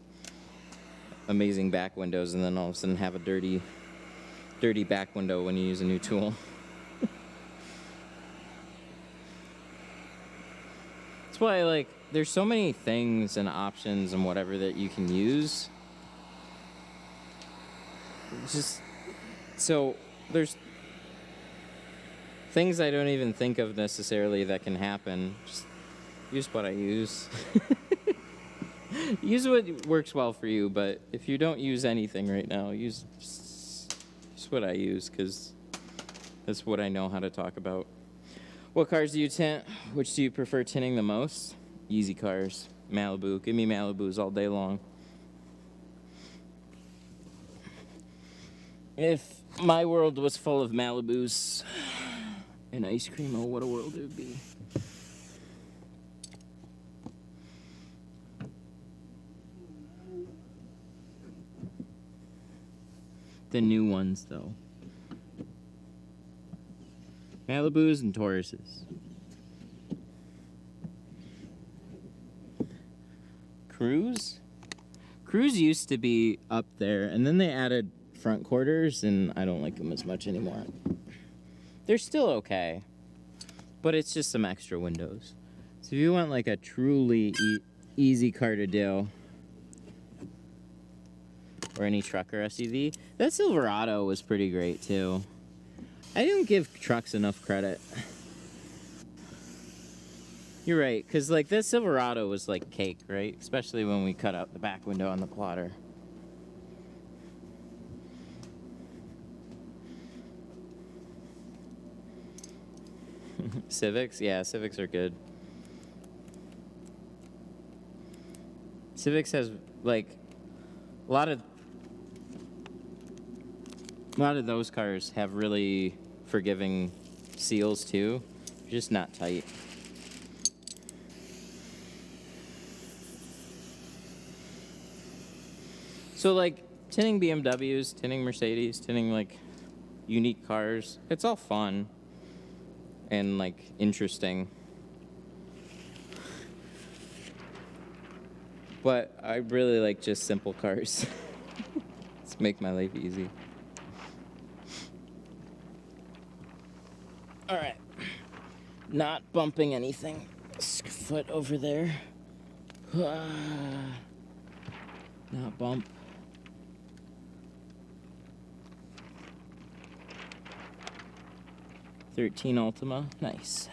amazing back windows and then all of a sudden have a dirty back window when you use a new tool. That's why, like, there's so many things and options and whatever that you can use. Just so there's things I don't even think of necessarily that can happen. Just use what I use. Use what works well for you, but if you don't use anything right now, use what I use, because that's what I know how to talk about. What cars do you tint? Which do you prefer tinting the most? Easy cars. Malibu. Give me Malibus all day long. If my world was full of Malibus and ice cream, oh, what a world it would be. The new ones, though. Malibus and Tauruses. Cruise? Cruise used to be up there, and then they added front quarters, and I don't like them as much anymore. They're still okay, but it's just some extra windows. So if you want like a truly easy car to do, or any truck or SUV, that Silverado was pretty great too. I don't give trucks enough credit. You're right, because like this Silverado was like cake, right? Especially when we cut out the back window on the plotter. Civics? Yeah, Civics are good. Civics has like a lot of those cars have really forgiving seals too. They're just not tight. So like tinting BMWs, tinting Mercedes, tinting like unique cars, it's all fun and like interesting. But I really like just simple cars. Let's make my life easy. All right, not bumping anything. Foot over there. Not bump. '13 Ultima, nice.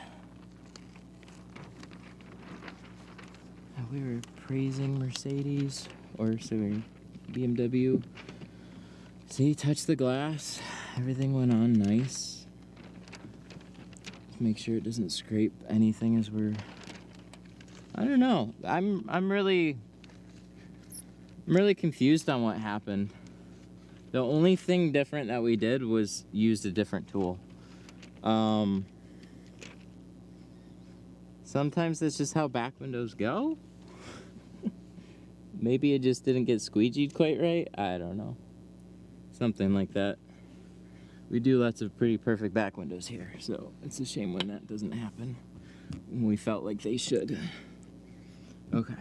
We were praising Mercedes, or sorry, BMW. See, touch the glass. Everything went on nice. Make sure it doesn't scrape anything as we're. I don't know. I'm really confused on what happened. The only thing different that we did was used a different tool. Sometimes that's just how back windows go. Maybe it just didn't get squeegeed quite right. I don't know. Something like that. We do lots of pretty perfect back windows here, so it's a shame when that doesn't happen when we felt like they should. Okay.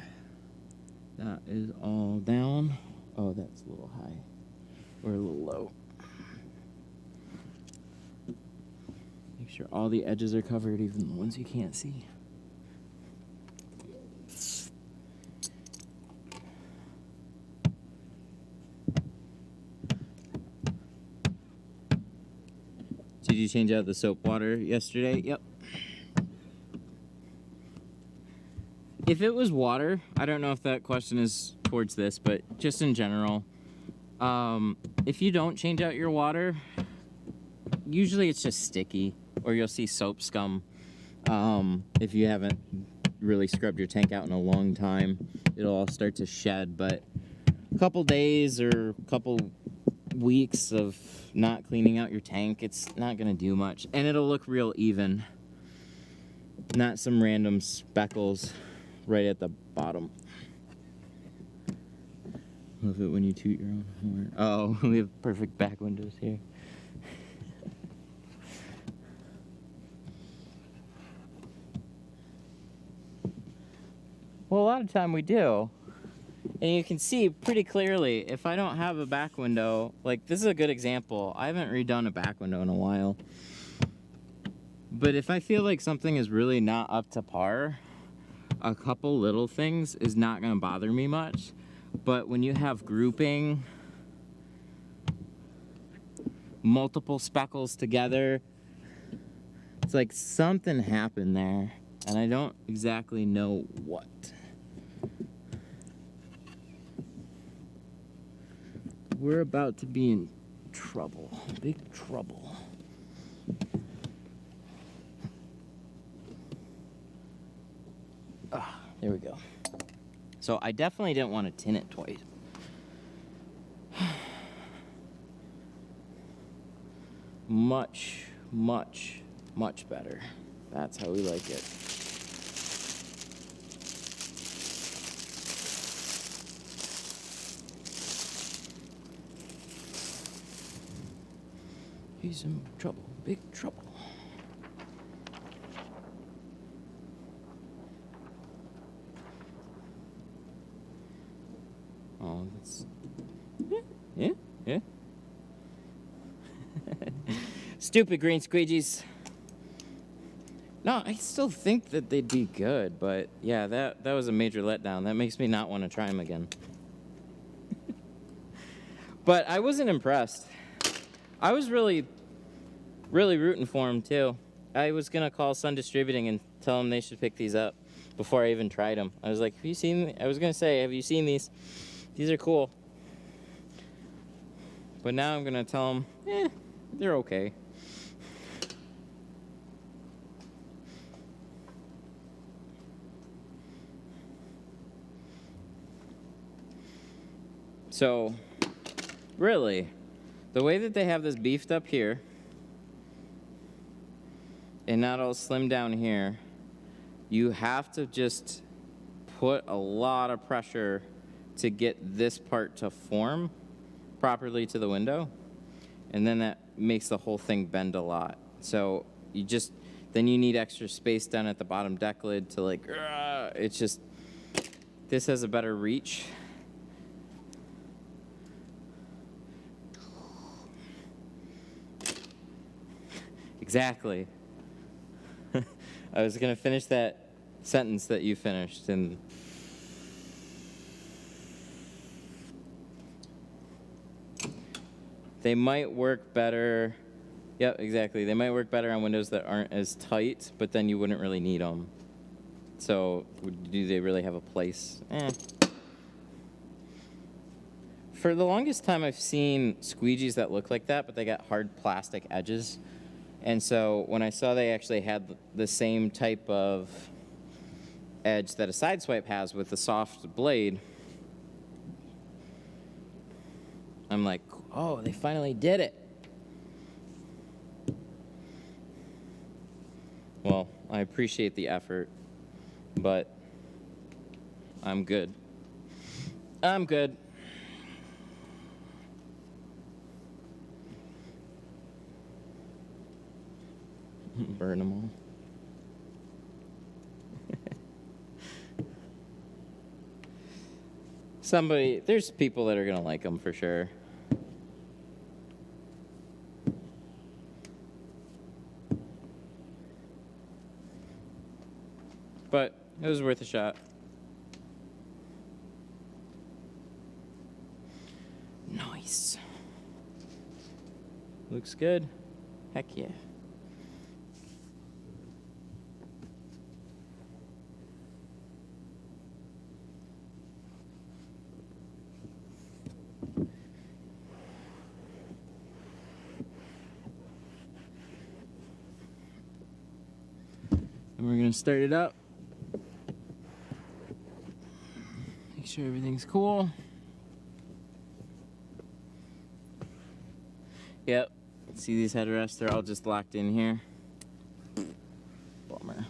That is all down. Oh, that's a little high. Or a little low. Make sure all the edges are covered, even the ones you can't see. Did you change out the soap water yesterday? Yep. If it was water, I don't know if that question is towards this, but just in general, if you don't change out your water, usually it's just sticky, or you'll see soap scum. If you haven't really scrubbed your tank out in a long time, it'll all start to shed, but a couple days or a couple weeks of not cleaning out your tank, it's not gonna do much, and it'll look real even, not some random speckles right at the bottom. Love it when you toot your own horn. Oh, we have perfect back windows here. Well, a lot of time we do. And you can see pretty clearly, if I don't have a back window, like this is a good example. I haven't redone a back window in a while. But if I feel like something is really not up to par, a couple little things is not gonna bother me much. But when you have grouping, multiple speckles together, it's like something happened there, and I don't exactly know what. We're about to be in trouble, big trouble. Ah, there we go. So I definitely didn't want to tint it twice. much, much, much better. That's how we like it. He's in trouble, big trouble. Oh, that's... Yeah. Stupid green squeegees. No, I still think that they'd be good, but yeah, that was a major letdown. That makes me not want to try them again. But I wasn't impressed. I was really rooting for them too. I was gonna call Sun Distributing and tell them they should pick these up before I even tried them. I was like, have you seen? I was gonna say, have you seen these? These are cool. But now I'm gonna tell them, they're okay. So, really, the way that they have this beefed up here and not all slim down here, you have to just put a lot of pressure to get this part to form properly to the window, and then that makes the whole thing bend a lot. So then you need extra space down at the bottom deck lid to like, it's just, this has a better reach. Exactly. I was gonna finish that sentence that you finished, and they might work better. Yep, exactly. They might work better on windows that aren't as tight, but then you wouldn't really need them. So, do they really have a place? For the longest time, I've seen squeegees that look like that, but they got hard plastic edges. And so when I saw they actually had the same type of edge that a side swipe has with the soft blade, I'm like, oh, they finally did it. Well, I appreciate the effort, but I'm good. I'm good. Burn them all. There's people that are gonna like them for sure. But it was worth a shot. Nice. Looks good. Heck yeah. And we're gonna start it up. Make sure everything's cool. Yep. See these headrests? They're all just locked in here. Bummer.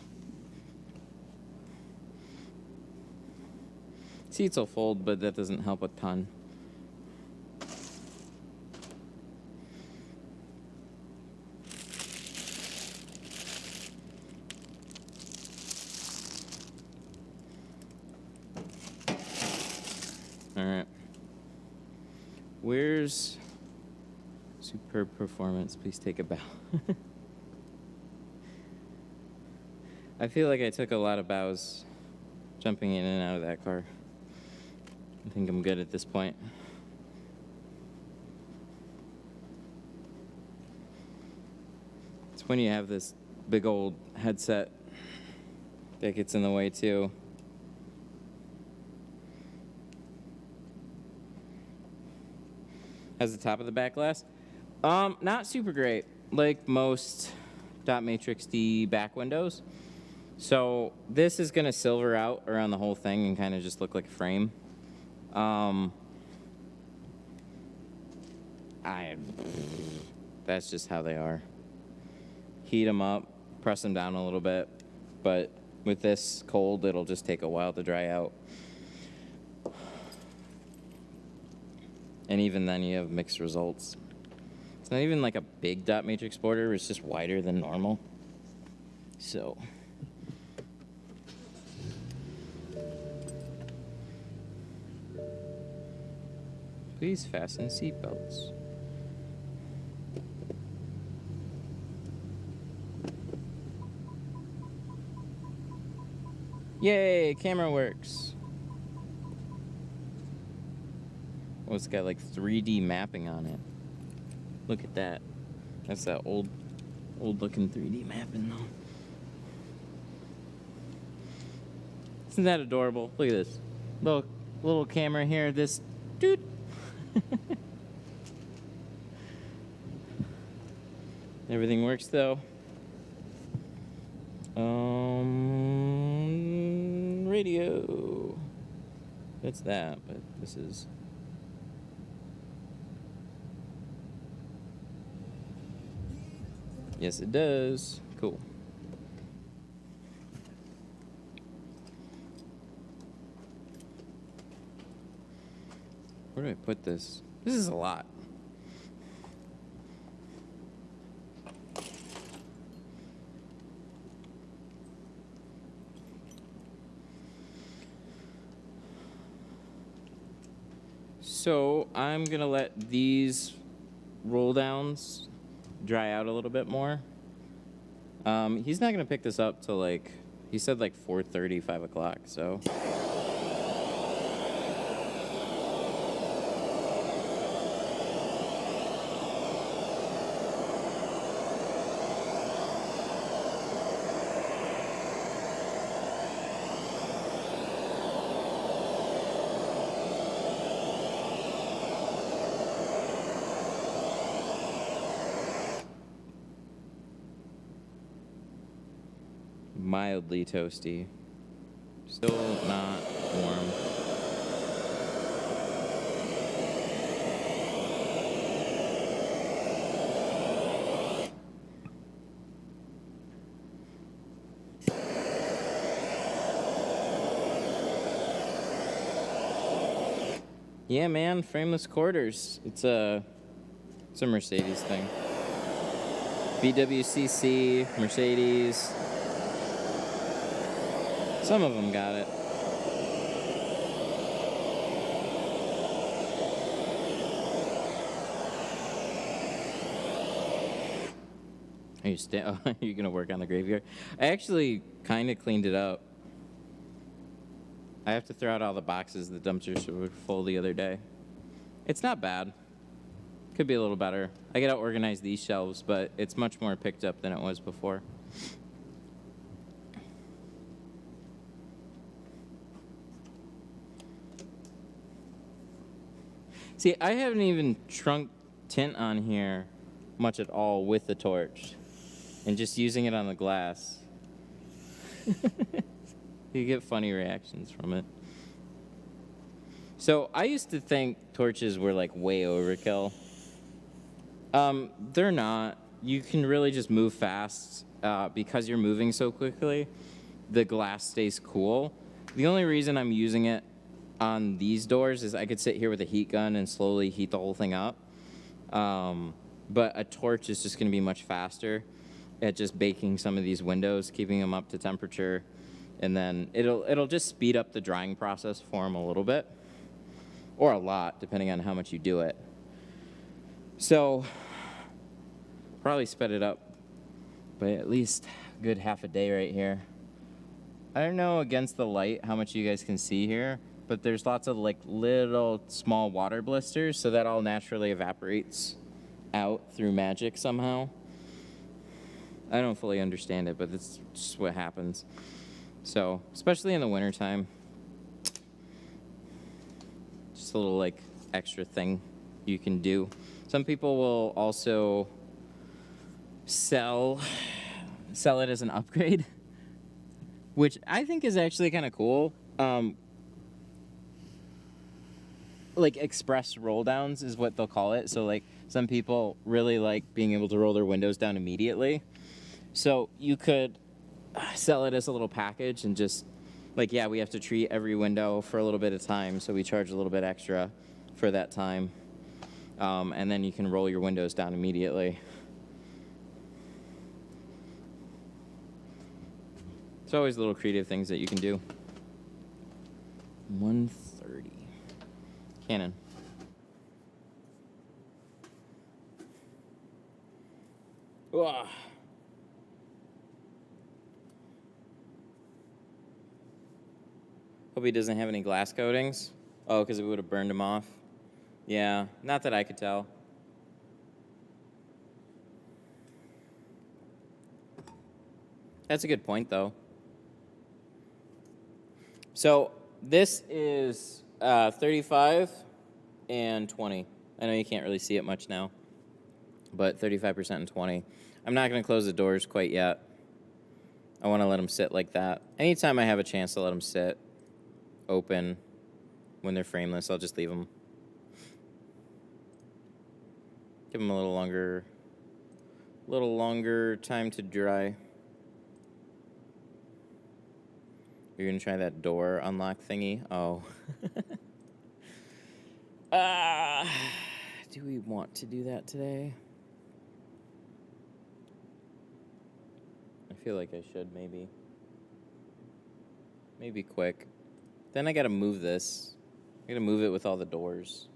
Seats will fold, but that doesn't help a ton. Alright. Where's Superb Performance? Please take a bow. I feel like I took a lot of bows jumping in and out of that car. I think I'm good at this point. It's when you have this big old headset that gets in the way too. How's the top of the back glass? Not super great, like most dot matrix D back windows. So this is gonna silver out around the whole thing and kind of just look like a frame. that's just how they are. Heat them up, press them down a little bit, but with this cold, it'll just take a while to dry out. And even then, you have mixed results. It's not even like a big dot matrix border, it's just wider than normal. So, please fasten seatbelts. Yay, camera works. Oh, it's got like 3D mapping on it. Look at that. That's that old looking 3D mapping though. Isn't that adorable? Look at this. Little camera here, this dude. Everything works though. Radio. That's that, but this is. Yes, it does. Cool. Where do I put this? This is a lot. So I'm gonna let these roll downs dry out a little bit more. He's not gonna pick this up till like, he said like 4:30, 5 o'clock, so. Mildly toasty. Still not warm. Yeah, man, frameless quarters. It's a Mercedes thing. BWCC, Mercedes. Some of them got it. Are you gonna work on the graveyard? I actually kind of cleaned it up. I have to throw out all the boxes the dumpsters were full the other day. It's not bad. Could be a little better. I gotta organize these shelves, but it's much more picked up than it was before. See, I haven't even trunked tint on here much at all with the torch and just using it on the glass. You get funny reactions from it. So I used to think torches were like way overkill. They're not. You can really just move fast because you're moving so quickly. The glass stays cool. The only reason I'm using it on these doors is I could sit here with a heat gun and slowly heat the whole thing up. But a torch is just going to be much faster at just baking some of these windows, keeping them up to temperature, and then it'll just speed up the drying process for them a little bit, or a lot, depending on how much you do it. So probably sped it up by at least a good half a day right here. I don't know against the light how much you guys can see here, but there's lots of like little small water blisters, so that all naturally evaporates out through magic somehow. I don't fully understand it, but it's just what happens. So, especially in the wintertime, just a little like extra thing you can do. Some people will also sell it as an upgrade, which I think is actually kind of cool. Like express roll downs is what they'll call it. So like Some people really like being able to roll their windows down immediately. So you could sell it as a little package and just like, yeah, we have to treat every window for a little bit of time, so we charge a little bit extra for that time. And then you can roll your windows down immediately. It's always little creative things that you can do. 130. Canon. Ugh. Hope he doesn't have any glass coatings. Oh, because it would have burned him off. Yeah, not that I could tell. That's a good point, though. So this is 35 and 20. I know you can't really see it much now, but 35% and 20. I'm not going to close the doors quite yet. I want to let them sit like that. Anytime I have a chance to let them sit open when they're frameless, I'll just leave them. Give them a little longer time to dry. You're going to try that door unlock thingy? Oh. Do we want to do that today? I feel like I should, maybe. Maybe quick. Then I gotta move this. I gotta move it with all the doors.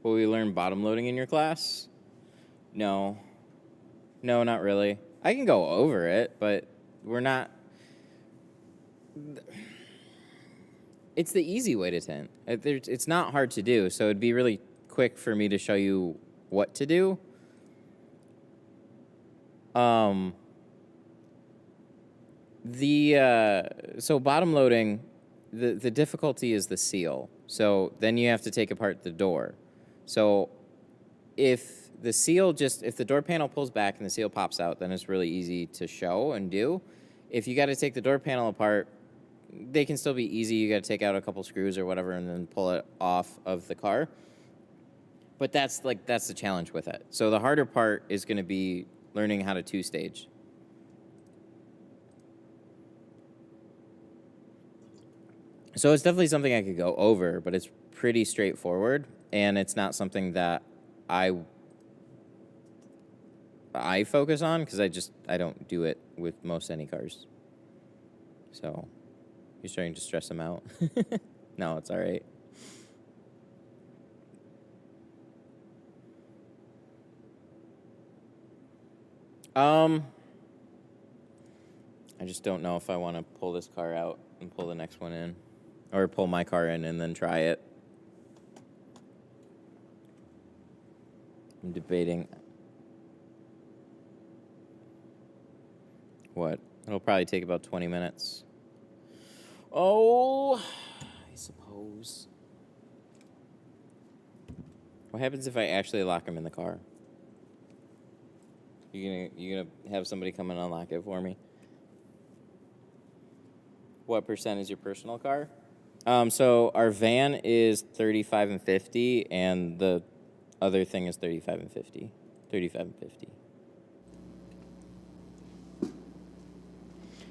Will we learn bottom loading in your class? No. No, not really. I can go over it, but we're not... It's the easy way to tint. It's not hard to do, so it'd be really quick for me to show you what to do. So bottom loading, the difficulty is the seal. So then you have to take apart the door. So if the door panel pulls back and the seal pops out, then it's really easy to show and do. If you got to take the door panel apart, they can still be easy. You got to take out a couple screws or whatever and then pull it off of the car. But that's the challenge with it. So the harder part is going to be learning how to two-stage. So it's definitely something I could go over, but it's pretty straightforward, and it's not something that I focus on because I don't do it with most any cars. So you're starting to stress them out. No, it's all right. I just don't know if I want to pull this car out and pull the next one in, or pull my car in and then try it. I'm debating. What? It'll probably take about 20 minutes. Oh, I suppose. What happens if I actually lock him in the car? You gonna have somebody come and unlock it for me? What percent is your personal car? So our van is 35 and 50, and the other thing is 35 and 50. 35 and 50.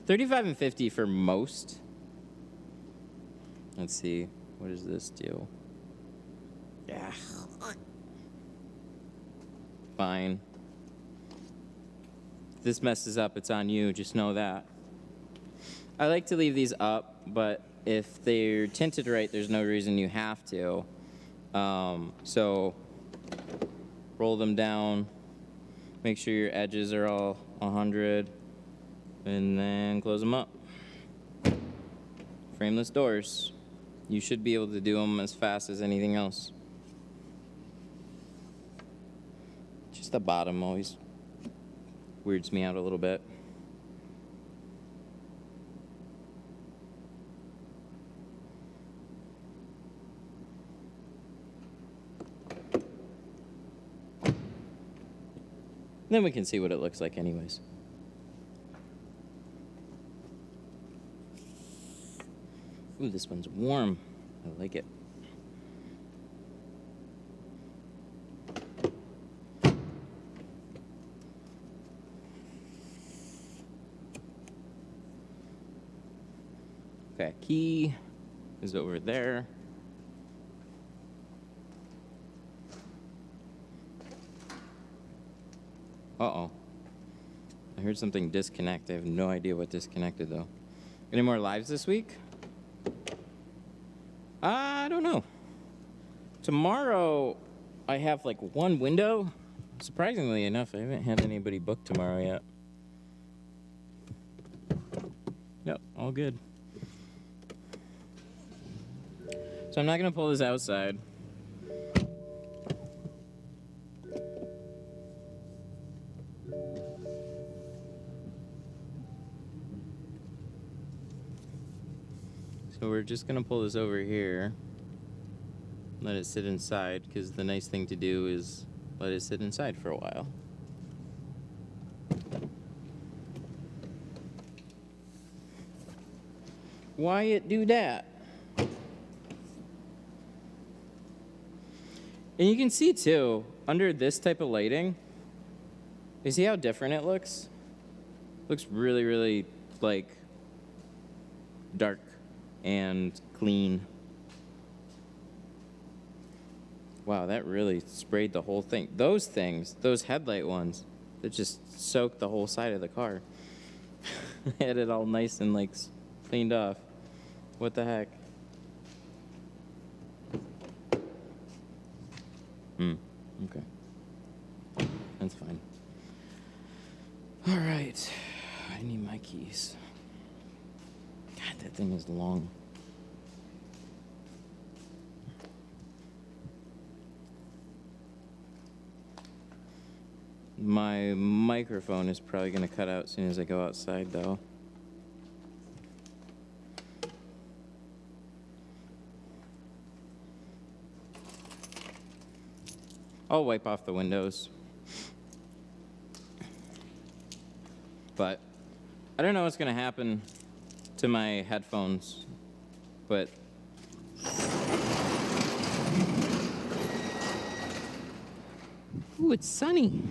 35 and 50 for most. Let's see. What does this do? Yeah. Fine. If this messes up, it's on you. Just know that. I like to leave these up, but if they're tinted right, there's no reason you have to. So roll them down. Make sure your edges are all 100. And then close them up. Frameless doors. You should be able to do them as fast as anything else. Just the bottom always weirds me out a little bit. Then we can see what it looks like anyways. Ooh, this one's warm. I like it. Okay, key is over there. Uh-oh. I heard something disconnect. I have no idea what disconnected, though. Any more lives this week? I don't know. Tomorrow, I have like one window. Surprisingly enough, I haven't had anybody book tomorrow yet. Yep, all good. So I'm not going to pull this outside. So we're just going to pull this over here. Let it sit inside, because the nice thing to do is let it sit inside for a while. Wyatt, do that. And you can see too, under this type of lighting, you see how different it looks? Looks really, really like dark and clean. Wow, that really sprayed the whole thing. Those things, those headlight ones, that just soaked the whole side of the car. Had it all nice and like cleaned off. What the heck? Okay. That's fine. All right. I need my keys. God, that thing is long. My microphone is probably going to cut out as soon as I go outside, though. I'll wipe off the windows. But I don't know what's going to happen to my headphones, but ooh, it's sunny.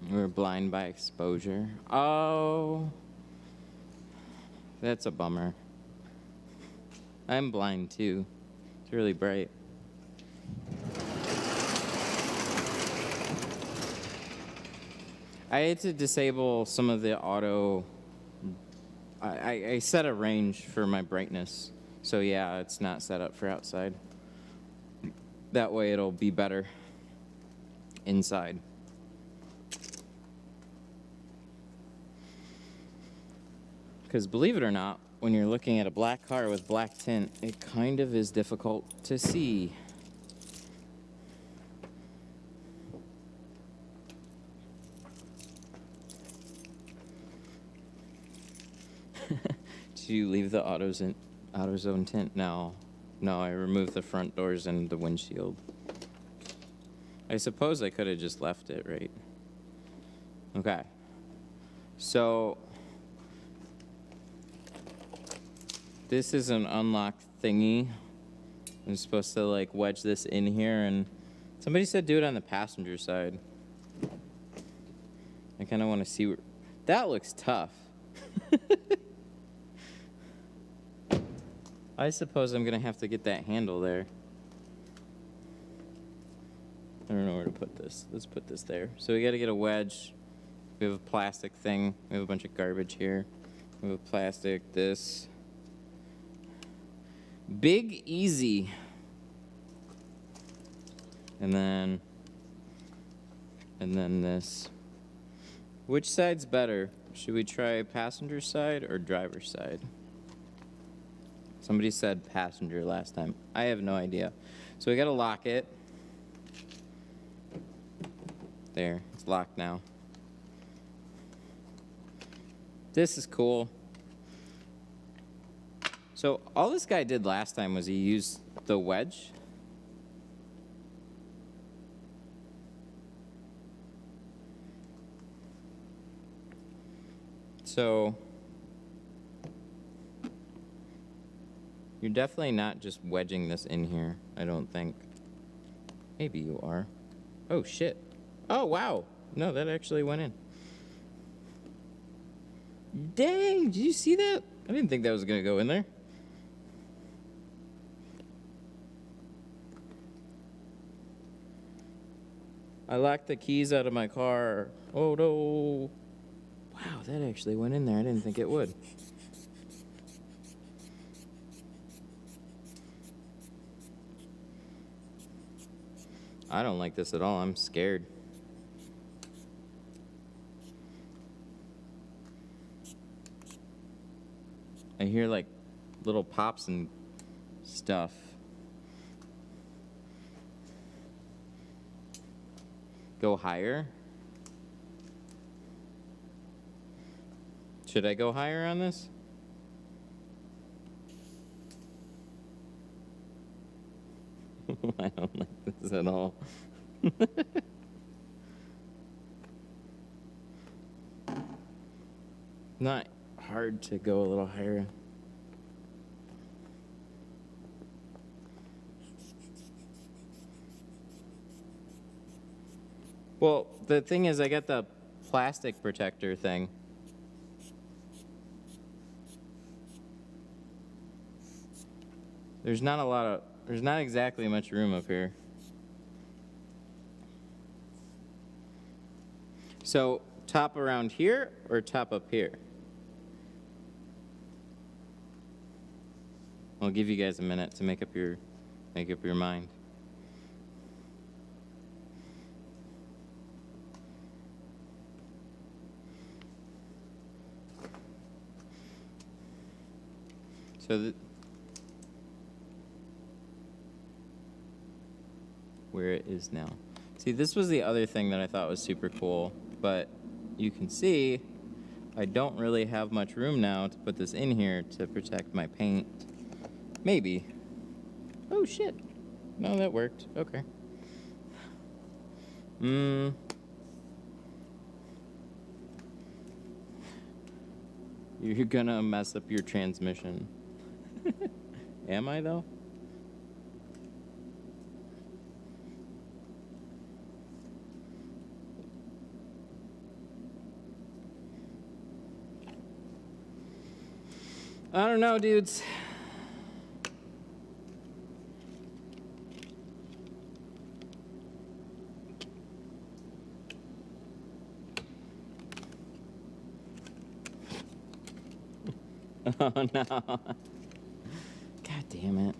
We're blind by exposure. Oh, that's a bummer. I'm blind too. It's really bright. I had to disable some of the auto. I set a range for my brightness. So yeah, it's not set up for outside. That way it'll be better inside. Because believe it or not, when you're looking at a black car with black tint, it kind of is difficult to see. Did you leave the AutoZone tint? No, I removed the front doors and the windshield. I suppose I could have just left it, right? Okay. So this is an unlock thingy. I'm supposed to like wedge this in here, and somebody said do it on the passenger side. I kind of want to see where that looks tough. I suppose I'm gonna have to get that handle there. I don't know where to put this. Let's put this there. So we got to get a wedge. We have a plastic thing. We have a bunch of garbage here. We have a plastic, this. Big Easy. And then this. Which side's better? Should we try passenger side or driver's side? Somebody said passenger last time. I have no idea. So we gotta lock it. There, it's locked now. This is cool. So all this guy did last time was he used the wedge. So you're definitely not just wedging this in here, I don't think. Maybe you are. Oh shit. Oh wow. No, that actually went in. Dang, did you see that? I didn't think that was gonna go in there. I locked the keys out of my car. Oh no. Wow, that actually went in there. I didn't think it would. I don't like this at all. I'm scared. I hear like little pops and stuff. Go higher? Should I go higher on this? I don't like this at all. Not hard to go a little higher. Well, the thing is, I got the plastic protector thing. There's not exactly much room up here. So, top around here or top up here? I'll give you guys a minute to make up your mind. So where it is now. See, this was the other thing that I thought was super cool, but you can see I don't really have much room now to put this in here to protect my paint. Maybe. Oh shit. No, that worked. Okay. You're gonna mess up your transmission. Am I though? I don't know, dudes. Oh no. God damn it.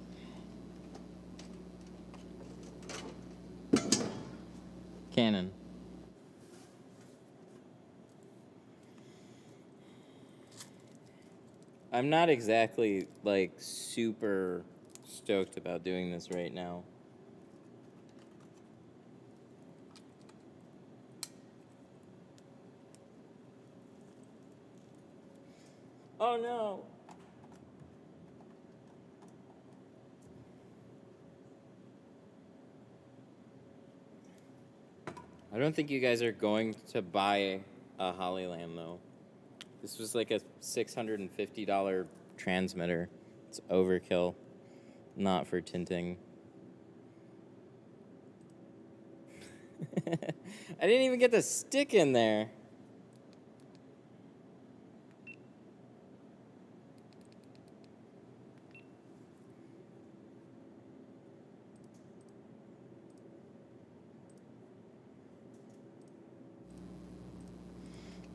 Canon. I'm not exactly like super stoked about doing this right now. Oh no. I don't think you guys are going to buy a Holly Lamb though. This was like a $650 transmitter. It's overkill. Not for tinting. I didn't even get the stick in there.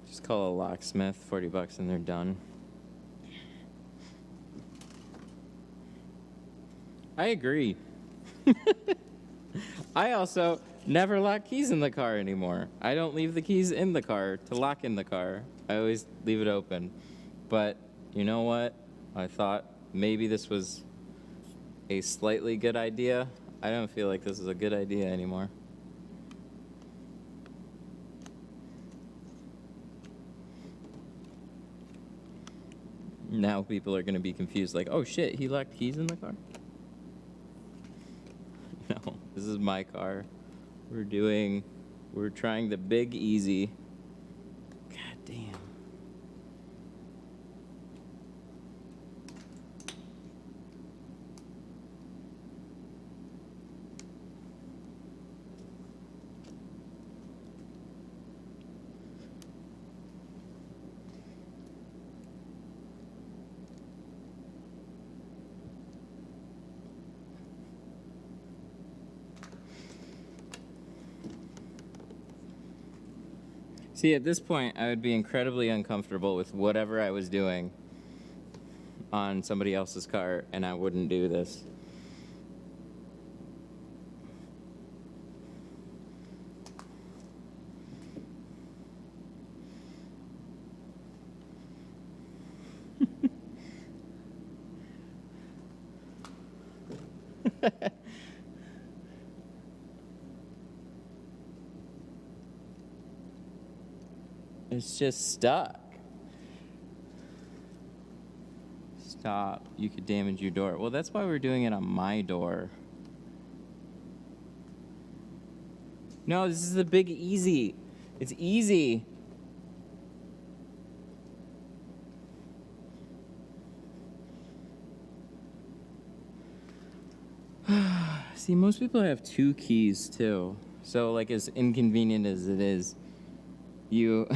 Just call a locksmith, $40 and they're done. I agree. I also never lock keys in the car anymore. I don't leave the keys in the car to lock in the car. I always leave it open. But you know what? I thought maybe this was a slightly good idea. I don't feel like this is a good idea anymore. Now people are going to be confused, like, oh shit, he locked keys in the car? No, this is my car. We're trying the big easy. God damn. See, at this point, I would be incredibly uncomfortable with whatever I was doing on somebody else's car, and I wouldn't do this. It's just stuck. Stop. You could damage your door. Well, that's why we're doing it on my door. No, this is the big easy. It's easy. See, most people have 2 keys too. So, like, as inconvenient as it is, you...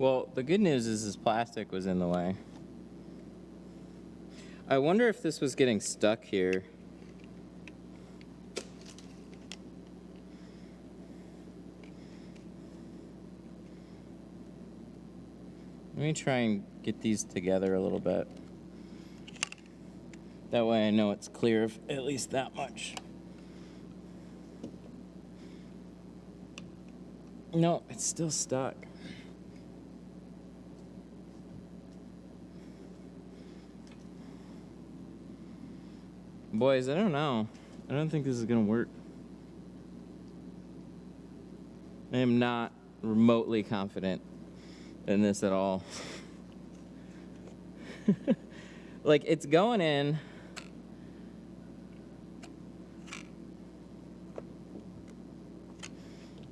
Well, the good news is this plastic was in the way. I wonder if this was getting stuck here. Let me try and get these together a little bit. That way I know it's clear of at least that much. No, it's still stuck. Boys, I don't know. I don't think this is gonna work. I am not remotely confident in this at all. Like, it's going in.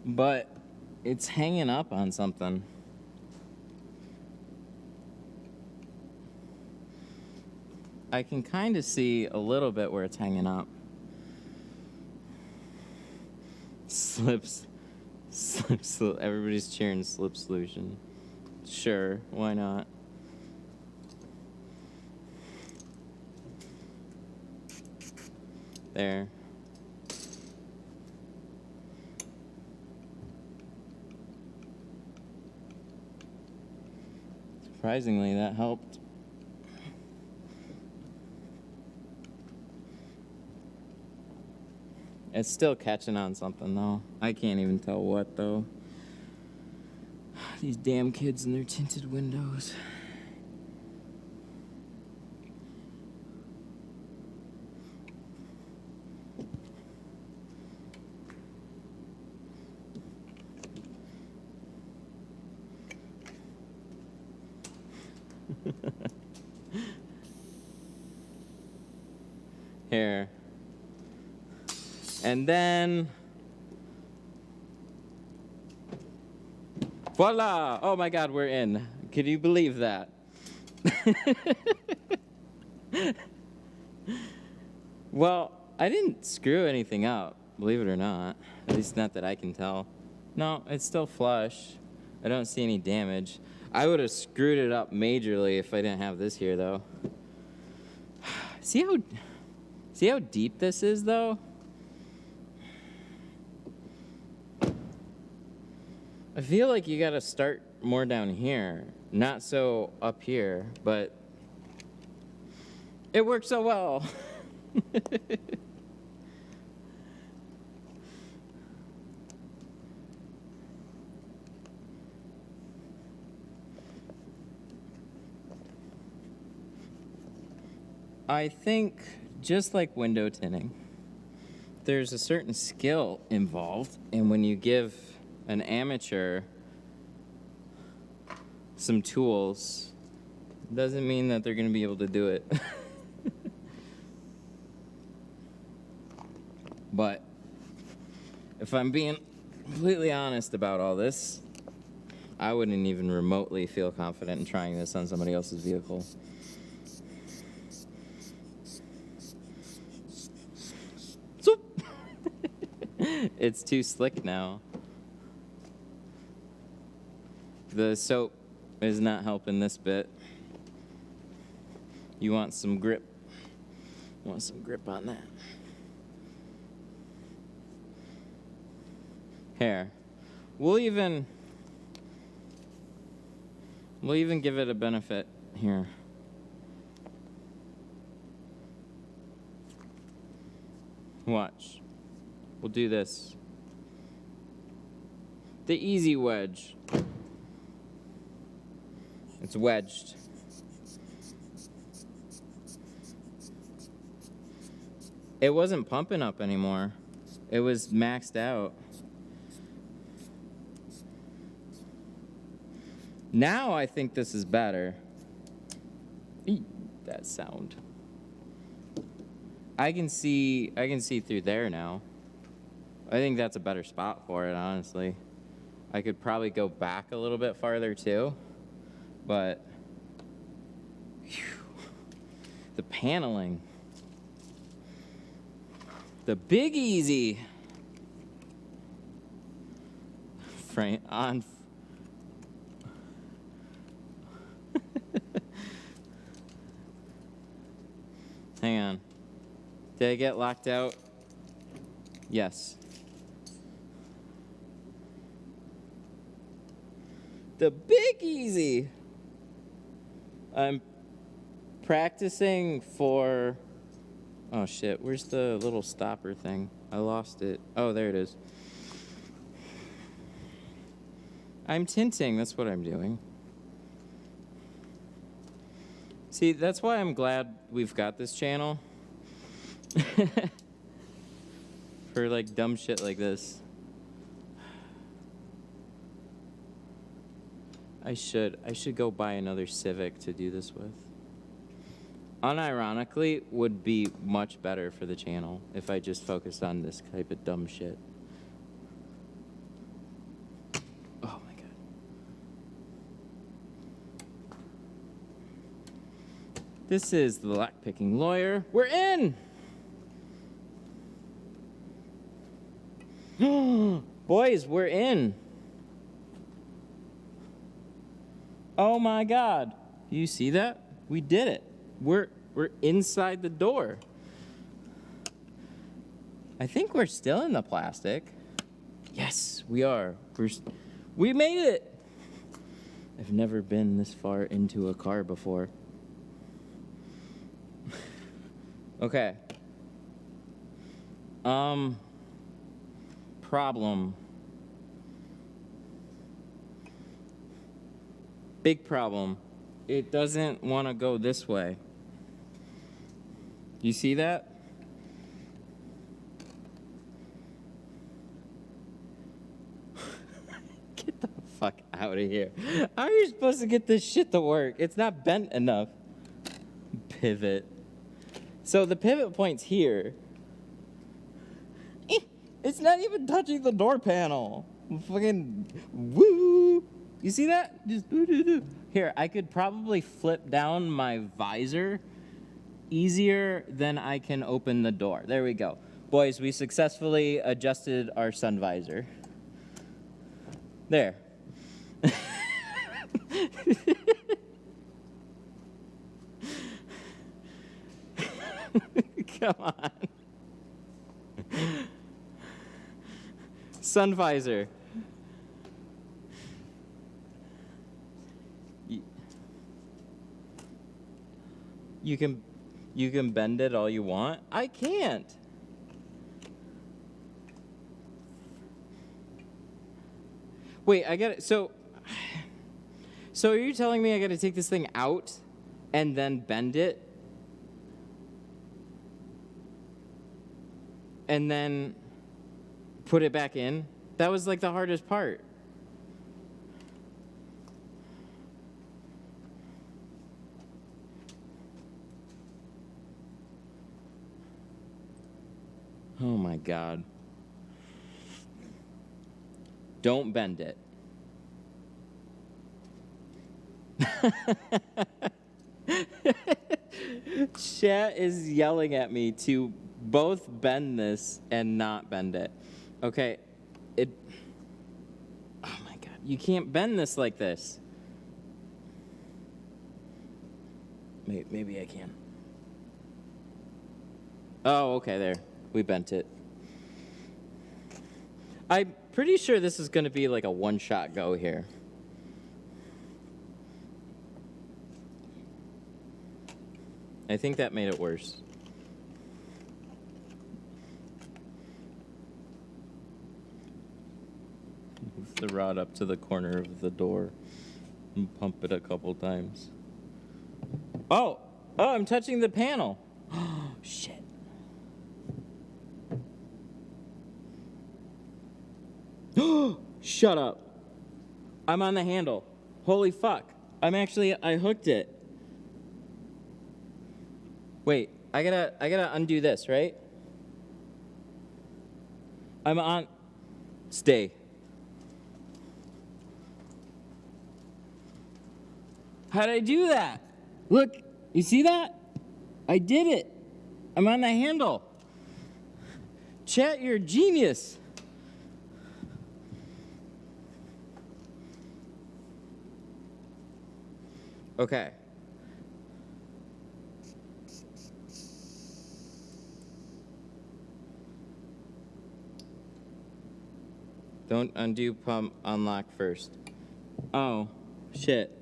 But it's hanging up on something. I can kind of see a little bit where it's hanging up. Slips. Everybody's cheering slip solution. Sure, why not? There. Surprisingly, that helped. It's still catching on something, though. I can't even tell what, though. These damn kids and their tinted windows. Here. And then, voila! Oh my God, we're in. Can you believe that? Well, I didn't screw anything up, believe it or not. At least not that I can tell. No, it's still flush. I don't see any damage. I would have screwed it up majorly if I didn't have this here, though. See how deep this is, though? I feel like you gotta start more down here, not so up here, but it works so well. I think, just like window tinting, there's a certain skill involved, and when you give an amateur some tools, doesn't mean that they're going to be able to do it. But if I'm being completely honest about all this, I wouldn't even remotely feel confident in trying this on somebody else's vehicle. It's too slick now. The soap is not helping this bit. You want some grip. You want some grip on that. Here. We'll even give it a benefit here. Watch. We'll do this. The easy wedge. It's wedged. It wasn't pumping up anymore. It was maxed out. Now I think this is better. Eek, that sound. I can see through there now. I think that's a better spot for it, honestly. I could probably go back a little bit farther too, but whew, the paneling, the Big Easy frame on. Hang on. Did I get locked out? Yes. The Big Easy. I'm practicing for... Oh shit, where's the little stopper thing? I lost it. Oh, there it is. I'm tinting, that's what I'm doing. See, that's why I'm glad we've got this channel. For like dumb shit like this. I should go buy another Civic to do this with. Unironically, would be much better for the channel if I just focused on this type of dumb shit. Oh my god. This is the lockpicking lawyer. We're in! Boys, we're in. Oh my god. Do you see that? We did it. We're inside the door. I think we're still in the plastic. Yes, we are. We made it. I've never been this far into a car before. Okay. Problem. Big problem. It doesn't want to go this way. You see that? Get the fuck out of here. How are you supposed to get this shit to work? It's not bent enough. Pivot. So the pivot point's here. It's not even touching the door panel. Fucking woo. You see that? Just doo-doo-doo. Here, I could probably flip down my visor easier than I can open the door. There we go. Boys, we successfully adjusted our sun visor. There. Come on. Sun visor. You can bend it all you want. I can't. Wait, I got it. So are you telling me I got to take this thing out and then bend it? And then put it back in? That was like the hardest part. Oh my God. Don't bend it. Chat is yelling at me to both bend this and not bend it. Okay, oh my God, you can't bend this like this. Maybe I can. Oh, okay, there. We bent it. I'm pretty sure this is going to be like a one-shot go here. I think that made it worse. Move the rod up to the corner of the door and pump it a couple times. Oh, I'm touching the panel. Oh, shit. Shut up. I'm on the handle. Holy fuck. I hooked it. Wait, I gotta undo this, right? I'm on. Stay. How'd I do that? Look, you see that? I did it. I'm on the handle. Chat, you're a genius. Okay. Don't undo pump unlock first. Oh, shit.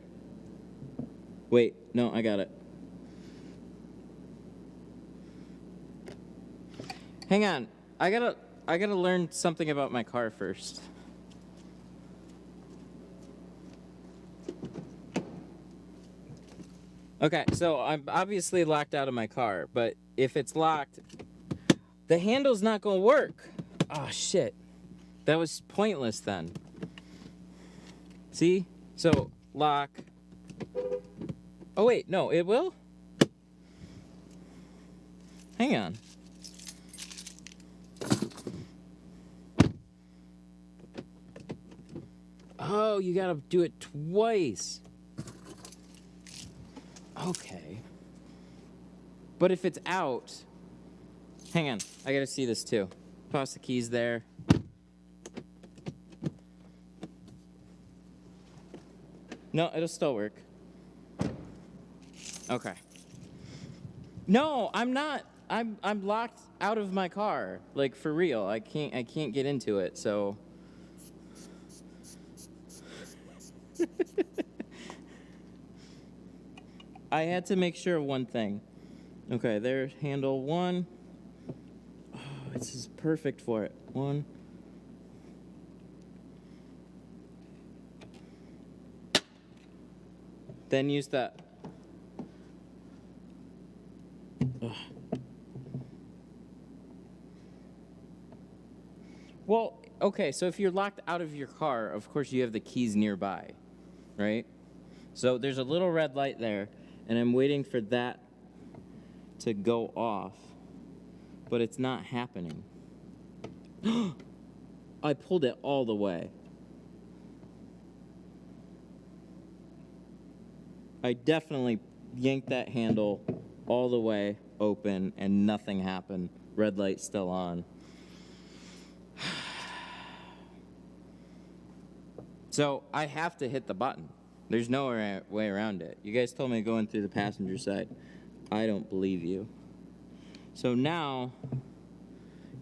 Wait, no, I got it. Hang on. I gotta learn something about my car first. Okay, so I'm obviously locked out of my car, but if it's locked, the handle's not gonna work. Oh, shit. That was pointless then. See? So, lock. Oh, wait, no, it will? Hang on. Oh, you gotta do it twice. Okay. But if it's out... Hang on, I gotta see this too. Toss the keys there. No, it'll still work. Okay. No, I'm not. I'm locked out of my car. Like, for real. I can't get into it, so... I had to make sure of one thing. Okay, there's handle one. Oh, this is perfect for it. One. Then use that. Ugh. Well, okay, so if you're locked out of your car, of course you have the keys nearby, right? So there's a little red light there, and I'm waiting for that to go off, but it's not happening. I pulled it all the way. I definitely yanked that handle all the way open and nothing happened. Red light still on. So I have to hit the button. There's no way around it. You guys told me going through the passenger side. I don't believe you. So now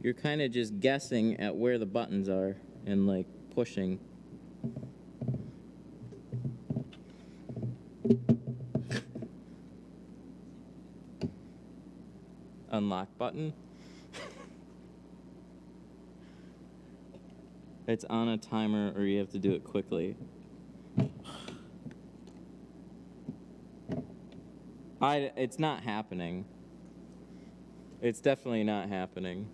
you're kind of just guessing at where the buttons are and like pushing. unlock button. It's on a timer or you have to do it quickly. It's not happening. It's definitely not happening.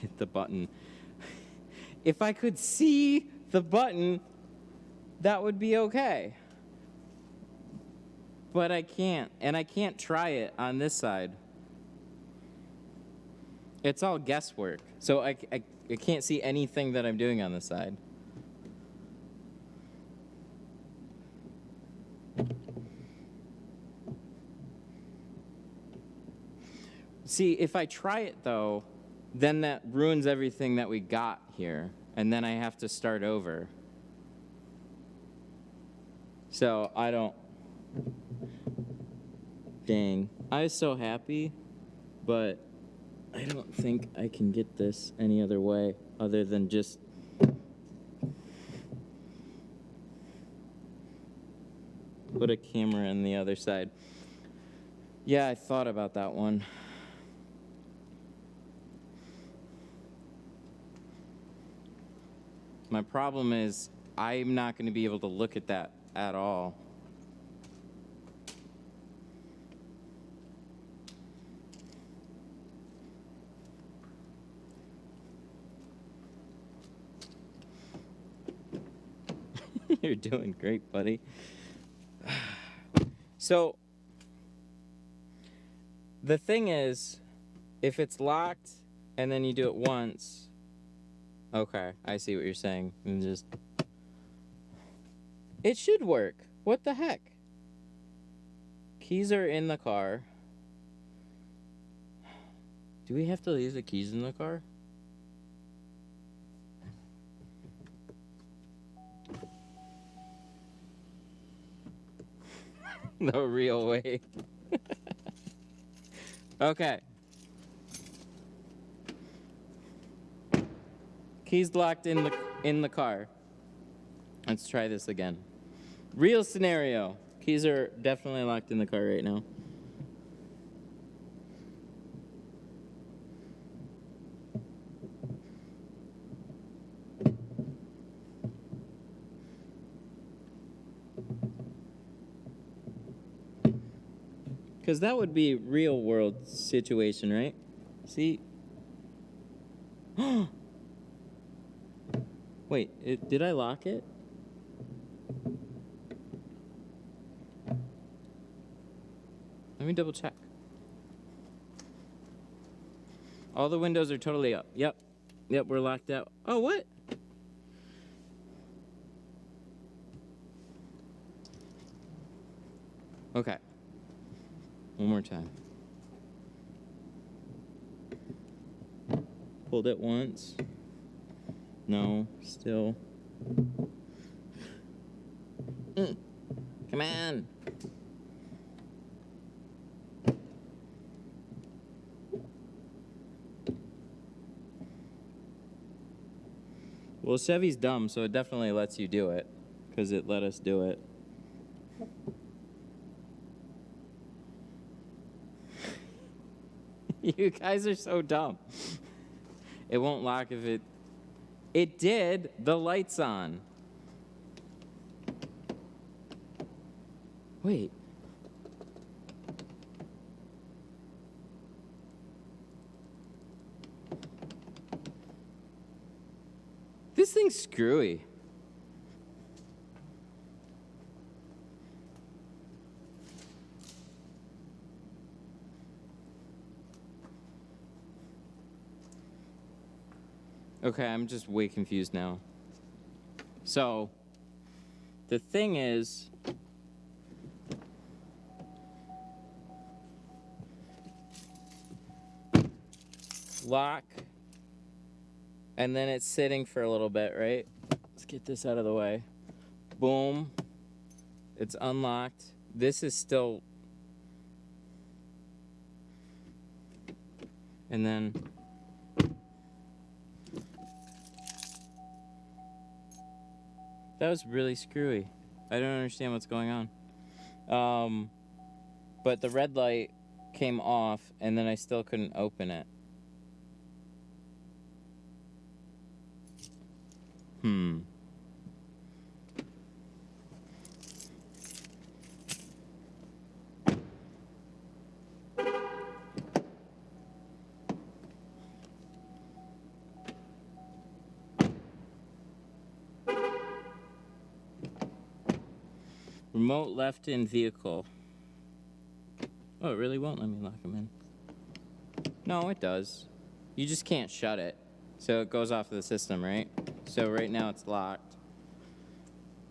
Hit the button. If I could see the button, that would be okay. But I can't, and I can't try it on this side. It's all guesswork, so I can't see anything that I'm doing on this side. See, if I try it though, then that ruins everything that we got here, and then I have to start over. So I don't. Dang. I was so happy, but I don't think I can get this any other way other than just put a camera on the other side. Yeah, I thought about that one. My problem is I'm not going to be able to look at that at all. You're doing great, buddy. So, the thing is, if it's locked and then you do it once, okay, I see what you're saying. And just, it should work. What the heck? Keys are in the car. Do we have to leave the keys in the car? No real way. Okay. Keys locked in the car. Let's try this again. Real scenario. Keys are definitely locked in the car right now. Because that would be real world situation, right? See? Wait, did I lock it? Let me double check. All the windows are totally up. Yep, we're locked out. Oh, what? Okay. One more time. Pulled it once. No, still. Come on. Well, Chevy's dumb, so it definitely lets you do it, because it let us do it. You guys are so dumb. It won't lock if it... It did. The light's on. Wait. This thing's screwy. Okay, I'm just way confused now. So, the thing is, lock, and then it's sitting for a little bit, right? Let's get this out of the way. Boom. It's unlocked. This is still... And then... That was really screwy. I don't understand what's going on. but the red light came off, and then I still couldn't open it. Remote left in vehicle. Oh, it really won't let me lock them in. No, it does. You just can't shut it. So it goes off the system, right? So right now it's locked.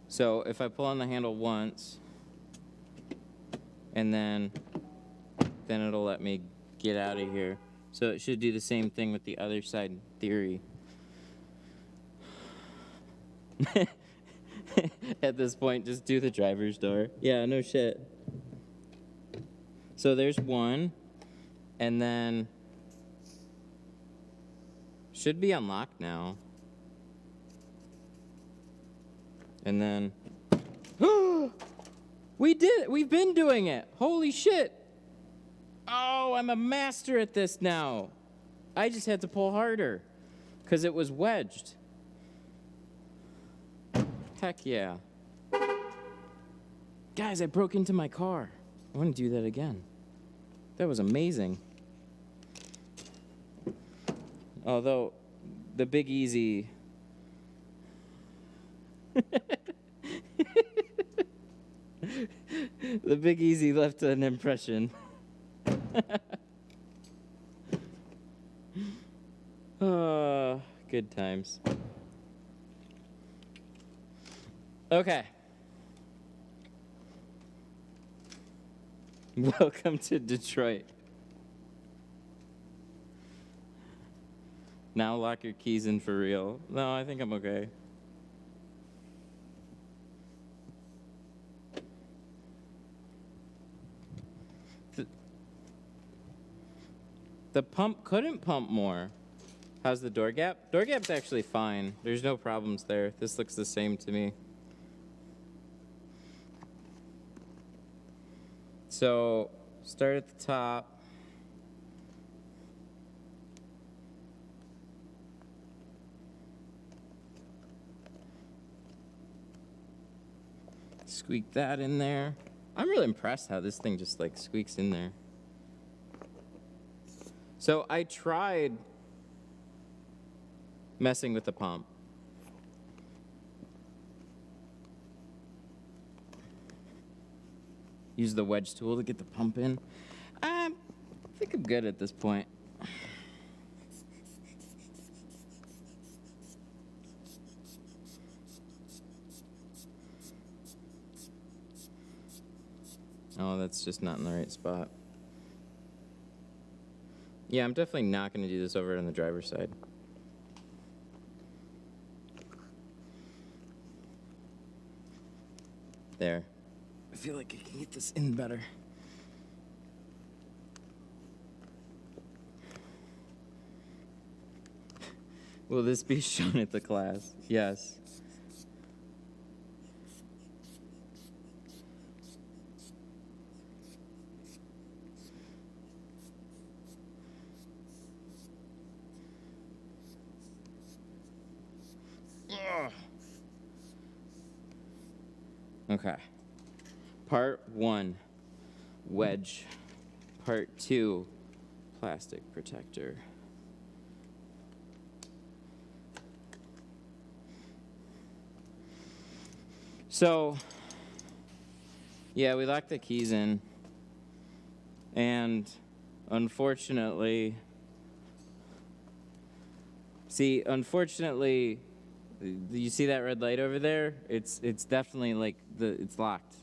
So if I pull on the handle once, and then it'll let me get out of here. So it should do the same thing with the other side in theory. At this point, just do the driver's door. Yeah, no shit. So there's one, and then should be unlocked now. And then we did it. We've been doing it. Holy shit. Oh, I'm a master at this now. I just had to pull harder because it was wedged. Heck yeah. Guys, I broke into my car. I want to do that again. That was amazing. Although, the Big Easy... the Big Easy left an impression. Good times. Okay. Welcome to Detroit. Now lock your keys in for real. No, I think I'm okay. The pump couldn't pump more. How's the door gap? Door gap's actually fine. There's no problems there. This looks the same to me. So, start at the top. Squeak that in there. I'm really impressed how this thing just like squeaks in there. So I tried messing with the pump. Use the wedge tool to get the pump in. I think I'm good at this point. Oh, that's just not in the right spot. Yeah, I'm definitely not going to do this over on the driver's side. There. I feel like I can get this in better. Will this be shown at the class? Yes. Ugh. Okay. Part 1, wedge. Part 2, plastic protector. So, yeah, we locked the keys in, and unfortunately, you see that red light over there? It's definitely like it's locked.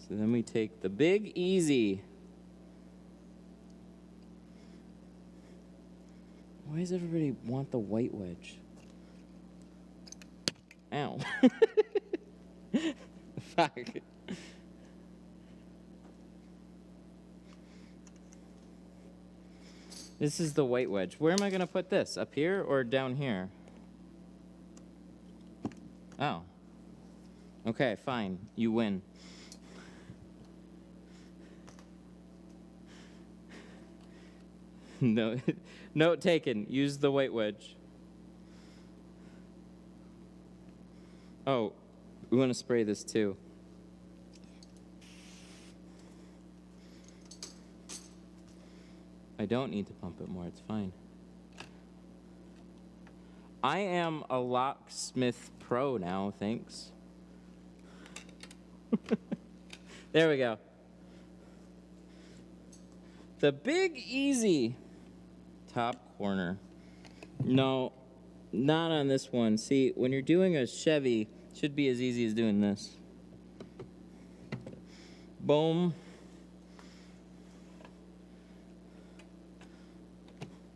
So then we take the Big Easy. Why does everybody want the white wedge? Ow. Fuck. This is the white wedge. Where am I going to put this? Up here or down here? Oh. Okay, fine. You win. No, note taken. Use the white wedge. Oh, we want to spray this too. I don't need to pump it more. It's fine. I am a locksmith pro now, thanks. There we go. The Big Easy. Top corner. No, not on this one. See, when you're doing a Chevy, it should be as easy as doing this. Boom.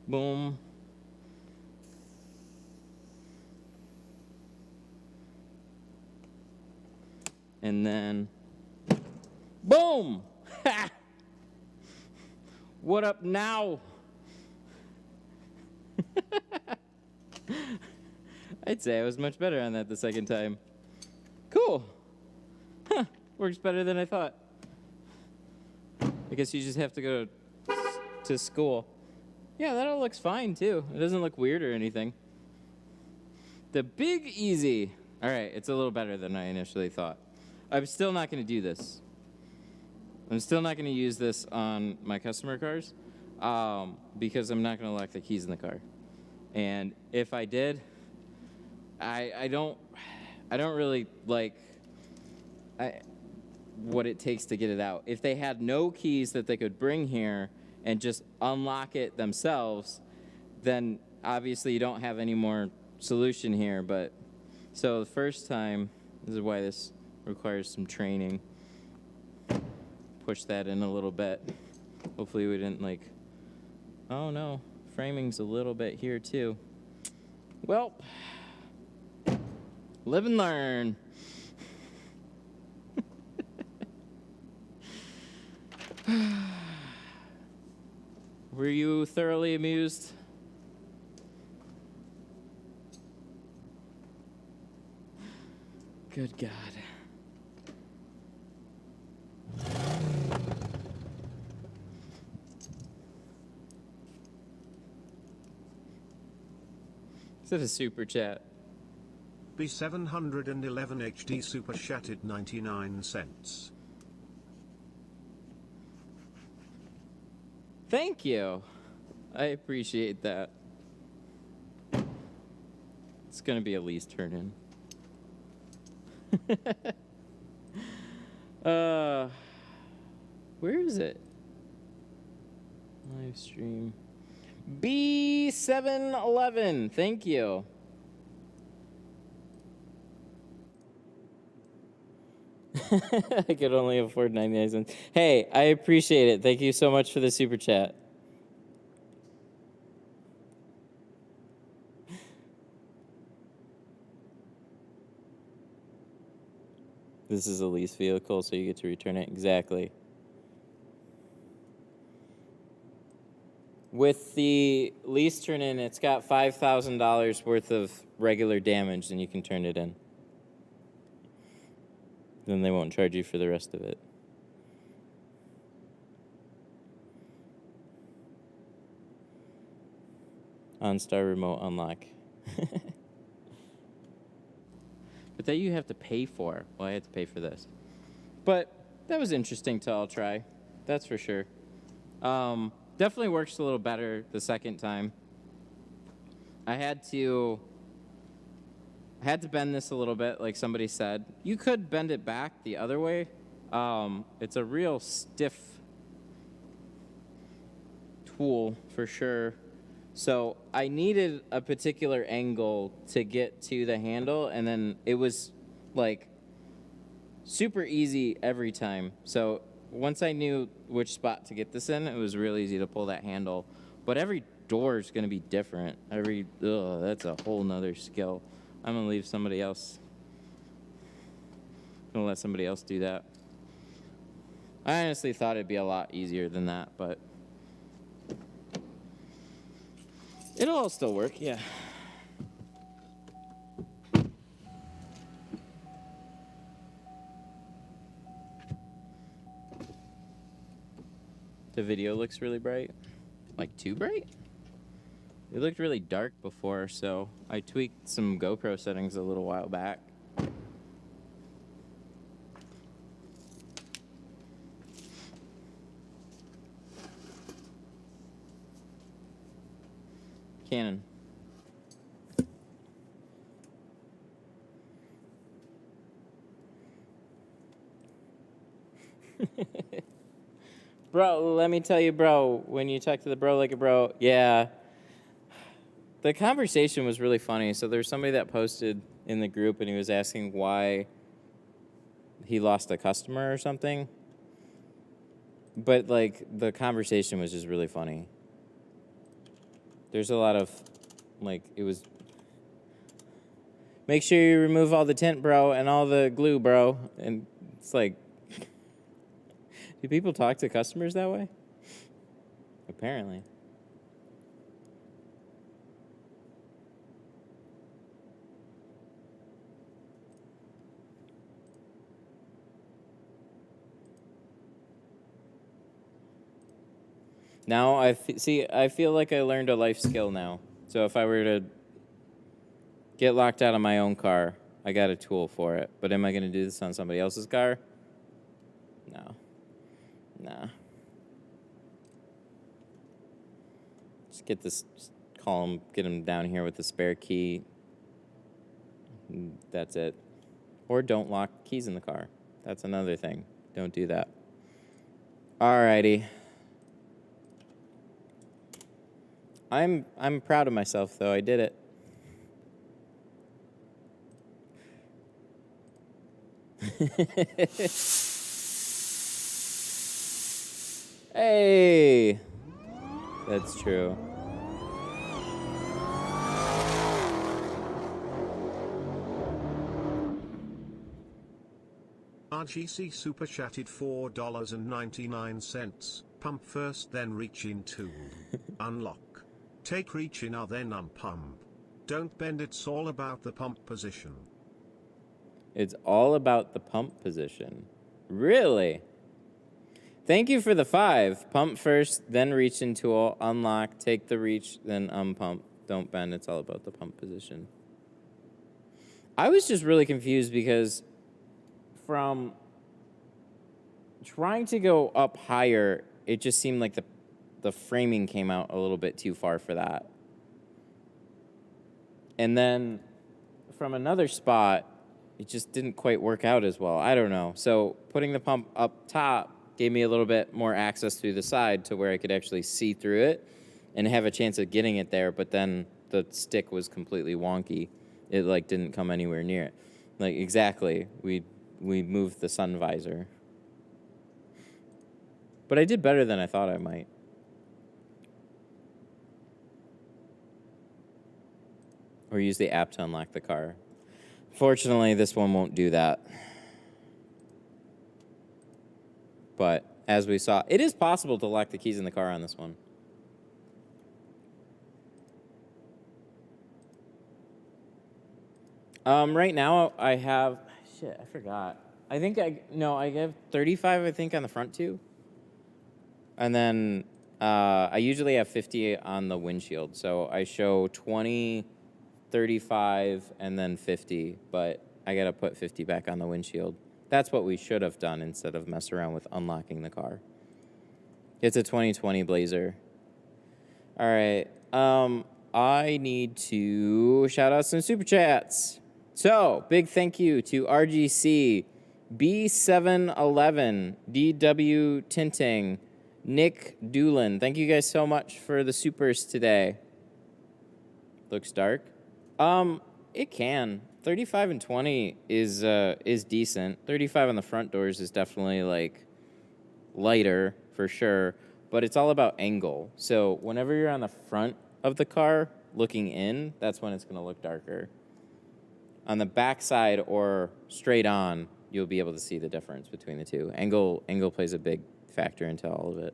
Boom. And then, boom! Ha! What up now? I'd say I was much better on that the second time. Cool. Huh. Works better than I thought. I guess you just have to go to school. Yeah, that all looks fine, too. It doesn't look weird or anything. The Big Easy. All right, it's a little better than I initially thought. I'm still not going to do this. I'm still not going to use this on my customer cars because I'm not going to lock the keys in the car. And if I did, I don't really like what it takes to get it out. If they had no keys that they could bring here and just unlock it themselves, then obviously you don't have any more solution here. But so the first time, this is why this requires some training. Push that in a little bit. Hopefully we didn't like, oh no, framing's a little bit here too. Well, live and learn. Were you thoroughly amused? Good God. Is that a super chat? B711 HD super chatted 99 cents. Thank you. I appreciate that. It's gonna be a lease turn in. Where is it? Live stream. B711. Thank you. I could only afford 99 cents. Hey, I appreciate it. Thank you so much for the super chat. This is a lease vehicle, so you get to return it. Exactly. With the lease turn-in, it's got $5,000 worth of regular damage, and you can turn it in. Then they won't charge you for the rest of it. OnStar remote unlock. But that you have to pay for. Well, I had to pay for this. But that was interesting to all try. That's for sure. Definitely works a little better the second time. I had to bend this a little bit, like somebody said. You could bend it back the other way. It's a real stiff tool for sure. So I needed a particular angle to get to the handle, and then it was like super easy every time. So once I knew which spot to get this in, it was real easy to pull that handle. But every door is going to be different. That's a whole nother skill. I'm going to leave somebody else. I'm going to let somebody else do that. I honestly thought it'd be a lot easier than that, but it'll all still work, yeah. The video looks really bright. Like, too bright? It looked really dark before, so I tweaked some GoPro settings a little while back. Canon. Bro, let me tell you, bro, when you talk to the bro like a bro, yeah. The conversation was really funny. So there's somebody that posted in the group and he was asking why he lost a customer or something. But, like, the conversation was just really funny. There's a lot of, like, it was, make sure you remove all the tint, bro, and all the glue, bro. And it's like, do people talk to customers that way? Apparently. Now I feel like I learned a life skill now. So if I were to get locked out of my own car, I got a tool for it. But am I going to do this on somebody else's car? No. Nah. Just call him, get him down here with the spare key. That's it. Or don't lock keys in the car. That's another thing. Don't do that. Alrighty. I'm proud of myself, though. I did it. Hey! That's true. RGC super chatted $4.99. Pump first, then reach in tool. Unlock. Take reach in, then unpump. Don't bend, it's all about the pump position. It's all about the pump position. Really? Thank you for the 5. Pump first, then reach in tool. Unlock, take the reach, then unpump. Don't bend, it's all about the pump position. I was just really confused because from trying to go up higher, it just seemed like the framing came out a little bit too far for that. And then from another spot, it just didn't quite work out as well. I don't know. So putting the pump up top gave me a little bit more access through the side to where I could actually see through it and have a chance of getting it there, but then the stick was completely wonky. It, like, didn't come anywhere near it. Like, exactly. We moved the sun visor. But I did better than I thought I might. Or use the app to unlock the car. Fortunately, this one won't do that. But as we saw, it is possible to lock the keys in the car on this one. Right now, I have... Shit, I forgot. I have 35, I think, on the front two. And then I usually have 50 on the windshield. So I show 20, 35, and then 50. But I got to put 50 back on the windshield. That's what we should have done instead of mess around with unlocking the car. It's a 2020 Blazer. All right. I need to shout out some super chats. So, big thank you to RGC, B711, DW Tinting, Nick Doolin. Thank you guys so much for the supers today. Looks dark. It can. 35 and 20 is decent. 35 on the front doors is definitely, like, lighter for sure, but it's all about angle. So whenever you're on the front of the car looking in, that's when it's going to look darker. On the back side or straight on, you'll be able to see the difference between the two. Angle plays a big factor into all of it.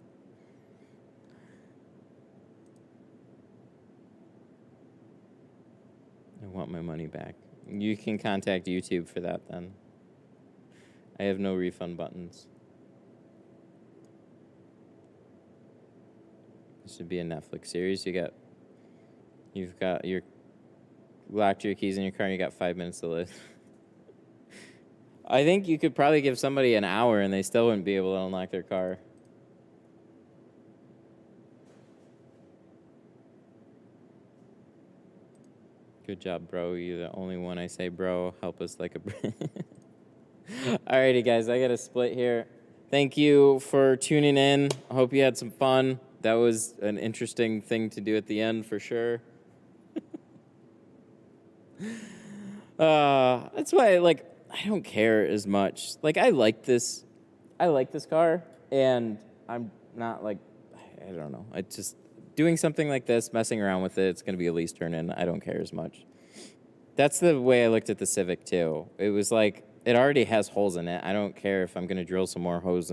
I want my money back. You can contact YouTube for that then. I have no refund buttons. Should be a Netflix series. You've got your locked your keys in your car and you got 5 minutes to live. I think you could probably give somebody an hour and they still wouldn't be able to unlock their car. Good job, bro. You're the only one I say, bro. Help us like a Alrighty, guys. I got to split here. Thank you for tuning in. I hope you had some fun. That was an interesting thing to do at the end for sure. That's why, like, I don't care as much. Like, I like this car, and I'm not like, I don't know. I just doing something like this, messing around with it. It's gonna be a lease turn in. I don't care as much. That's the way I looked at the Civic too. It was like it already has holes in it. I don't care if I'm gonna drill some more hose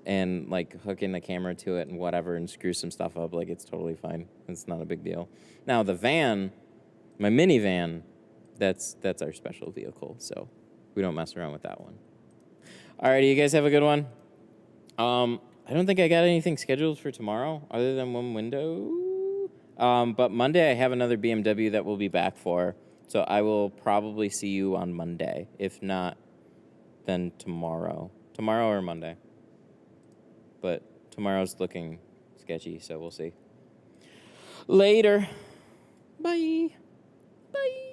and like hook in the camera to it and whatever and screw some stuff up. Like, it's totally fine. It's not a big deal. Now the van, my minivan, that's our special vehicle, so we don't mess around with that one. Alrighty, you guys have a good one. I don't think I got anything scheduled for tomorrow other than one window. But Monday I have another BMW that we'll be back for, so I will probably see you on Monday. If not, then tomorrow. Tomorrow or Monday. But tomorrow's looking sketchy, so we'll see. Later. Bye. Bye.